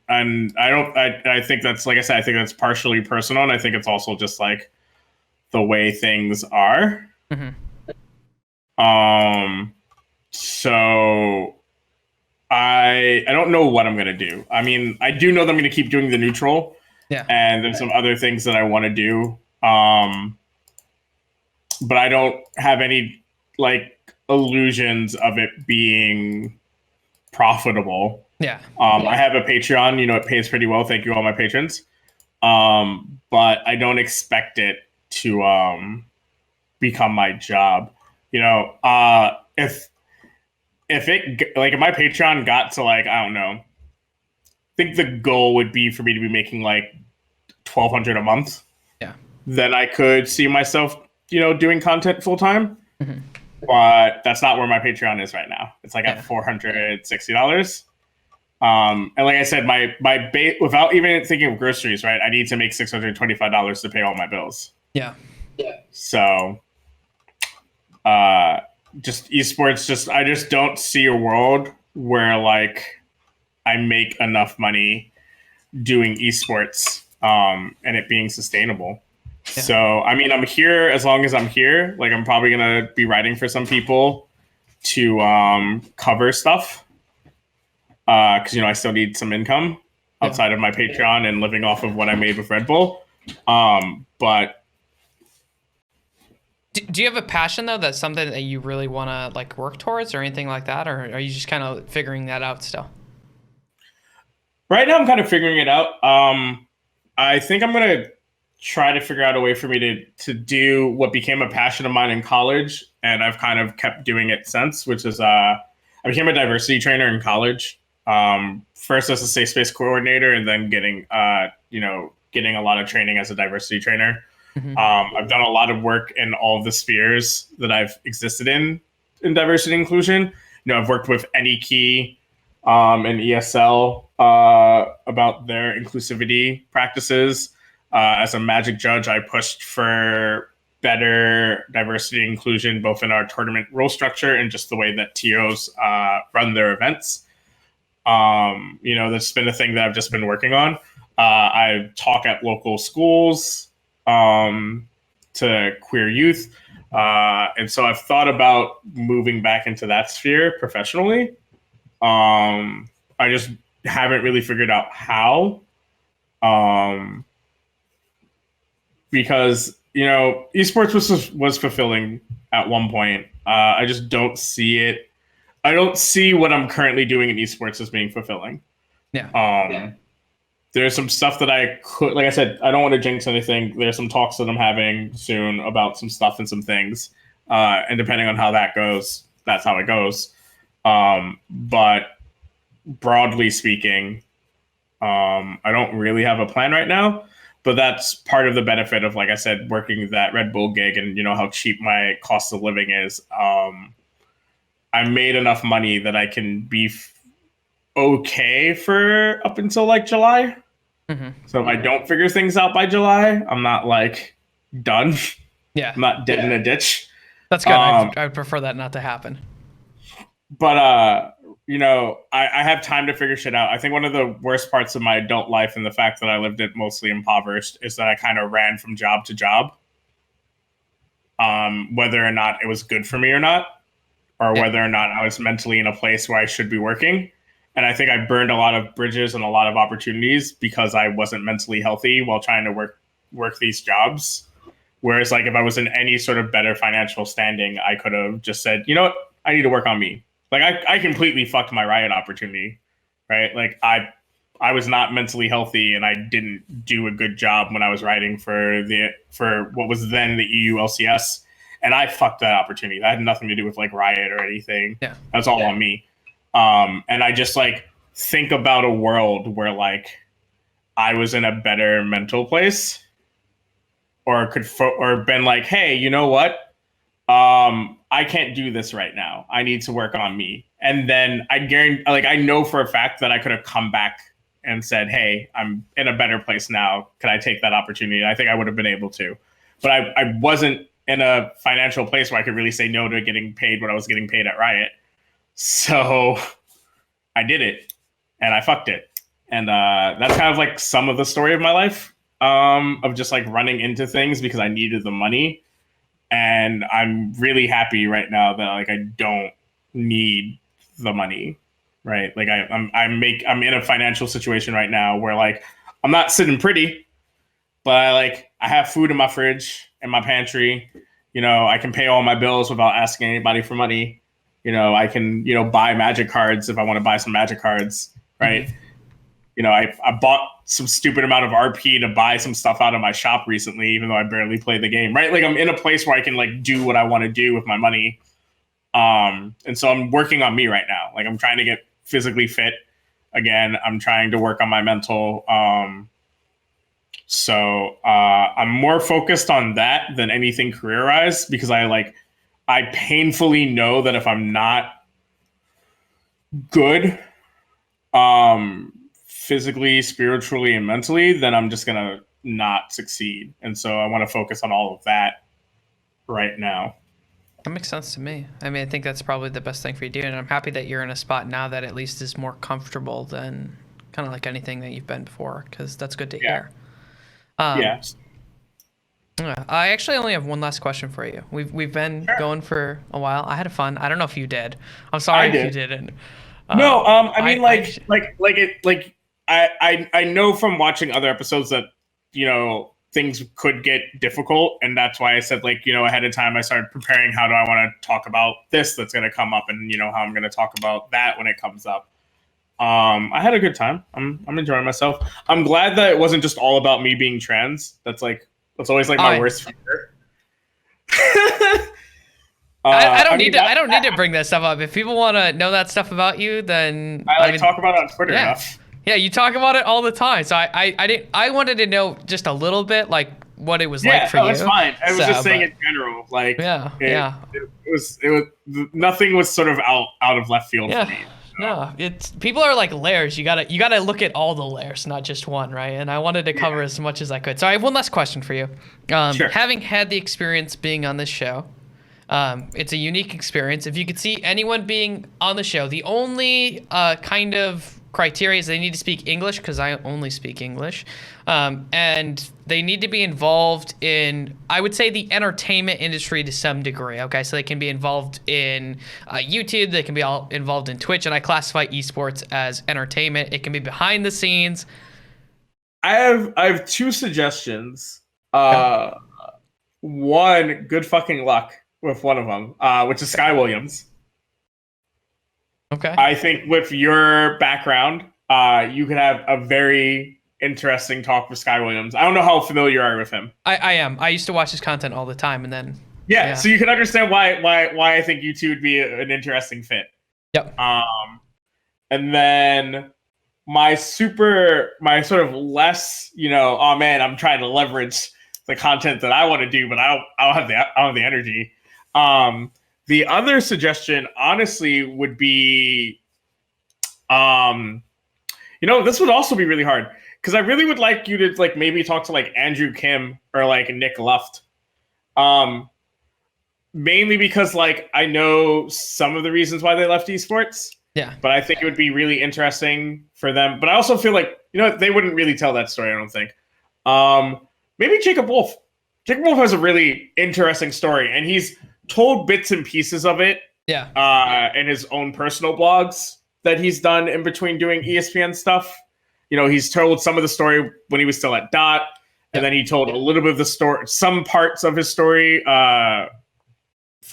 think that's, like I said, I think that's partially personal, and I think it's also just like the way things are. So I don't know what I'm gonna do. I mean, I do know that I'm gonna keep doing the neutral. Yeah. And there's some other things that I want to do. But I don't have any like illusions of it being profitable. Yeah. I have a Patreon, it pays pretty well. Thank you, all my patrons. But I don't expect it to become my job. If my Patreon got to like, I don't know, I think the goal would be for me to be making like $1,200 a month. Yeah. Then I could see myself, doing content full time. But that's not where my Patreon is right now. It's like at $460. And like I said, my base, without even thinking of groceries, right? I need to make $625 to pay all my bills. Yeah. Yeah. So, just esports, I just don't see a world where like I make enough money doing esports, and it being sustainable. Yeah. So, I mean, I'm here as long as I'm here. Like, I'm probably going to be writing for some people to cover stuff. Because, I still need some income outside of my Patreon and living off of what I made with Red Bull. But Do you have a passion though? That's something that you really want to like work towards or anything like that? Or are you just kind of figuring that out still? Right now, I'm kind of figuring it out. I think I'm gonna try to figure out a way for me to do what became a passion of mine in college, and I've kind of kept doing it since, which is I became a diversity trainer in college. First as a safe space coordinator, and then getting a lot of training as a diversity trainer. Hmm. I've done a lot of work in all of the spheres that I've existed in diversity and inclusion. I've worked with AnyKey and ESL about their inclusivity practices. As a Magic judge, I pushed for better diversity and inclusion, both in our tournament rule structure and just the way that TOs run their events. That's been a thing that I've just been working on. I talk at local schools to queer youth. And so I've thought about moving back into that sphere professionally. I just haven't really figured out how. Because esports was fulfilling at one point. I just don't see it. I don't see what I'm currently doing in esports as being fulfilling. Yeah. There's some stuff that I could, like I said, I don't want to jinx anything. There's some talks that I'm having soon about some stuff and some things. And depending on how that goes, that's how it goes. But broadly speaking, I don't really have a plan right now. But that's part of the benefit of, like I said, working that Red Bull gig and how cheap my cost of living is. I made enough money that I can be okay for up until like July. Mm-hmm. So if I don't figure things out by July, I'm not like done. Yeah. I'm not dead in a ditch. That's good. I would prefer that not to happen. But I have time to figure shit out. I think one of the worst parts of my adult life and the fact that I lived it mostly impoverished is that I kind of ran from job to job. Whether or not it was good for me or not, or whether or not I was mentally in a place where I should be working. And I think I burned a lot of bridges and a lot of opportunities because I wasn't mentally healthy while trying to work these jobs. Whereas like if I was in any sort of better financial standing, I could have just said, you know what, I need to work on me. Like I completely fucked my Riot opportunity, right? Like I was not mentally healthy and I didn't do a good job when I was writing for what was then the EU LCS. And I fucked that opportunity. That had nothing to do with like Riot or anything. Yeah. That's all on me. And I just like think about a world where like I was in a better mental place or or been like, hey, you know what? I can't do this right now. I need to work on me. And then I guarantee, like, I know for a fact that I could have come back and said, hey, I'm in a better place now. Could I take that opportunity? And I think I would have been able to, but I wasn't in a financial place where I could really say no to getting paid what I was getting paid at Riot. So I did it and I fucked it. And that's kind of like some of the story of my life, of just like running into things because I needed the money. And I'm really happy right now that like I don't need the money, right? Like I'm in a financial situation right now where like I'm not sitting pretty, but I have food in my fridge and my pantry. I can pay all my bills without asking anybody for money. I can buy Magic cards if I want to buy some Magic cards, right? I bought some stupid amount of RP to buy some stuff out of my shop recently, even though I barely play the game, right? Like I'm in a place where I can like do what I want to do with my money. And so I'm working on me right now. Like I'm trying to get physically fit again. I'm trying to work on my mental. So I'm more focused on that than anything career-wise because I painfully know that if I'm not good, physically, spiritually, and mentally, then I'm just gonna not succeed. And so I want to focus on all of that right now. That makes sense to me. I mean, I think that's probably the best thing for you to do. And I'm happy that you're in a spot now that at least is more comfortable than kind of like anything that you've been before, because that's good to hear. Yeah. I actually only have one last question for you. We've been going for a while. I had fun. I don't know if you did. I'm sorry if you didn't. No, I mean, I know from watching other episodes that, things could get difficult, and that's why I said, like, you know, ahead of time I started preparing how do I want to talk about this that's going to come up, and you know how I'm going to talk about that when it comes up. I had a good time. I'm enjoying myself. I'm glad that it wasn't just all about me being trans. That's always like my worst fear. I don't need to bring that stuff up. If people want to know that stuff about you, then I talk about it on Twitter enough. Yeah, you talk about it all the time. So I wanted to know just a little bit, like what it was like for you. Yeah, that's fine. I was just saying in general, like it was nothing was sort of out of left field for me. So. No, it's people are like layers. You gotta look at all the layers, not just one, right? And I wanted to cover as much as I could. So I have one last question for you. Sure. Having had the experience being on this show, it's a unique experience. If you could see anyone being on the show, the only kind of criteria is they need to speak English, because I only speak English, and they need to be involved in, I would say, the entertainment industry to some degree. Okay, so they can be involved in YouTube, they can be all involved in Twitch, and I classify esports as entertainment. It can be behind the scenes. I have two suggestions. One, good fucking luck with one of them, which is Sky Williams. Okay. I think with your background, you could have a very interesting talk with Sky Williams. I don't know how familiar you are with him. I am. I used to watch his content all the time, and then so you can understand why I think you two would be an interesting fit. Yep. And then my sort of less, you know, oh man, I'm trying to leverage the content that I want to do, but I don't have the energy. The other suggestion, honestly, would be, you know, this would also be really hard, because I really would like you to like maybe talk to like Andrew Kim or like Nick Luft, mainly because like I know some of the reasons why they left esports. Yeah. But I think it would be really interesting for them. But I also feel like, you know, they wouldn't really tell that story, I don't think. Maybe Jacob Wolf. Jacob Wolf has a really interesting story, and he's told bits and pieces of it in his own personal blogs that he's done in between doing ESPN stuff. You know, he's told some of the story when he was still at Dot, and then he told a little bit of the story, some parts of his story on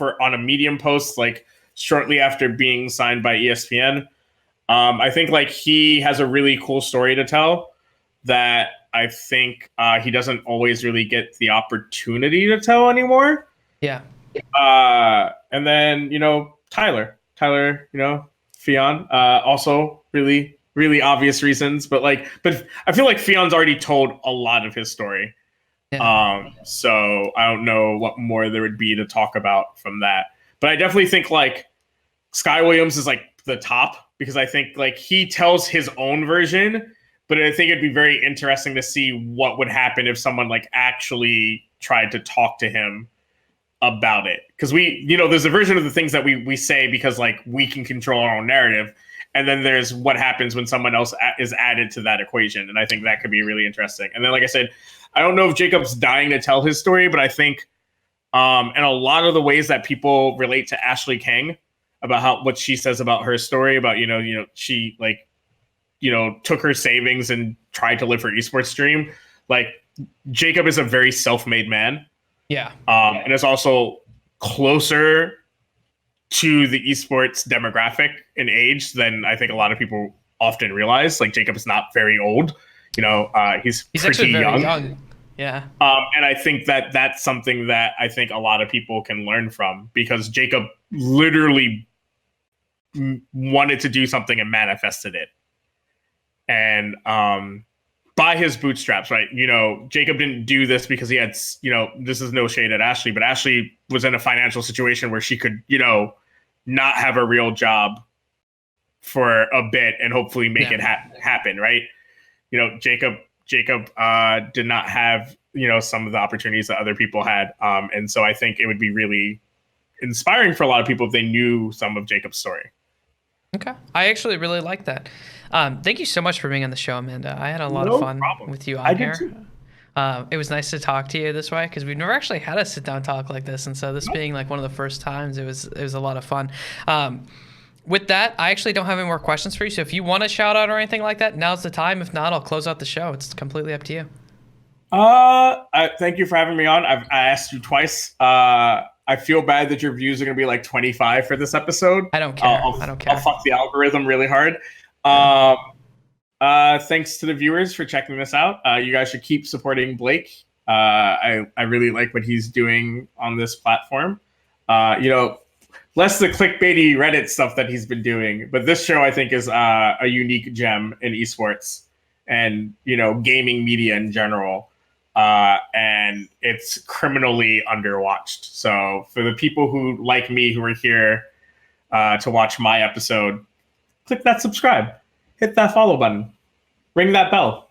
a Medium post, like shortly after being signed by ESPN. I think like he has a really cool story to tell that I think he doesn't always really get the opportunity to tell anymore. Yeah. And then, you know, Tyler, you know, Fionn, also really, really obvious reasons, but I feel like Fion's already told a lot of his story. Yeah. So I don't know what more there would be to talk about from that, but I definitely think like Sky Williams is like the top, because I think like he tells his own version, but I think it'd be very interesting to see what would happen if someone like actually tried to talk to him about it, because we, you know, there's a version of the things that we say because like we can control our own narrative, and then there's what happens when someone else is added to that equation, and I think that could be really interesting. And then, like I said, I don't know if Jacob's dying to tell his story, but I think in a lot of the ways that people relate to Ashley Kang about what she says about her story, about you know she like, you know, took her savings and tried to live her esports dream. Like Jacob is a very self-made man. Yeah. And it's also closer to the esports demographic in age than I think a lot of people often realize. Like Jacob is not very old, you know, he's pretty actually very young. Yeah. And I think that that's something that I think a lot of people can learn from, because Jacob literally wanted to do something and manifested it. And, by his bootstraps, right? You know, Jacob didn't do this because he had, you know, this is no shade at Ashley, but Ashley was in a financial situation where she could, you know, not have a real job for a bit and hopefully make it happen, right? You know, Jacob did not have, you know, some of the opportunities that other people had. And so I think it would be really inspiring for a lot of people if they knew some of Jacob's story. Okay. I actually really like that. Thank you so much for being on the show, Amanda. I had a lot of fun with you on here. Too. It was nice to talk to you this way, because we've never actually had a sit down talk like this. And so this being like one of the first times, it was a lot of fun. With that, I actually don't have any more questions for you. So if you want a shout out or anything like that, now's the time. If not, I'll close out the show. It's completely up to you. Thank you for having me on. I asked you twice. I feel bad that your views are going to be like 25 for this episode. I don't care. I don't care. I'll fuck the algorithm really hard. Thanks to the viewers for checking this out. You guys should keep supporting Blake. I really like what he's doing on this platform. Less the clickbaity Reddit stuff that he's been doing, but this show I think is a unique gem in esports and gaming media in general. And it's criminally underwatched. So for the people who like me who are here to watch my episode, click that subscribe, hit that follow button, ring that bell.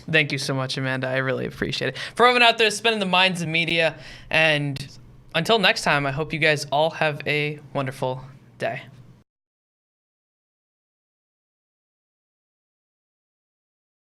Thank you so much, Amanda. I really appreciate it. For everyone out there spending the minds of media, and until next time, I hope you guys all have a wonderful day.